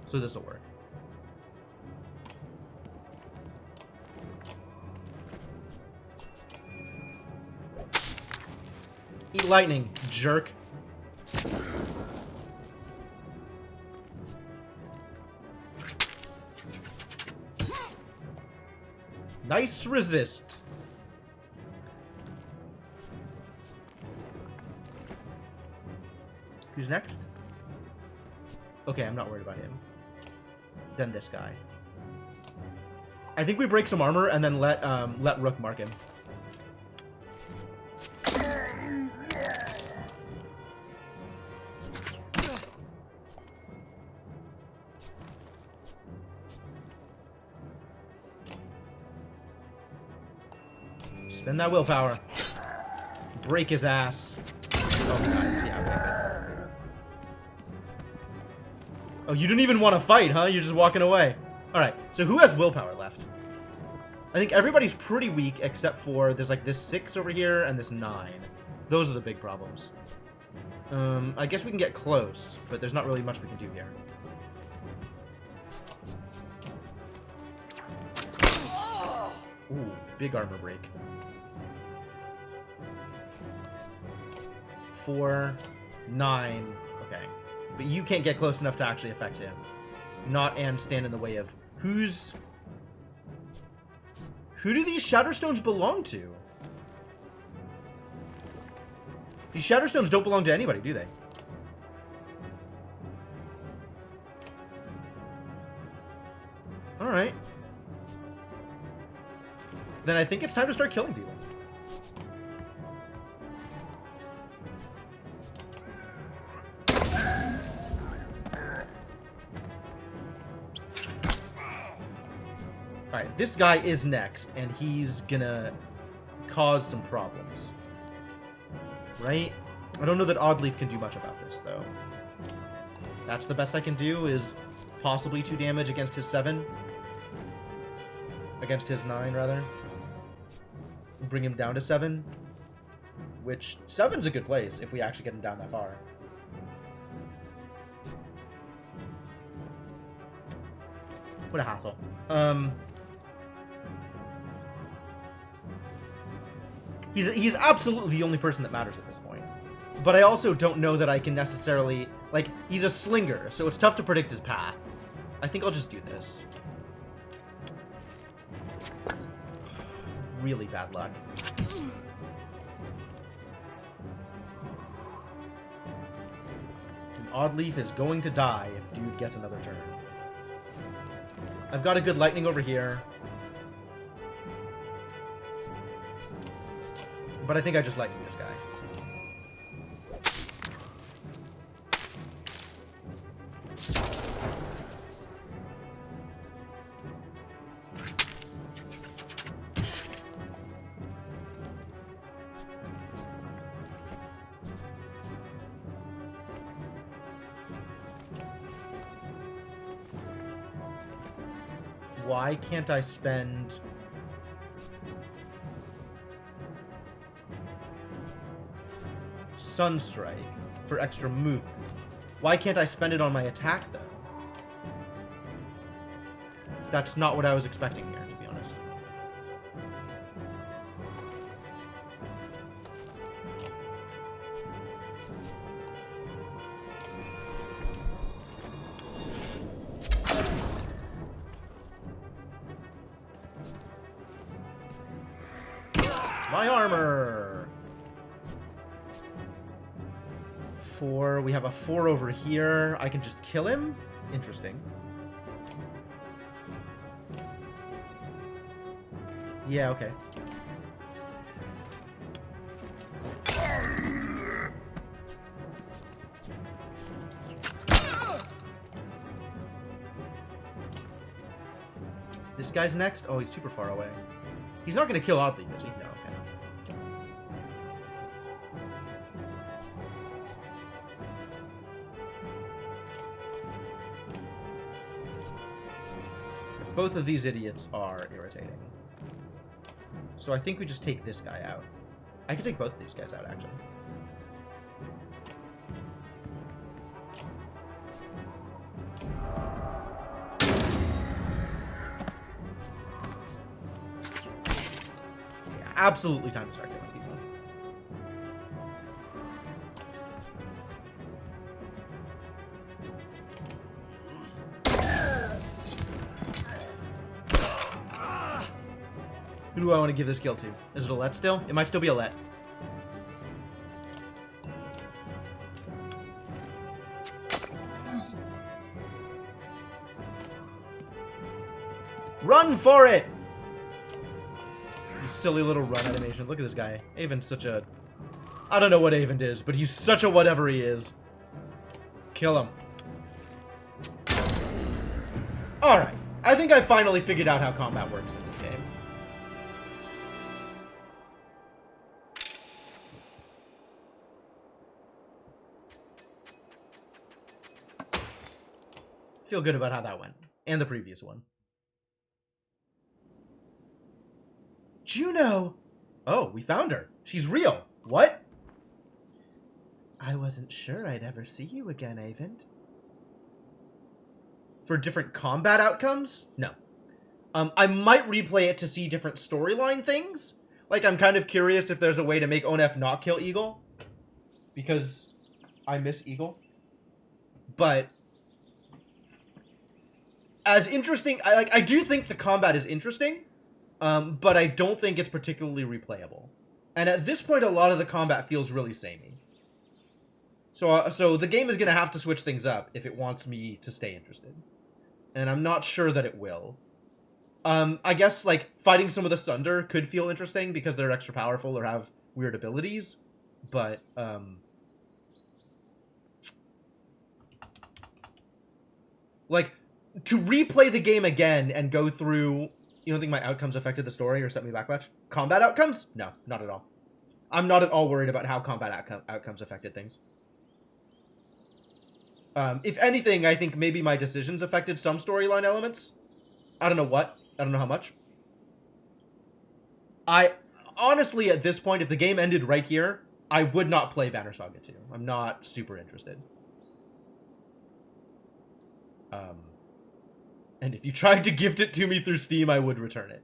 So this will work. Eat lightning, jerk. Nice resist. Who's next? Okay, I'm not worried about him. Then this guy. I think we break some armor and then let Rook mark him. Spend that willpower. Break his ass. Oh, nice. Yeah, okay, good. Oh, you didn't even want to fight, huh? You're just walking away. Alright, so who has willpower left? I think everybody's pretty weak except for there's like this 6 over here and this 9. Those are the big problems. I guess we can get close, but there's not really much we can do here. Ooh, big armor break. 4, 9. Okay. But you can't get close enough to actually affect him. Not and stand in the way of... Who do these Shatterstones belong to? These Shatterstones don't belong to anybody, do they? Alright. Then I think it's time to start killing people. Alright, this guy is next, and he's gonna cause some problems. Right? I don't know that Oddleaf can do much about this, though. That's the best I can do, is possibly 2 damage against his 7. Against his 9, rather. Bring him down to 7. Which, 7's a good place, if we actually get him down that far. What a hassle. He's absolutely the only person that matters at this point. But I also don't know that I can necessarily... Like, he's a slinger, so it's tough to predict his path. I think I'll just do this. Really bad luck. And Oddleaf is going to die if dude gets another turn. I've got a good lightning over here. But I think I just lightning this guy. Why can't I spend... Sunstrike for extra movement? Why can't I spend it on my attack, though? That's not what I was expecting here, to be honest. My armor! 4. We have a 4 over here. I can just kill him? Interesting. Yeah, okay. This guy's next? Oh, he's super far away. He's not going to kill Oddleaf, is he? No, okay. Both of these idiots are irritating. So I think we just take this guy out. I could take both of these guys out, actually. Yeah, absolutely time to start killing people. Who do I want to give this kill to? Is it a let still? It might still be a let. Run for it! You silly little run animation. Look at this guy. Avon's such a... I don't know what Avon is, but he's such a whatever he is. Kill him. Alright. I think I finally figured out how combat works in this game. Feel good about how that went. And the previous one. Juno! Oh, we found her. She's real. What? I wasn't sure I'd ever see you again, Avon. For different combat outcomes? No. I might replay it to see different storyline things. Like, I'm kind of curious if there's a way to make Onef not kill Eagle. Because I miss Eagle. But as interesting, I do think the combat is interesting, but I don't think it's particularly replayable. And at this point, a lot of the combat feels really samey. So the game is going to have to switch things up if it wants me to stay interested. And I'm not sure that it will. I guess, like, fighting some of the Sunder could feel interesting because they're extra powerful or have weird abilities. But, like, to replay the game again and go through... You don't think my outcomes affected the story or set me back much? Combat outcomes? No, not at all. I'm not at all worried about how combat outcomes affected things. If anything, I think maybe my decisions affected some storyline elements. I don't know what. I don't know how much. Honestly, at this point, if the game ended right here, I would not play Banner Saga 2. I'm not super interested. And if you tried to gift it to me through Steam, I would return it.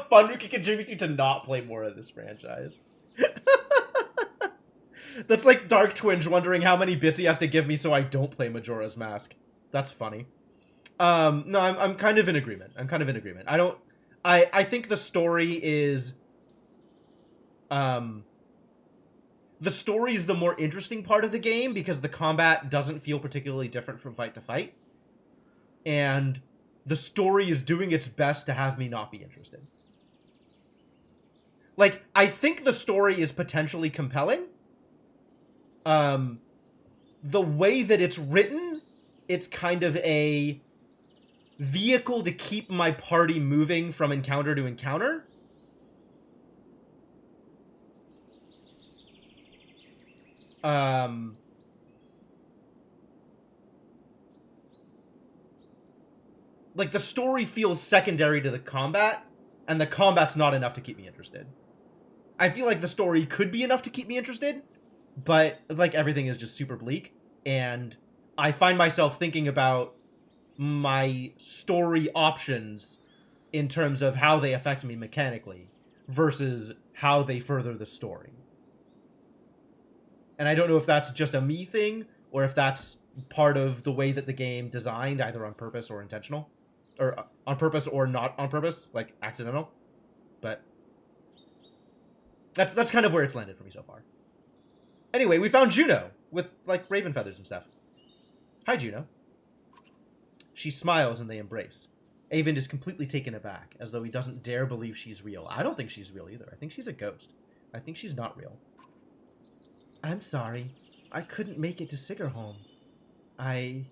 Fun we can contribute to not play more of this franchise. That's like Dark Twinge wondering how many bits he has to give me so I don't play Majora's Mask. That's funny. No, I'm kind of in agreement. I think the story is... the story is the more interesting part of the game because the combat doesn't feel particularly different from fight to fight. And the story is doing its best to have me not be interested. Like, I think the story is potentially compelling. The way that it's written, it's kind of a vehicle to keep my party moving from encounter to encounter. Like, the story feels secondary to the combat, and the combat's not enough to keep me interested. I feel like the story could be enough to keep me interested, but, like, everything is just super bleak, and I find myself thinking about my story options in terms of how they affect me mechanically versus how they further the story. And I don't know if that's just a me thing, or if that's part of the way that the game designed, either on purpose or intentional. Or on purpose or not on purpose, like accidental. But that's kind of where it's landed for me so far. Anyway, we found Juno with, like, raven feathers and stuff. Hi, Juno. She smiles and they embrace. Eyvind is completely taken aback, as though he doesn't dare believe she's real. I don't think she's real either. I think she's a ghost. I think she's not real. I'm sorry. I couldn't make it to Sigurholm. I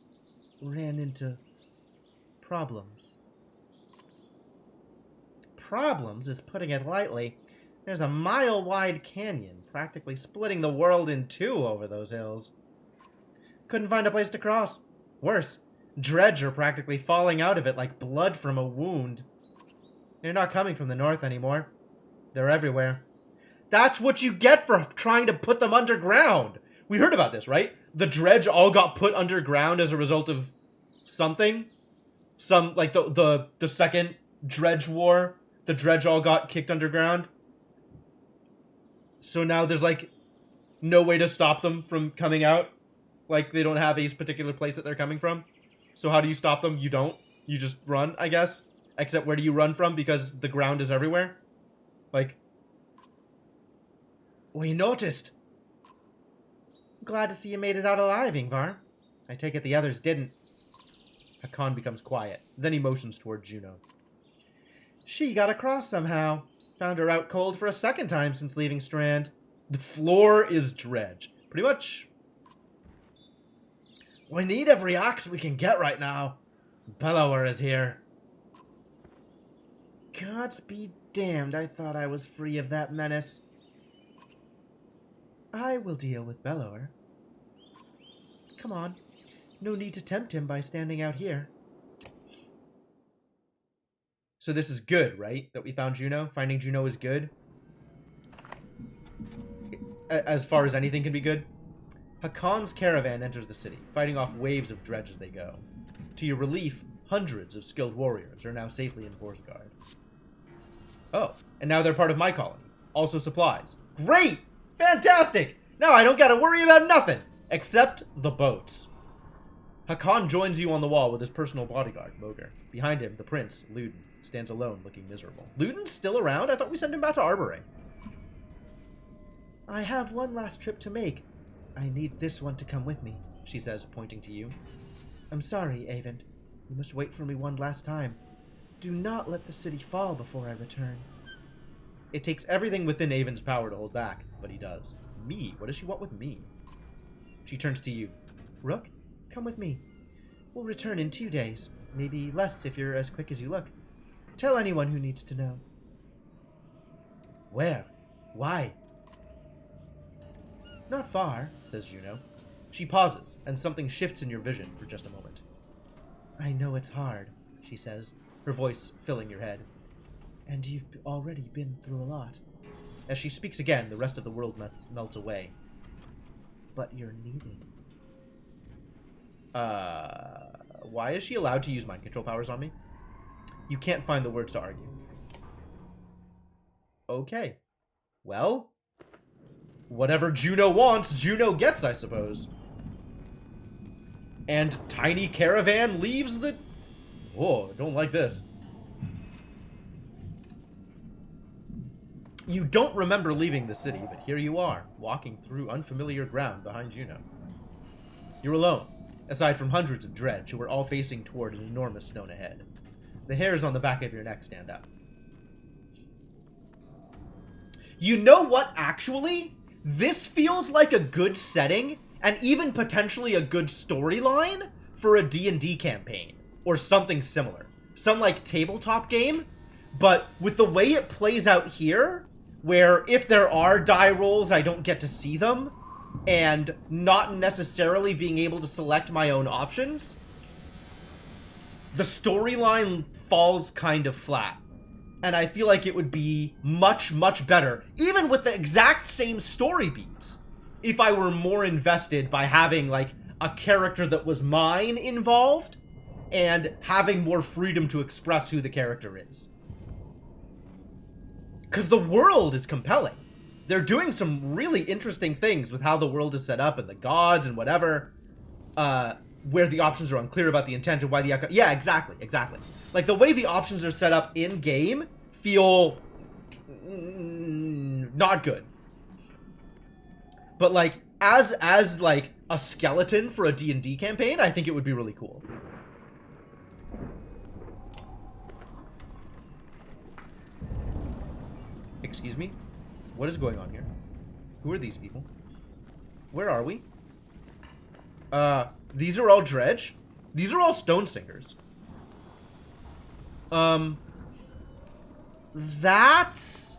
ran into problems. Problems is putting it lightly. There's a mile-wide canyon, practically splitting the world in two over those hills. Couldn't find a place to cross. Worse, dredge are practically falling out of it like blood from a wound. They're not coming from the north anymore. They're everywhere. That's what you get for trying to put them underground. We heard about this, right? The dredge all got put underground as a result of something. Some, like, the second dredge war. The dredge all got kicked underground. So now there's, like, no way to stop them from coming out. Like, they don't have a particular place that they're coming from. So how do you stop them? You don't. You just run, I guess. Except where do you run from? Because the ground is everywhere. Like... We noticed. Glad to see you made it out alive, Ingvar. I take it the others didn't. Hakan becomes quiet. Then he motions toward Juno. She got across somehow. Found her out cold for a second time since leaving Strand. The floor is dredge. Pretty much. We need every ox we can get right now. Bellower is here. Gods be damned, I thought I was free of that menace. I will deal with Bellower. Come on. No need to tempt him by standing out here. So this is good, right? That we found Juno? Finding Juno is good? As far as anything can be good? Hakon's caravan enters the city, fighting off waves of dredge as they go. To your relief, hundreds of skilled warriors are now safely in Borsgard. Oh, and now they're part of my colony. Also supplies. Great! Fantastic! Now I don't gotta worry about nothing! Except the boats. Hakon joins you on the wall with his personal bodyguard, Moger. Behind him, the prince, Luden, stands alone, looking miserable. Luden's still around? I thought we sent him back to Arboring. I have one last trip to make. I need this one to come with me, she says, pointing to you. I'm sorry, Avent. You must wait for me one last time. Do not let the city fall before I return. It takes everything within Avent's power to hold back, but he does. Me? What does she want with me? She turns to you. Rook, come with me. We'll return in 2 days. Maybe less if you're as quick as you look. Tell anyone who needs to know. Where? Why? Not far, says Juno. She pauses, and something shifts in your vision for just a moment. I know it's hard, she says, her voice filling your head. And you've already been through a lot. As she speaks again, the rest of the world melts away. But you're needed. Why is she allowed to use mind control powers on me? You can't find the words to argue. Okay. Well, whatever Juno wants, Juno gets, I suppose. And Tiny Caravan leaves the... Whoa, don't like this. You don't remember leaving the city, but here you are, walking through unfamiliar ground behind Juno. You're alone, aside from hundreds of dredge who are all facing toward an enormous stone ahead. The hairs on the back of your neck stand up. You know what, actually? This feels like a good setting, and even potentially a good storyline for a D&D campaign, or something similar. Some, like, tabletop game, but with the way it plays out here, where if there are die rolls, I don't get to see them, and not necessarily being able to select my own options, the storyline falls kind of flat. And I feel like it would be much, much better, even with the exact same story beats, if I were more invested by having, like, a character that was mine involved, and having more freedom to express who the character is. Because the world is compelling. They're doing some really interesting things with how the world is set up, and the gods, and whatever, where the options are unclear about the intent and why the outcome... Yeah, exactly. Like, the way the options are set up in-game feel... not good. But, like, as like, a skeleton for a D&D campaign, I think it would be really cool. Excuse me? What is going on here? Who are these people? Where are we? These are all dredge? These are all stone singers. That's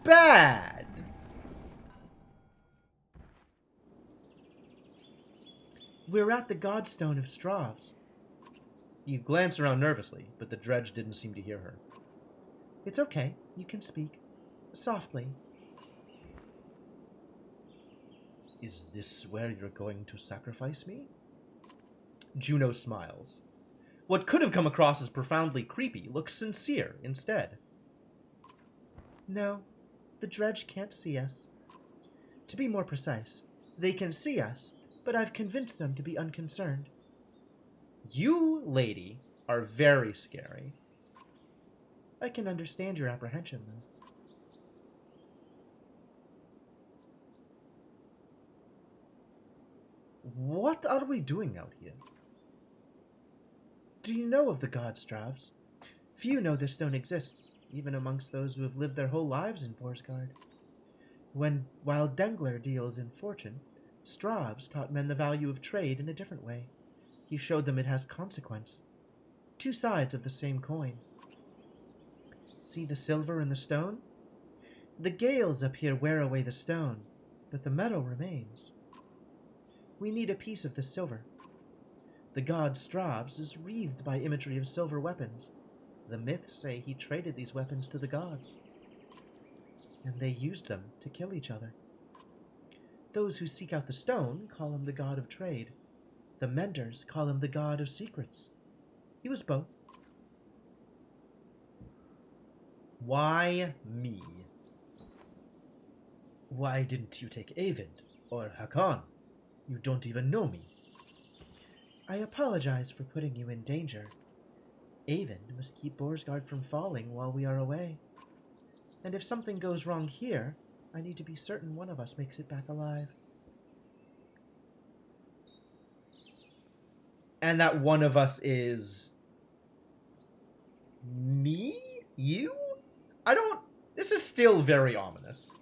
bad. We're at the Godstone of Stravs. You glance around nervously, but the dredge didn't seem to hear her. It's okay. You can speak. Softly. Is this where you're going to sacrifice me? Juno smiles. What could have come across as profoundly creepy looks sincere instead. No, the dredge can't see us. To be more precise, they can see us, but I've convinced them to be unconcerned. You, lady, are very scary. I can understand your apprehension, though. What are we doing out here? Do you know of the god Stravs? Few know this stone exists, even amongst those who have lived their whole lives in Borsgard. While Dengler deals in fortune, Stravs taught men the value of trade in a different way. He showed them it has consequence. Two sides of the same coin. See the silver in the stone? The gales up here wear away the stone, but the metal remains. We need a piece of the silver. The god Stravs is wreathed by imagery of silver weapons. The myths say he traded these weapons to the gods, and they used them to kill each other. Those who seek out the stone call him the god of trade. The menders call him the god of secrets. He was both. Why me? Why didn't you take Avind or Hakan? You don't even know me. I apologize for putting you in danger. Avind must keep Borsgard from falling while we are away. And if something goes wrong here, I need to be certain one of us makes it back alive. And that one of us is... me? You? I don't... This is still very ominous.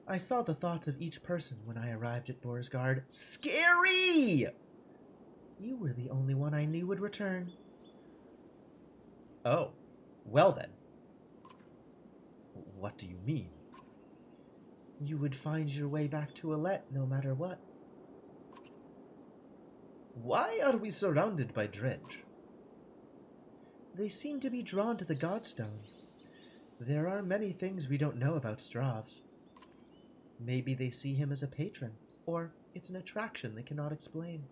I saw the thoughts of each person when I arrived at Borsgard. Scary! You were the only one I knew would return. Oh, well then. What do you mean? You would find your way back to Alette no matter what. Why are we surrounded by dredge? They seem to be drawn to the Godstone. There are many things we don't know about Stravs. Maybe they see him as a patron, or it's an attraction they cannot explain.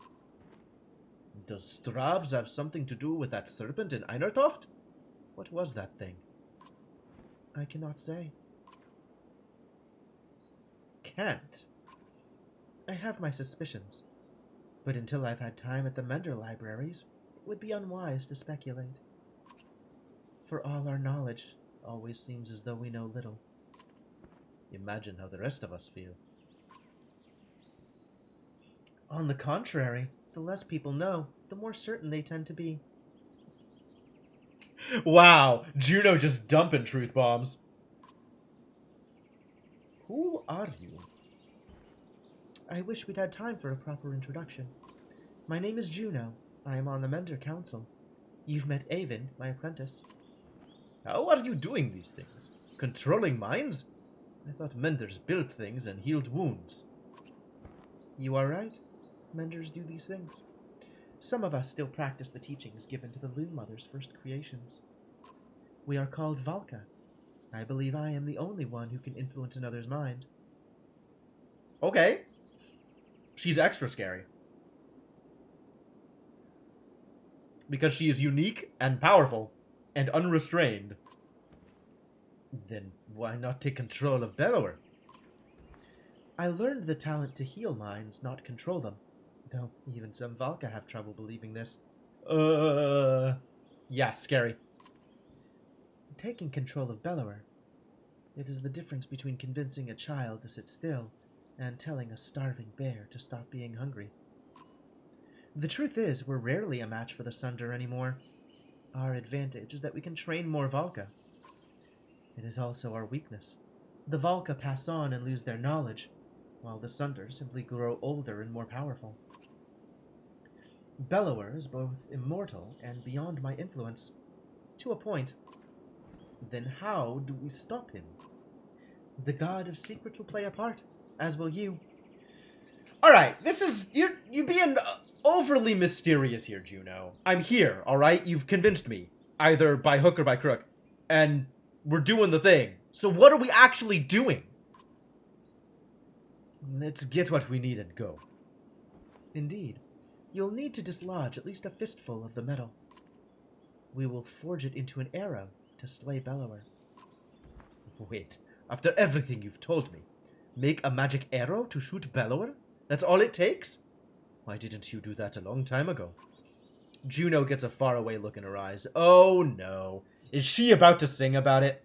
Does Stravs have something to do with that serpent in Einertoft? What was that thing? I cannot say. Can't. I have my suspicions, but until I've had time at the Mender libraries, it would be unwise to speculate. For all our knowledge, always seems as though we know little. Imagine how the rest of us feel. On the contrary, the less people know, the more certain they tend to be. Wow, Juno just dumping truth bombs. Who are you? I wish we'd had time for a proper introduction. My name is Juno. I am on the Mender Council. You've met Avind, my apprentice. How are you doing these things? Controlling minds? I thought Menders built things and healed wounds. You are right. Menders do these things. Some of us still practice the teachings given to the Loon Mother's first creations. We are called Valka. I believe I am the only one who can influence another's mind. Okay. She's extra scary. Because she is unique and powerful and unrestrained. Then why not take control of Bellower? I learned the talent to heal minds, not control them. Though even some Valka have trouble believing this. Yeah, scary. Taking control of Bellower. It is the difference between convincing a child to sit still and telling a starving bear to stop being hungry. The truth is, we're rarely a match for the Sunder anymore. Our advantage is that we can train more Valka. It is also our weakness. The Valka pass on and lose their knowledge, while the Sunder simply grow older and more powerful. Bellower is both immortal and beyond my influence, to a point. Then how do we stop him? The God of Secrets will play a part, as will you. Alright, this is... You're being overly mysterious here, Juno. I'm here, alright? You've convinced me, either by hook or by crook. And we're doing the thing. So what are we actually doing? Let's get what we need and go. Indeed. You'll need to dislodge at least a fistful of the metal. We will forge it into an arrow to slay Bellower. Wait, after everything you've told me, make a magic arrow to shoot Bellower? That's all it takes? Why didn't you do that a long time ago? Juno gets a faraway look in her eyes. Oh no. Is she about to sing about it?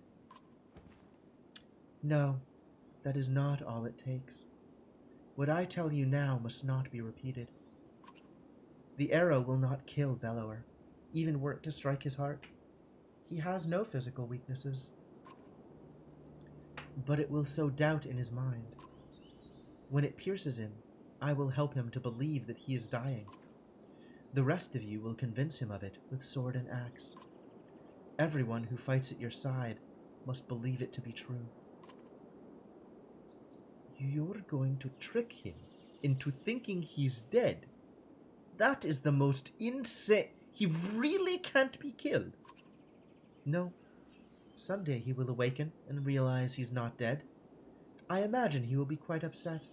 No, that is not all it takes. What I tell you now must not be repeated. The arrow will not kill Bellower, even were it to strike his heart. He has no physical weaknesses. But it will sow doubt in his mind. When it pierces him, I will help him to believe that he is dying. The rest of you will convince him of it with sword and axe. Everyone who fights at your side must believe it to be true. You're going to trick him into thinking he's dead. That is the most insane... He really can't be killed. No. Someday he will awaken and realize he's not dead. I imagine he will be quite upset.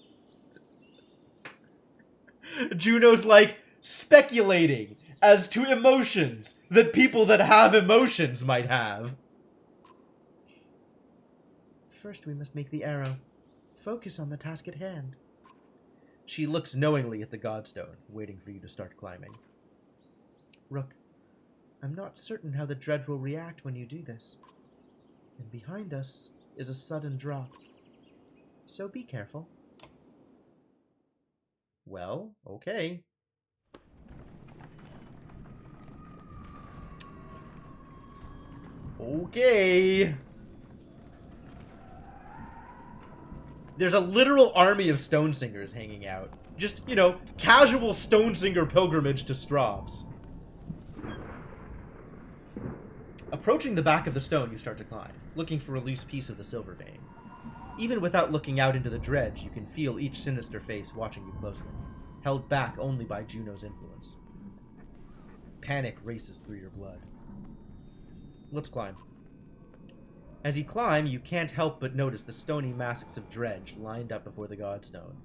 Juno's like speculating as to emotions that people that have emotions might have. First, we must make the arrow. Focus on the task at hand. She looks knowingly at the Godstone, waiting for you to start climbing. Rook, I'm not certain how the dredge will react when you do this. And behind us is a sudden drop. So be careful. Well, okay. Okay. There's a literal army of stone singers hanging out. Just, you know, casual stone singer pilgrimage to Stravs. Approaching the back of the stone, you start to climb, looking for a loose piece of the silver vein. Even without looking out into the dredge, you can feel each sinister face watching you closely, held back only by Juno's influence. Panic races through your blood. Let's climb. As you climb, you can't help but notice the stony masks of dredge lined up before the Godstone,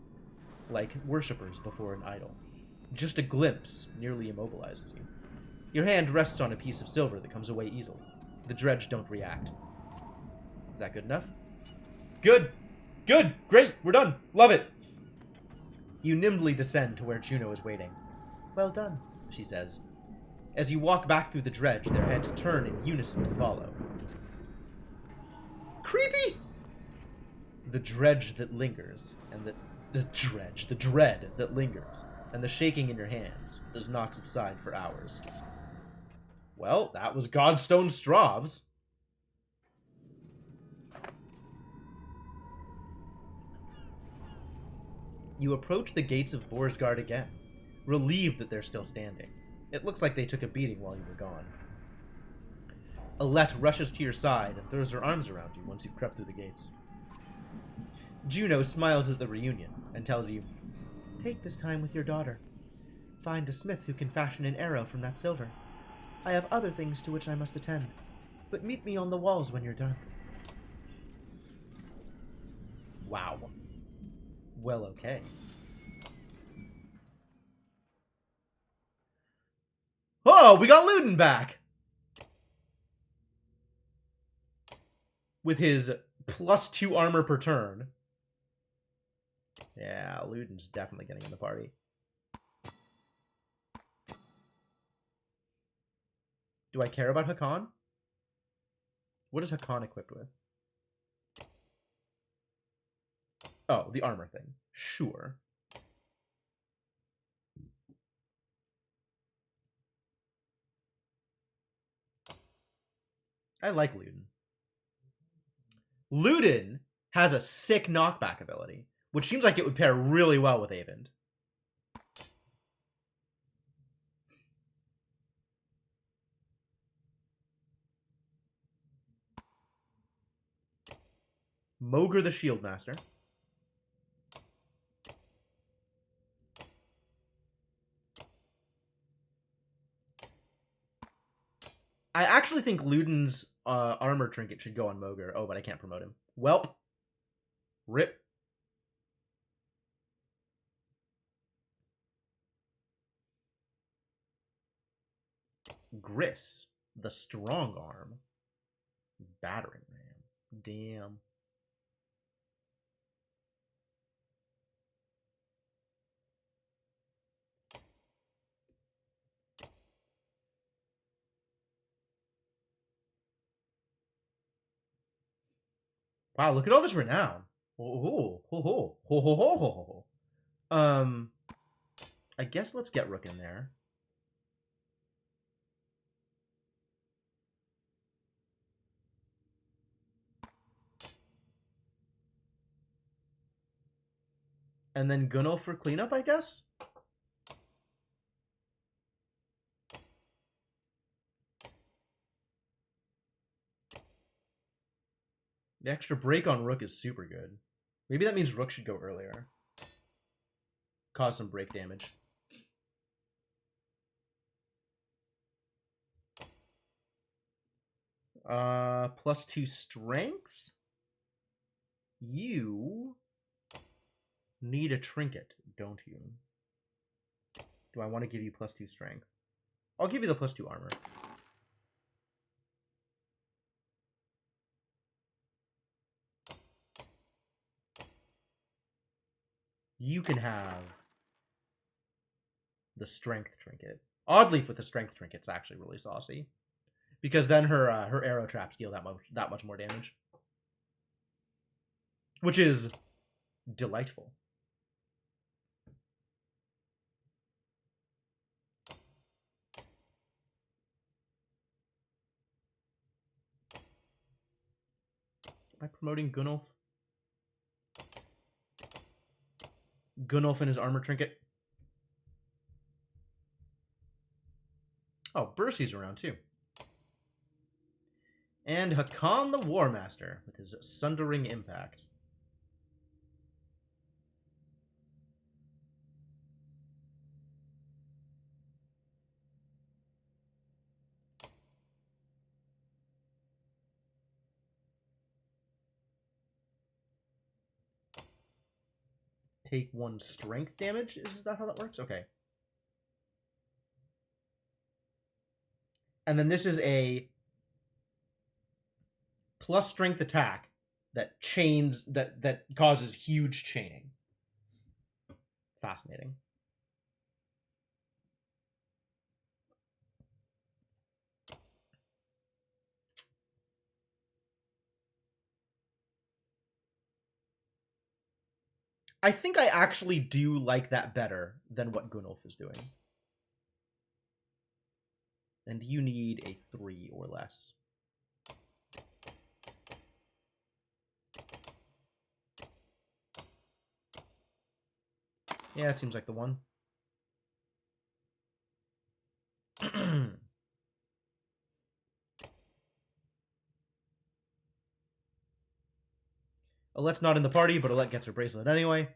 like worshippers before an idol. Just a glimpse nearly immobilizes you. Your hand rests on a piece of silver that comes away easily. The dredge don't react. Is that good enough? Good! Good! Great! We're done! Love it! You nimbly descend to where Juno is waiting. Well done, she says. As you walk back through the dredge, their heads turn in unison to follow. Creepy! The dredge that lingers, and the dread that lingers, and the shaking in your hands does not subside for hours. Well, that was Godstone Stravs. You approach the gates of Borsgard again, relieved that they're still standing. It looks like they took a beating while you were gone. Alette rushes to your side and throws her arms around you once you've crept through the gates. Juno smiles at the reunion and tells you, take this time with your daughter. Find a smith who can fashion an arrow from that silver. I have other things to which I must attend, but meet me on the walls when you're done. Wow. Well, okay. Oh, we got Ludin back! With his +2 armor per turn. Yeah, Ludin's definitely getting in the party. Do I care about Hakan? What is Hakan equipped with? Oh, the armor thing. Sure. I like Ludin. Ludin has a sick knockback ability, which seems like it would pair really well with Avend. Mogr the Shieldmaster. I actually think Ludin's armor trinket should go on Mogr. Oh, but I can't promote him. Welp. Rip. Gris, the strong arm. Battering ram. Damn. Wow, look at all this renown. Oh, ho, ho, ho, ho, ho, ho, ho. I guess let's get Rook in there. And then Gunnel for cleanup, I guess? The extra break on Rook is super good. Maybe that means Rook should go earlier. Cause some break damage. +2 strength? You need a trinket, don't you? Do I want to give you +2 strength? I'll give you the +2 armor. You can have the strength trinket. Oddly, for the strength trinket, it's actually really saucy, because then her arrow traps deal that much more damage, which is delightful. Am I promoting Gunnulf? Gunnulf and his armor trinket. Oh, Bercy's around too. And Hakan the War Master with his Sundering Impact. Take 1 strength damage? Is that how that works? Okay. And then this is a plus strength attack that chains that causes huge chaining. Fascinating. I think I actually do like that better than what Gunnulf is doing. And you need a 3 or less. Yeah, it seems like the one. Alette's not in the party, but Alette gets her bracelet anyway.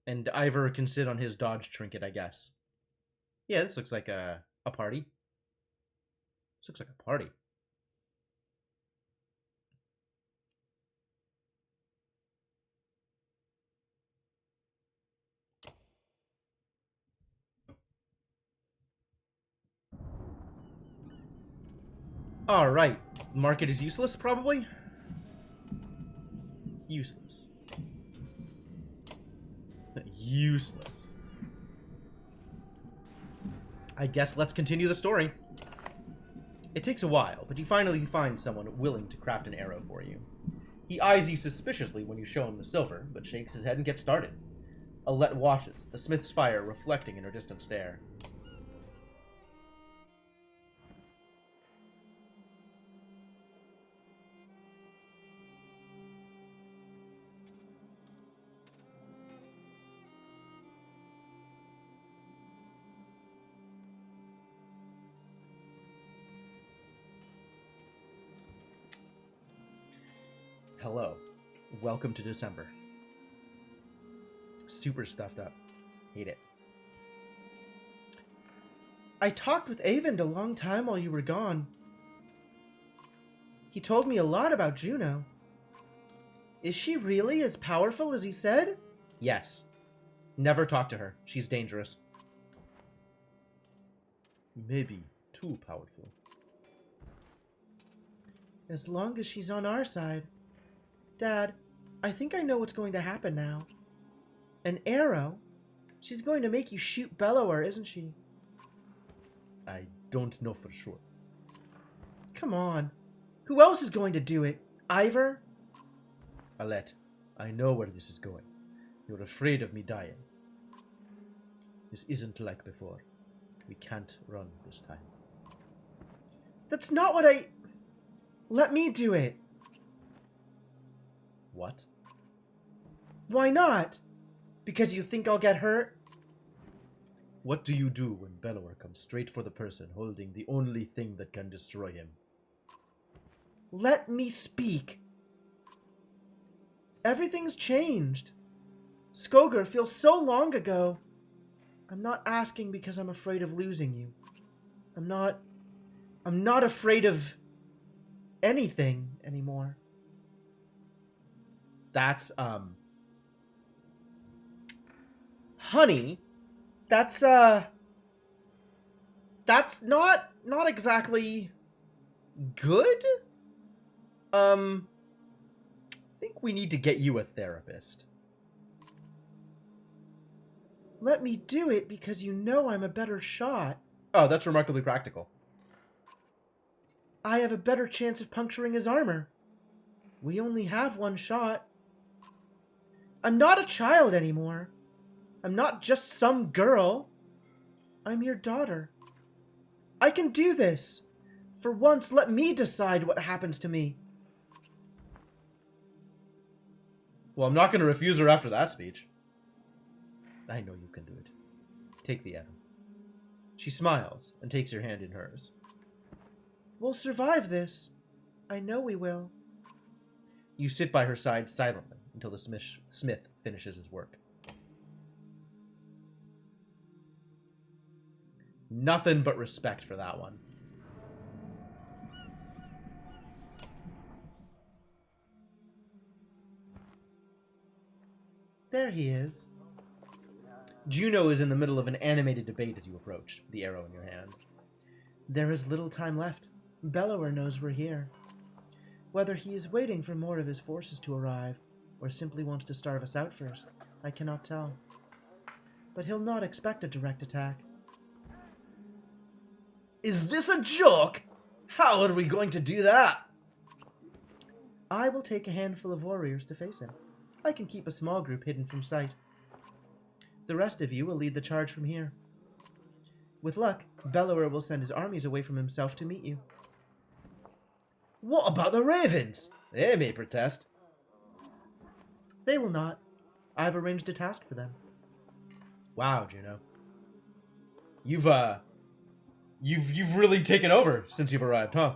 And Ivor can sit on his dodge trinket, I guess. Yeah, this looks like a party. This looks like a party. Alright. Market is useless, probably? Useless. Useless. I guess let's continue the story. It takes a while, but you finally find someone willing to craft an arrow for you. He eyes you suspiciously when you show him the silver, but shakes his head and gets started. Alette watches, the smith's fire reflecting in her distant stare. Hello. Welcome to December. Super stuffed up. Hate it. I talked with Avend a long time while you were gone. He told me a lot about Juno. Is she really as powerful as he said? Yes. Never talk to her. She's dangerous. Maybe too powerful. As long as she's on our side. Dad, I think I know what's going to happen now. An arrow? She's going to make you shoot Bellower, isn't she? I don't know for sure. Come on. Who else is going to do it? Ivor? Alette, I know where this is going. You're afraid of me dying. This isn't like before. We can't run this time. That's not what I... Let me do it. What? Why not? Because you think I'll get hurt? What do you do when Bellower comes straight for the person holding the only thing that can destroy him? Let me speak. Everything's changed. Skoger feels so long ago. I'm not asking because I'm afraid of losing you. I'm not afraid of anything anymore. That's, honey, that's not exactly good. I think we need to get you a therapist. Let me do it because you know I'm a better shot. Oh, that's remarkably practical. I have a better chance of puncturing his armor. We only have one shot. I'm not a child anymore. I'm not just some girl. I'm your daughter. I can do this. For once, let me decide what happens to me. Well, I'm not going to refuse her after that speech. I know you can do it. Take the arrow. She smiles and takes your hand in hers. We'll survive this. I know we will. You sit by her side silently until the smith finishes his work. Nothing but respect for that one. There he is. Juno is in the middle of an animated debate as you approach, the arrow in your hand. There is little time left. Bellower knows we're here. Whether he is waiting for more of his forces to arrive, or simply wants to starve us out first, I cannot tell. But he'll not expect a direct attack. Is this a joke? How are we going to do that? I will take a handful of warriors to face him. I can keep a small group hidden from sight. The rest of you will lead the charge from here. With luck, Bellower will send his armies away from himself to meet you. What about the ravens? They may protest. They will not. I've arranged a task for them. Wow, Juno. You've really taken over since you've arrived, huh?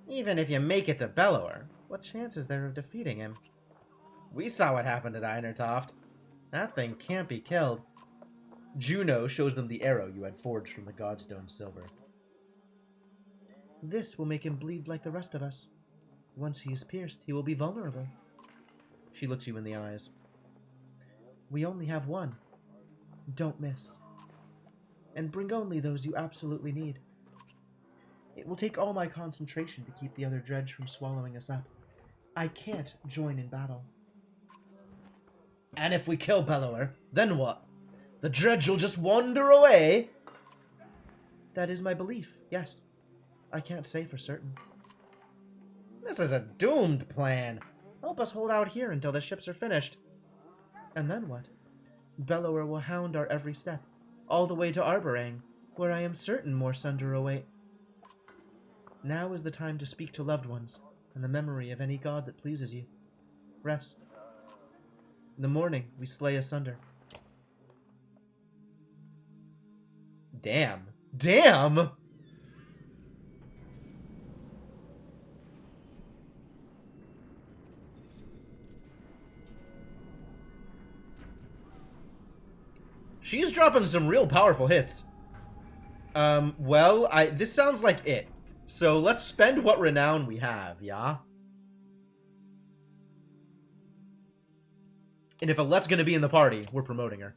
Even if you make it to Bellower, what chance is there of defeating him? We saw what happened at Einertoft. That thing can't be killed. Juno shows them the arrow you had forged from the Godstone silver. This will make him bleed like the rest of us. Once he is pierced, he will be vulnerable. She looks you in the eyes. We only have one. Don't miss. And bring only those you absolutely need. It will take all my concentration to keep the other dredge from swallowing us up. I can't join in battle. And if we kill Bellower, then what? The dredge will just wander away? That is my belief, yes. I can't say for certain. This is a doomed plan. Help us hold out here until the ships are finished. And then what? Bellower will hound our every step, all the way to Arborang, where I am certain more sunder await. Now is the time to speak to loved ones, and the memory of any god that pleases you. Rest. In the morning, we slay asunder. Damn. Damn! She's dropping some real powerful hits. Well, this sounds like it. So let's spend what renown we have, yeah? And if Alette's gonna be in the party, we're promoting her.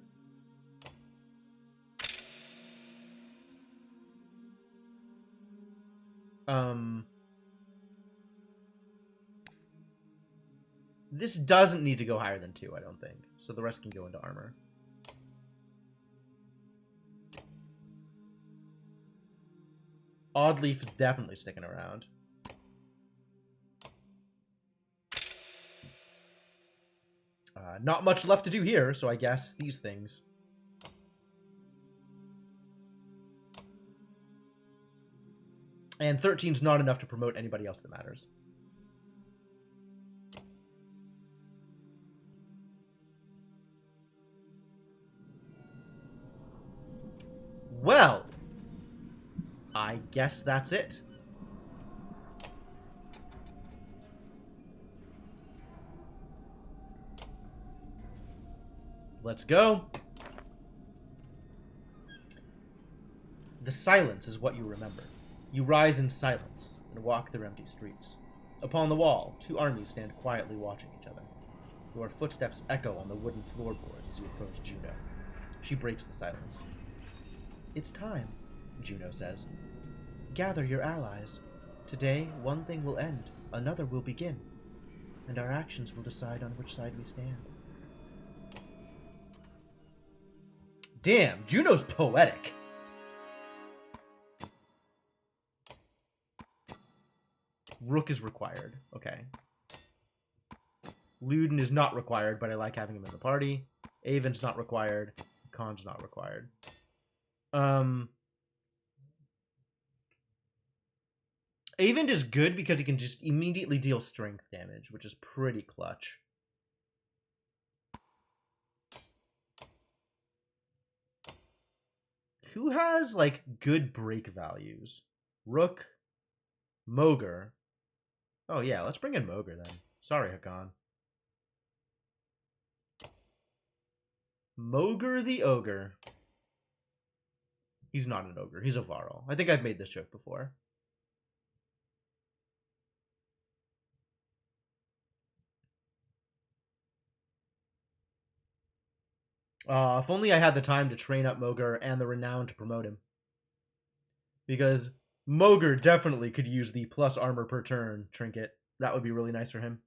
This doesn't need to go higher than 2, I don't think. So the rest can go into armor. Oddleaf is definitely sticking around. Not much left to do here, so I guess these things. And 13's not enough to promote anybody else that matters. Well, I guess that's it. Let's go. The silence is what you remember. You rise in silence and walk through empty streets. Upon the wall, two armies stand quietly watching each other. Your footsteps echo on the wooden floorboards as you approach Juno. She breaks the silence. It's time, Juno says. Gather your allies. Today, one thing will end, another will begin, and our actions will decide on which side we stand. Damn, Juno's poetic. Rook is required. Okay. Luden is not required, but I like having him in the party. Avon's not required. Khan's not required. Avon is good because he can just immediately deal strength damage, which is pretty clutch. Who has, like, good break values? Rook, Moger. Oh, yeah, let's bring in Moger, then. Sorry, Hakan. Moger the Ogre. He's not an ogre. He's a Varl. I think I've made this joke before. If only I had the time to train up Moger and the renown to promote him. Because Moger definitely could use the plus armor per turn trinket. That would be really nice for him.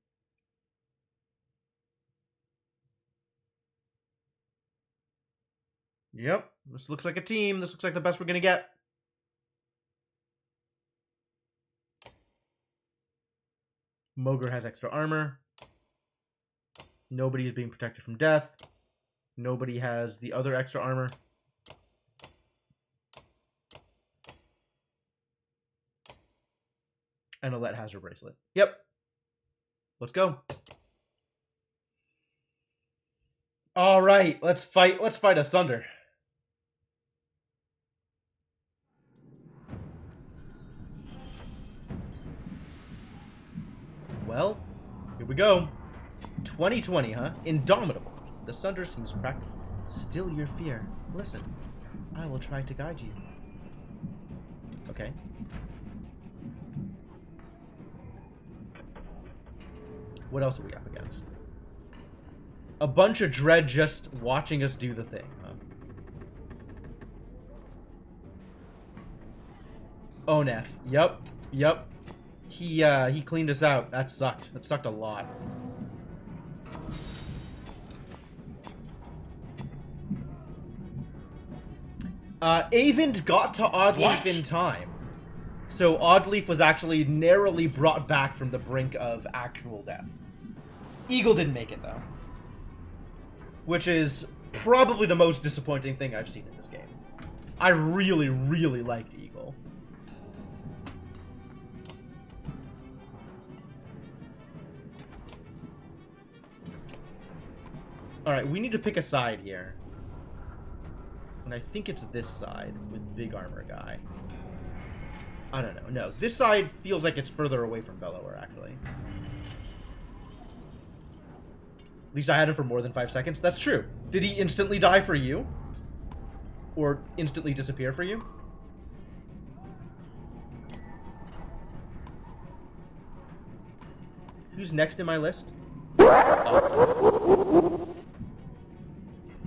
Yep, this looks like a team. This looks like the best we're going to get. Moger has extra armor. Nobody is being protected from death. Nobody has the other extra armor. And Alette has her bracelet. Yep. Let's go. All right, let's fight. Let's fight asunder. Well, here we go. 2020, huh? Indomitable. The Sunder seems practical. Still your fear. Listen, I will try to guide you. Okay. What else are we up against? A bunch of dread just watching us do the thing, huh? Onef. Yep. Yep. He cleaned us out. That sucked. That sucked a lot. Avond got to Oddleaf in time. So Oddleaf was actually narrowly brought back from the brink of actual death. Eagle didn't make it, though. Which is probably the most disappointing thing I've seen in this game. I really, really liked Eagle. Alright, we need to pick a side here. And I think it's this side with Big Armor Guy. I don't know. No, this side feels like it's further away from Bellower, actually. At least I had him for more than 5 seconds. That's true. Did he instantly die for you? Or instantly disappear for you? Who's next in my list? Oh.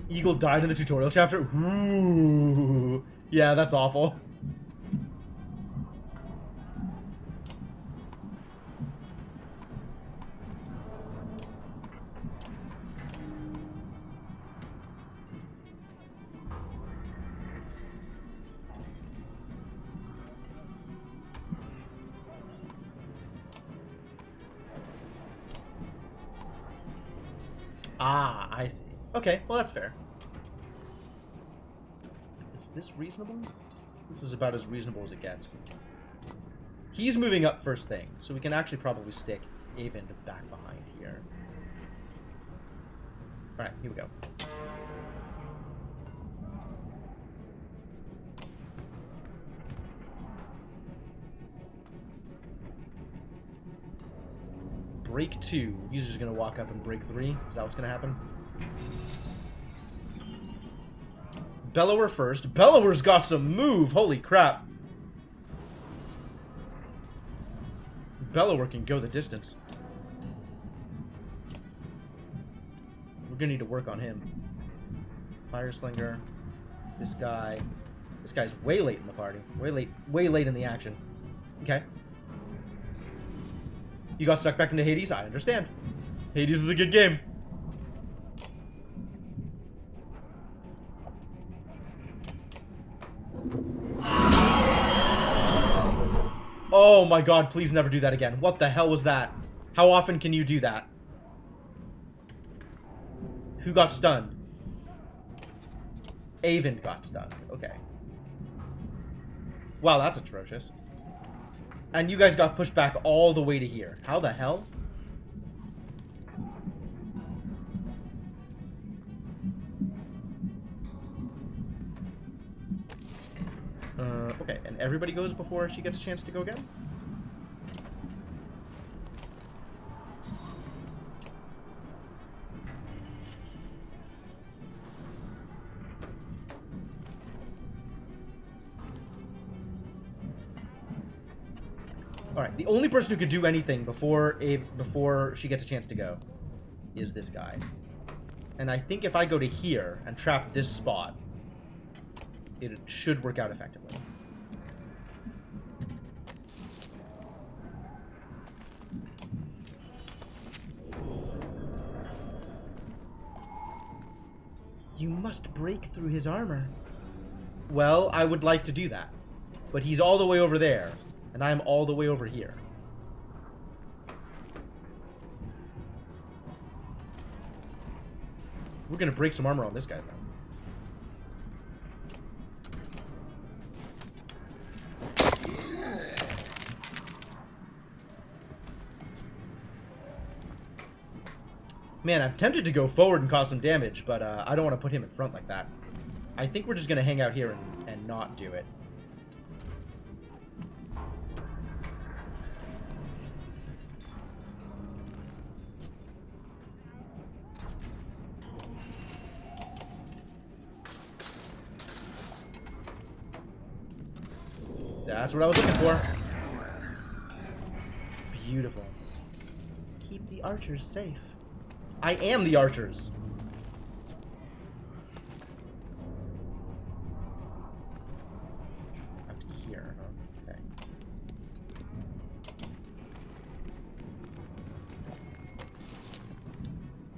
Eagle died in the tutorial chapter? Ooh. Yeah, that's awful. Ah, I see. Okay, well that's fair. Is this reasonable? This is about as reasonable as it gets. He's moving up first thing, so we can actually probably stick Avond back behind here. Alright, here we go. Break 2. He's just gonna walk up and break 3. Is that what's gonna happen? Bellower first. Bellower's got some move! Holy crap! Bellower can go the distance. We're gonna need to work on him. Fire Slinger. This guy. This guy's way late in the party. Way late in the action. Okay. You got sucked back into Hades? I understand. Hades is a good game. Oh my god, please never do that again. What the hell was that? How often can you do that? Who got stunned? Avon got stunned. Okay. Wow, that's atrocious. And you guys got pushed back all the way to here. How the hell? Okay, and everybody goes before she gets a chance to go again? Alright, the only person who could do anything before she gets a chance to go is this guy. And I think if I go to here and trap this spot, it should work out effectively. You must break through his armor. Well, I would like to do that. But he's all the way over there, and I'm all the way over here. We're gonna break some armor on this guy, though. Man, I'm tempted to go forward and cause some damage, but I don't want to put him in front like that. I think we're just going to hang out here and not do it. That's what I was looking for. Beautiful. Keep the archers safe. I am the archers. Up to here, huh? Okay.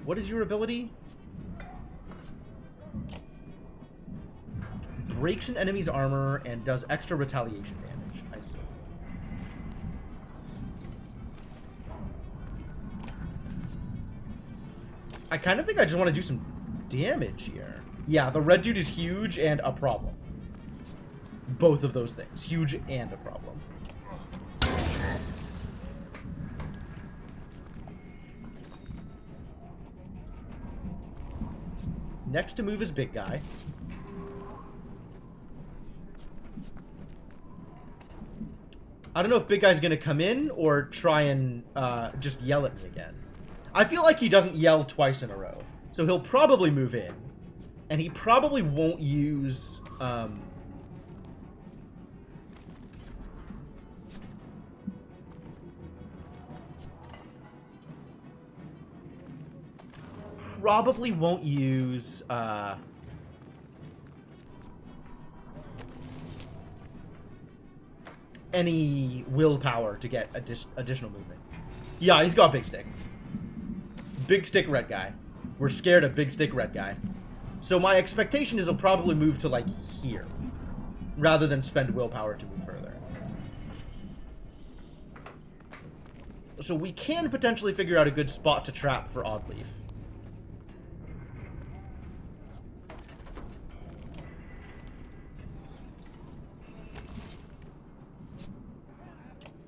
What is your ability? Breaks an enemy's armor and does extra retaliation damage. I see. I kind of think I just want to do some damage here. Yeah, the red dude is huge and a problem. Both of those things. Huge and a problem. Next to move is big guy. I don't know if big guy's going to come in or try and just yell at me again. I feel like he doesn't yell twice in a row. So he'll probably move in. And he probably won't use... probably won't use... any willpower to get additional movement. Yeah, he's got big stick. Big stick red guy. We're scared of big stick red guy. So my expectation is he'll probably move to like here, rather than spend willpower to move further. So we can potentially figure out a good spot to trap for Oddleaf.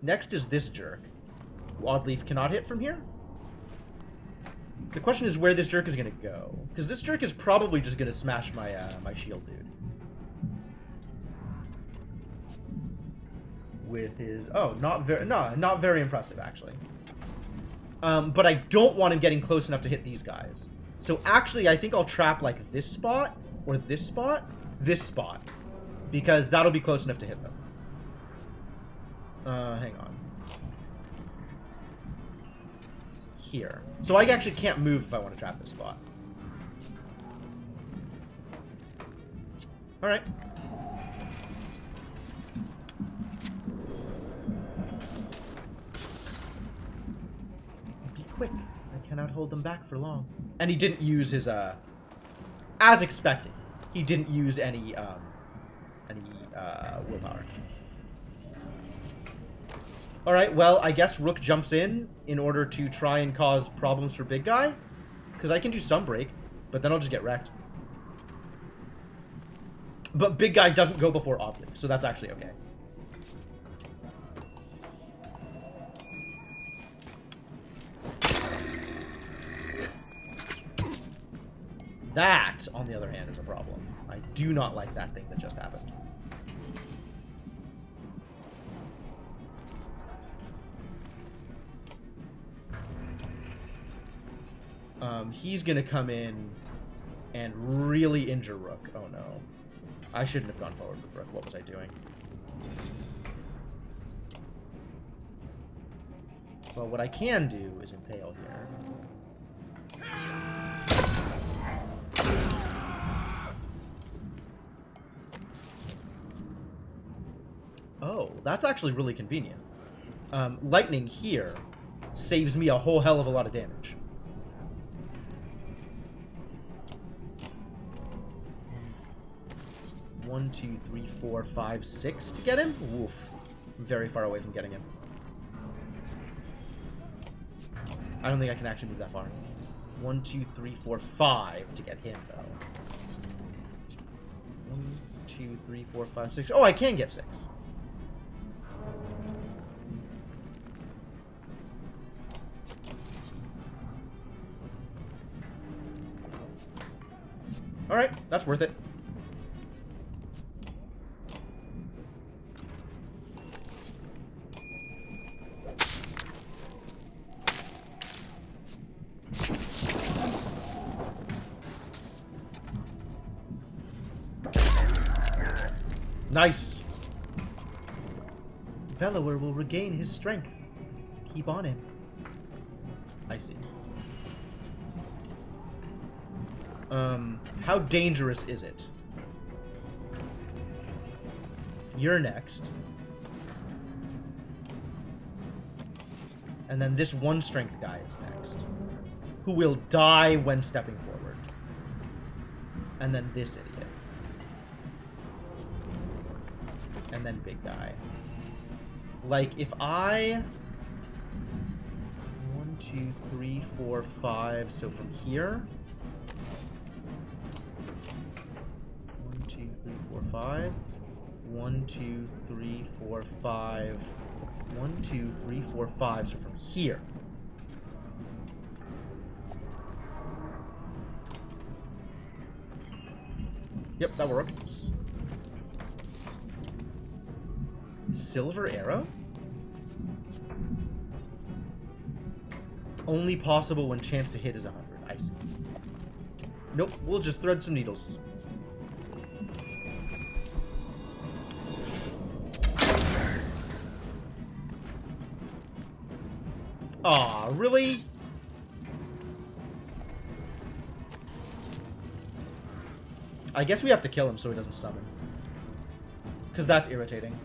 Next is this jerk, who Oddleaf cannot hit from here. The question is where this jerk is going to go, because this jerk is probably just going to smash my my shield dude. With his not very impressive actually. But I don't want him getting close enough to hit these guys. So actually, I think I'll trap like this spot or this spot, because that'll be close enough to hit them. Hang on. here. So I actually can't move if I want to trap this spot. Alright. Be quick. I cannot hold them back for long. And he didn't use his, as expected, he didn't use any willpower. Alright, well, I guess Rook jumps in order to try and cause problems for Big Guy. Because I can do Sunbreak, but then I'll just get wrecked. But Big Guy doesn't go before Oddly, so that's actually okay. That, on the other hand, is a problem. I do not like that thing that just happened. He's gonna come in and really injure Rook. Oh no. I shouldn't have gone forward with Rook. What was I doing? Well, what I can do is impale here. Oh, that's actually really convenient. Lightning here saves me a whole hell of a lot of damage. One, two, three, four, five, six to get him? Woof. I'm very far away from getting him. I don't think I can actually move that far. 1, 2, 3, 4, 5 to get him, though. 1, 2, 3, 4, 5, 6. Oh, I can get 6. Alright, that's worth it. Nice. Bellower will regain his strength. Keep on him. I see. How dangerous is it? You're next. And then this one strength guy is next. Who will die when stepping forward. And then this idiot. And then big guy. Like, if I... 1, 2, 3, 4, 5... So from here... 1, 2, 3, 4, 5... 1, 2, 3, 4, 5... 1, 2, 3, 4, 5... So from here... Yep, that works. Silver arrow? Only possible when chance to hit is 100. I see. Nope, we'll just thread some needles. Aw, really? I guess we have to kill him so he doesn't summon. Because that's irritating.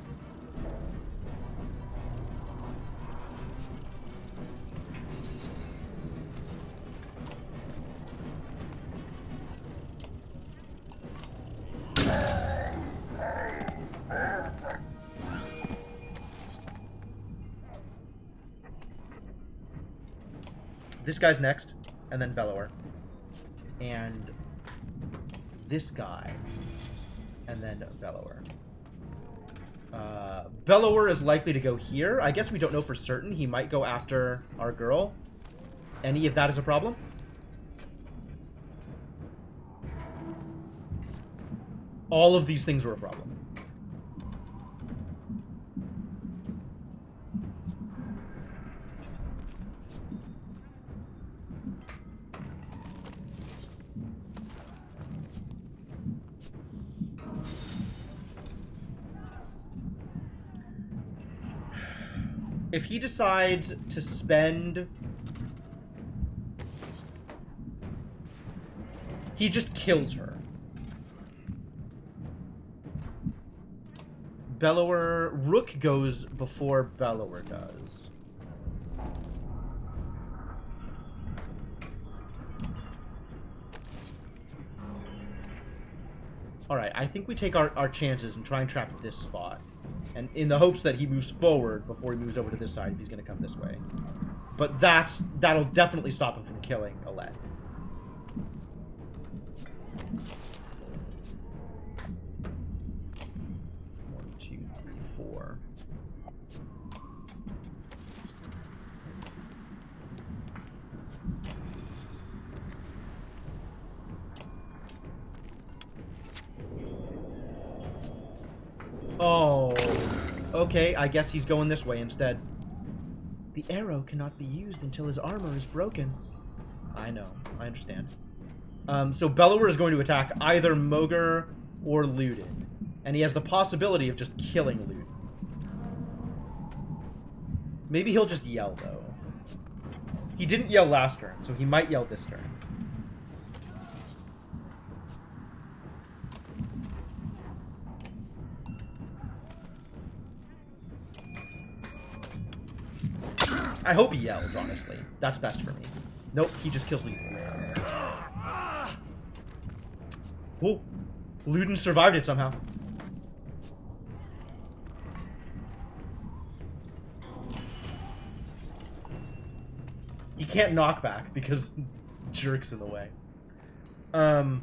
This guy's next, and then Bellower. And this guy, and then Bellower. Bellower is likely to go here. I guess we don't know for certain. He might go after our girl. Any of that is a problem? All of these things were a problem. If he decides to spend He just kills her. Bellower... Rook goes before Bellower does. Alright, I think we take our chances and try and trap this spot. And in the hopes that he moves forward before he moves over to this side if he's going to come this way. But that'll definitely stop him from killing Alette. One, two, three, four. Oh, okay, I guess he's going this way instead. The arrow cannot be used until his armor is broken. I know, I understand. So Bellower is going to attack either Mogr or Ludin. And he has the possibility of just killing Ludin. Maybe he'll just yell, though. He didn't yell last turn, so he might yell this turn. I hope he yells, honestly. That's best for me. Nope, he just kills Ludin. Whoa. Ludin survived it somehow. He can't knock back because Jerk's in the way. Well,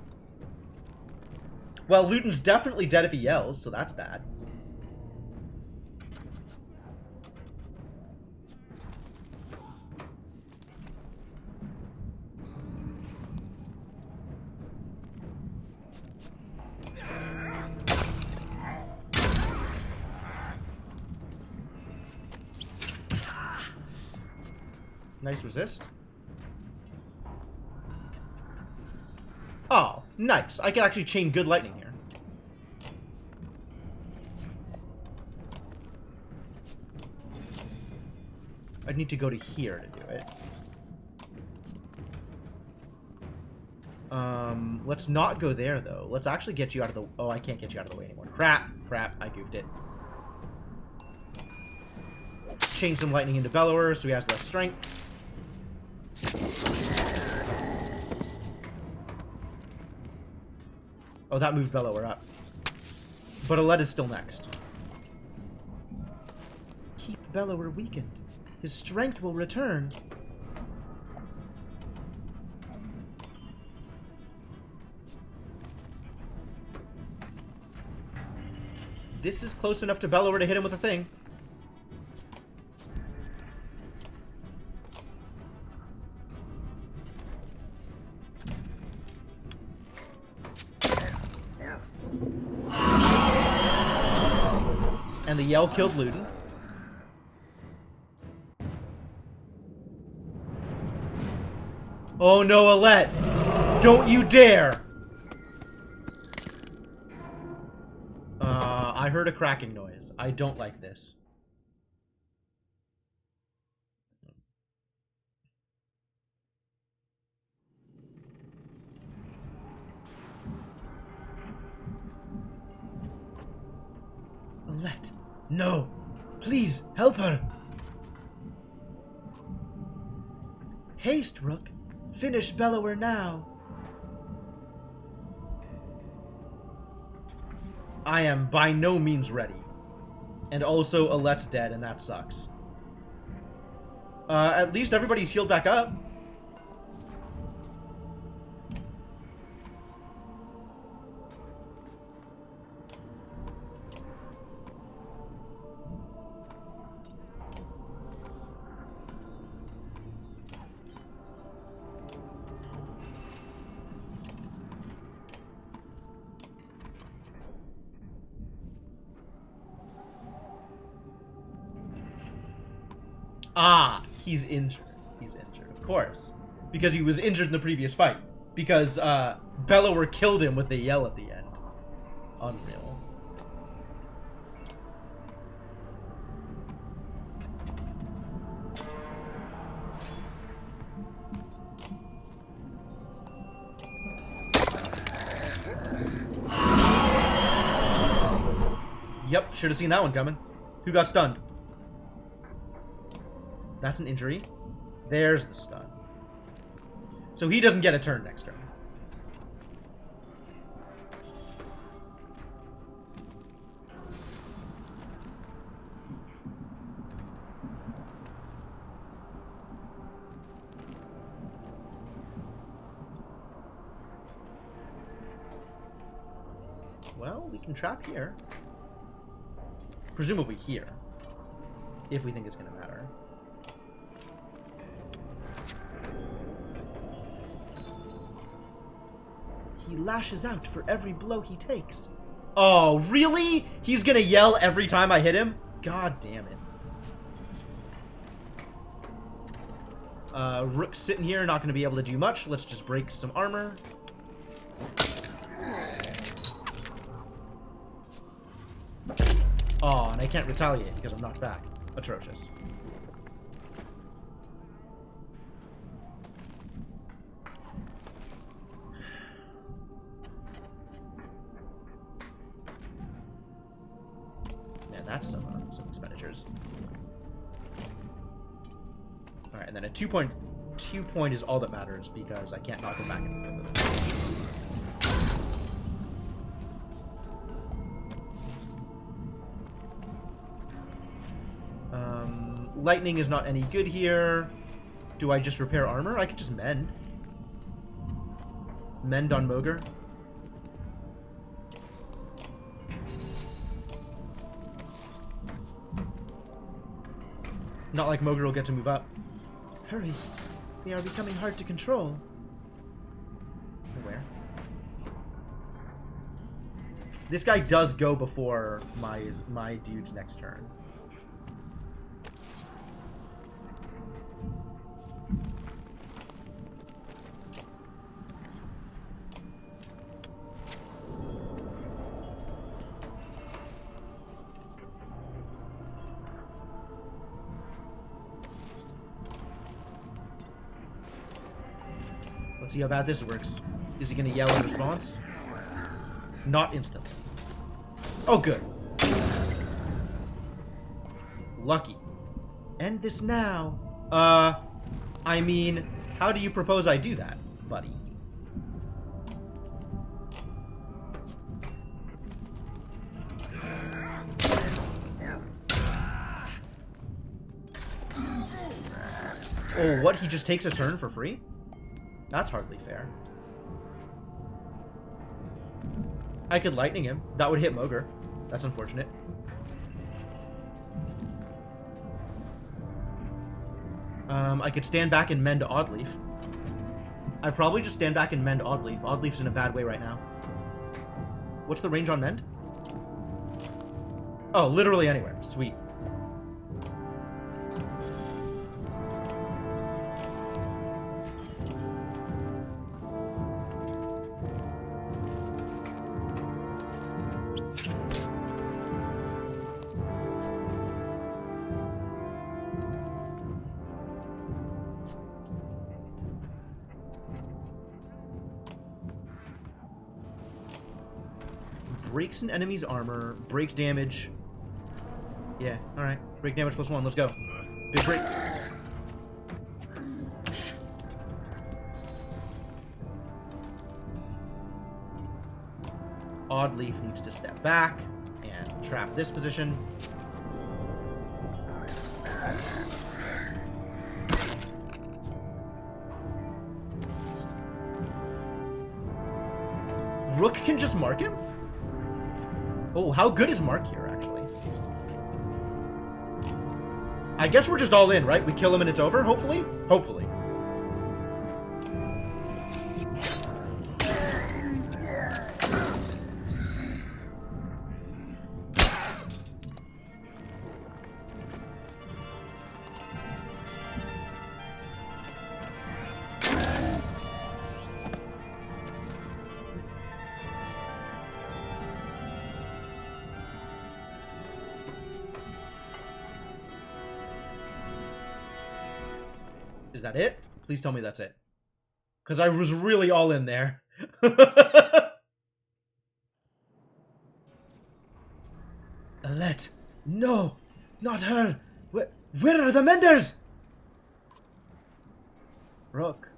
Ludin's definitely dead if he yells, so that's bad. Nice resist. Oh, nice. I can actually chain good lightning here. I'd need to go to here to do it. Let's not go there, though. Let's actually get you out of the... Oh, I can't get you out of the way anymore. Crap. Crap. I goofed it. Chain some lightning into Bellower so he has less strength. Oh, that moved Bellower up. But Alette is still next. Keep Bellower weakened. His strength will return. This is close enough to Bellower to hit him with a thing. And the yell killed Ludin. Oh no, Alette! Don't you dare! I heard a cracking noise. I don't like this. Alette! No! Please, help her! Haste, Rook! Finish Bellower now! I am by no means ready. And also, Alette's dead, and that sucks. At least everybody's healed back up. Ah, he's injured. He's injured, of course. Because he was injured in the previous fight. Because, Bellower killed him with a yell at the end. Unreal. Yep, should have seen that one coming. Who got stunned? That's an injury. There's the stun. So he doesn't get a turn next turn. Well, we can trap here. Presumably here. If we think it's going to matter. He lashes out for every blow he takes. Oh, really? He's going to yell every time I hit him? God damn it. Rook's sitting here, not going to be able to do much. Let's just break some armor. Oh, and I can't retaliate because I'm knocked back. Atrocious. Man, that's some expenditures. Alright, and then a 2-point is all that matters because I can't knock him back any further. Lightning is not any good here. Do I just repair armor? I could just mend. Mend on Mogre. Not like Mogre will get to move up. Hurry. They are becoming hard to control. Where? This guy does go before my dude's next turn. Let's see how bad this works. Is he going to yell in response? Not instantly. Oh, good. Lucky. End this now. I mean, how do you propose I do that, buddy? Oh, what? He just takes a turn for free? That's hardly fair. I could lightning him. That would hit Mogre. That's unfortunate. I could stand back and mend Oddleaf. I'd probably just stand back and mend Oddleaf. Oddleaf's in a bad way right now. What's the range on mend? Oh, literally anywhere. Sweet. Breaks an enemy's armor. Break damage. Yeah, alright. Break damage +1. Let's go. Big breaks. Oddleaf needs to step back and trap this position. Rook can just mark him? Oh, how good is Mark here, actually? I guess we're just all in, right? We kill him and it's over, hopefully? Hopefully. Is that it? Please tell me that's it. Because I was really all in there. Alette! No! Not her! Where are the menders? Rook,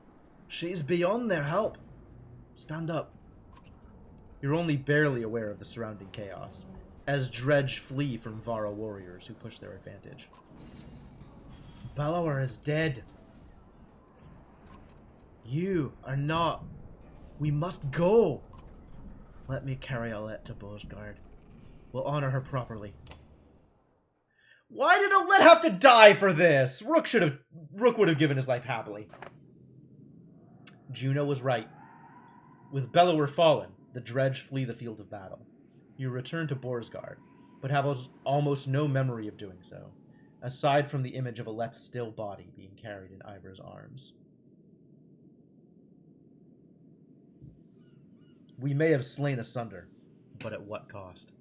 she's beyond their help. Stand up. You're only barely aware of the surrounding chaos, as Dredge flee from Vara warriors who push their advantage. Bellower is dead. You are not. We must go. Let me carry Alette to Bosgard. We'll honor her properly. Why did Alette have to die for this? Rook would have given his life happily. Juno was right. With Bellower fallen, the Dredge flee the field of battle. You return to Borsgard, but have almost no memory of doing so, aside from the image of Alette's still body being carried in Ivor's arms. We may have slain asunder, but at what cost?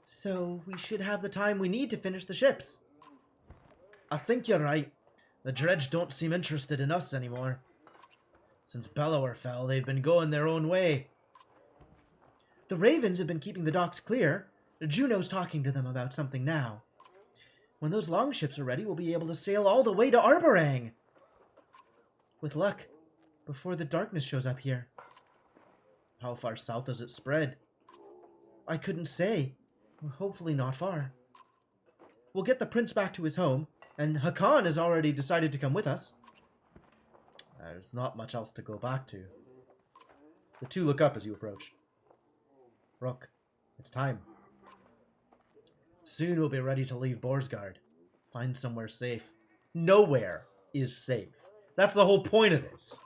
So, we should have the time we need to finish the ships. I think you're right. The Dredge don't seem interested in us anymore. Since Bellower fell, they've been going their own way. The Ravens have been keeping the docks clear. Juno's talking to them about something now. When those longships are ready, we'll be able to sail all the way to Arborang. With luck, before the darkness shows up here. How far south does it spread? I couldn't say. Hopefully not far. We'll get the prince back to his home, and Hakan has already decided to come with us. There's not much else to go back to. The two look up as you approach. Rook, it's time. Soon we'll be ready to leave Borsgard. Find somewhere safe. Nowhere is safe. That's the whole point of this.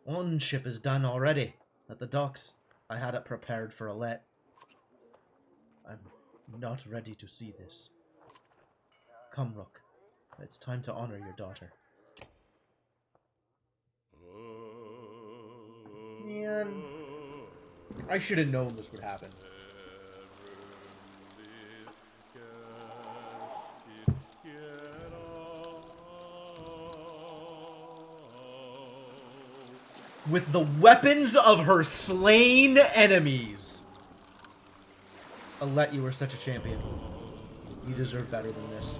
One ship is done already. At the docks, I had it prepared for Alette. I'm not ready to see this. Come, Rook. It's time to honor your daughter. Man, I should have known this would happen. With the weapons of her slain enemies. Alette, you were such a champion. You deserve better than this.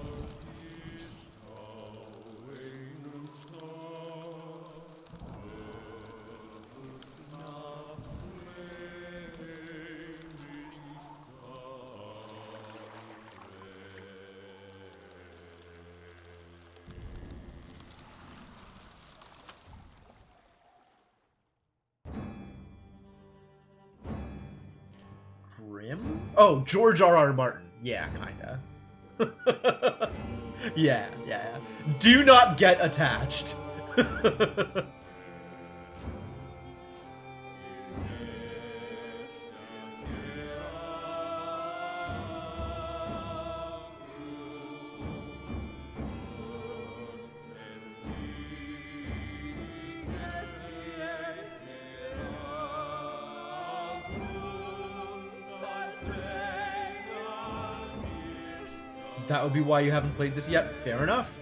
Oh, George R.R. Martin. Yeah, kinda. Yeah. Do not get attached. That would be why you haven't played this yet. Fair enough.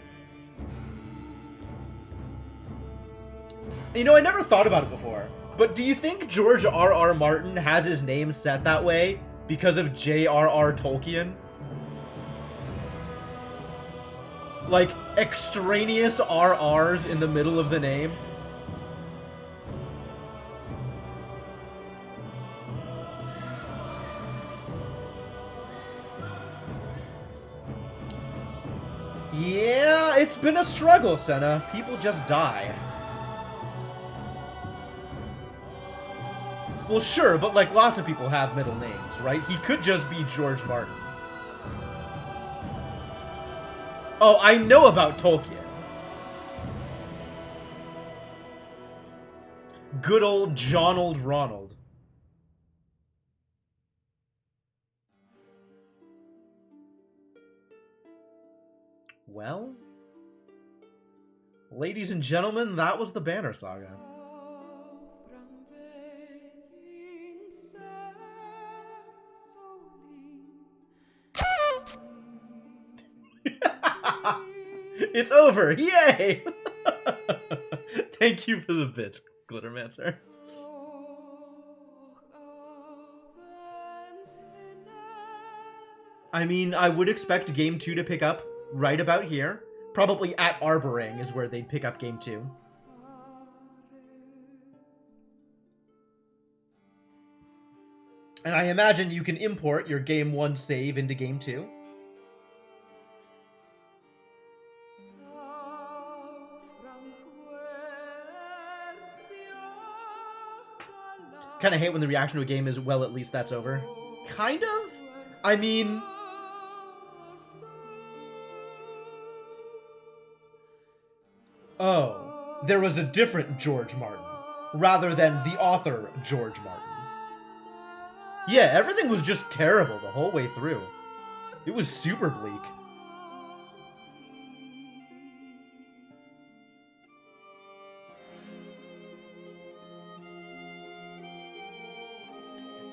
You know, I never thought about it before, but do you think George R.R. Martin has his name set that way because of J.R.R. Tolkien? Like, extraneous RRs in the middle of the name? Yeah, it's been a struggle, Senna. People just die. Well, sure, but like lots of people have middle names, right? He could just be George Martin. Oh, I know about Tolkien. Good old John Old Ronald. Well, ladies and gentlemen, that was the Banner Saga. It's over! Yay! Thank you for the bit, Glittermancer. I mean, I would expect Game 2 to pick up right about here. Probably at Arboring is where they'd pick up Game 2. And I imagine you can import your Game 1 save into Game 2. Kind of hate when the reaction to a game is, well, at least that's over. Kind of? I mean... Oh, there was a different George Martin, rather than the author George Martin. Yeah, everything was just terrible the whole way through. It was super bleak.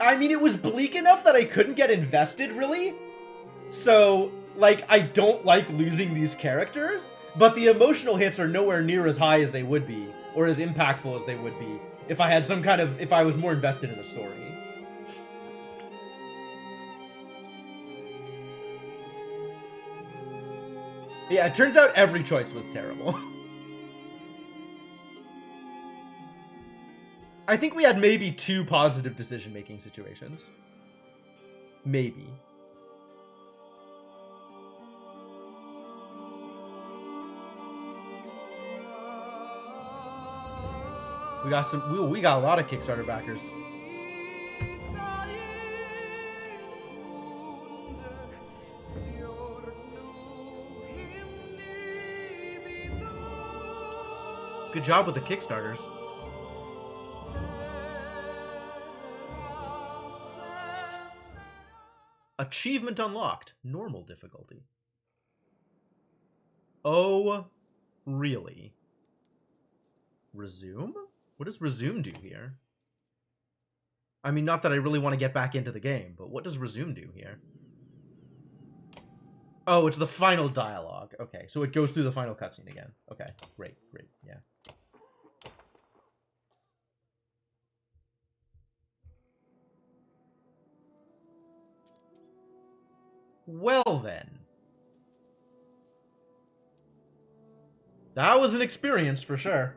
I mean, it was bleak enough that I couldn't get invested, really. So, like, I don't like losing these characters, but the emotional hits are nowhere near as high as they would be, or as impactful as they would be, if I had some kind of, if I was more invested in the story. Yeah, it turns out every choice was terrible. I think we had maybe 2 positive decision-making situations. Maybe. We got a lot of Kickstarter backers. Good job with the Kickstarters. Achievement unlocked. Normal difficulty. Oh, really? Resume? What does resume do here? I mean, not that I really want to get back into the game, but what does resume do here? Oh, it's the final dialogue. Okay, so it goes through the final cutscene again. Okay, great, yeah. Well then. That was an experience for sure.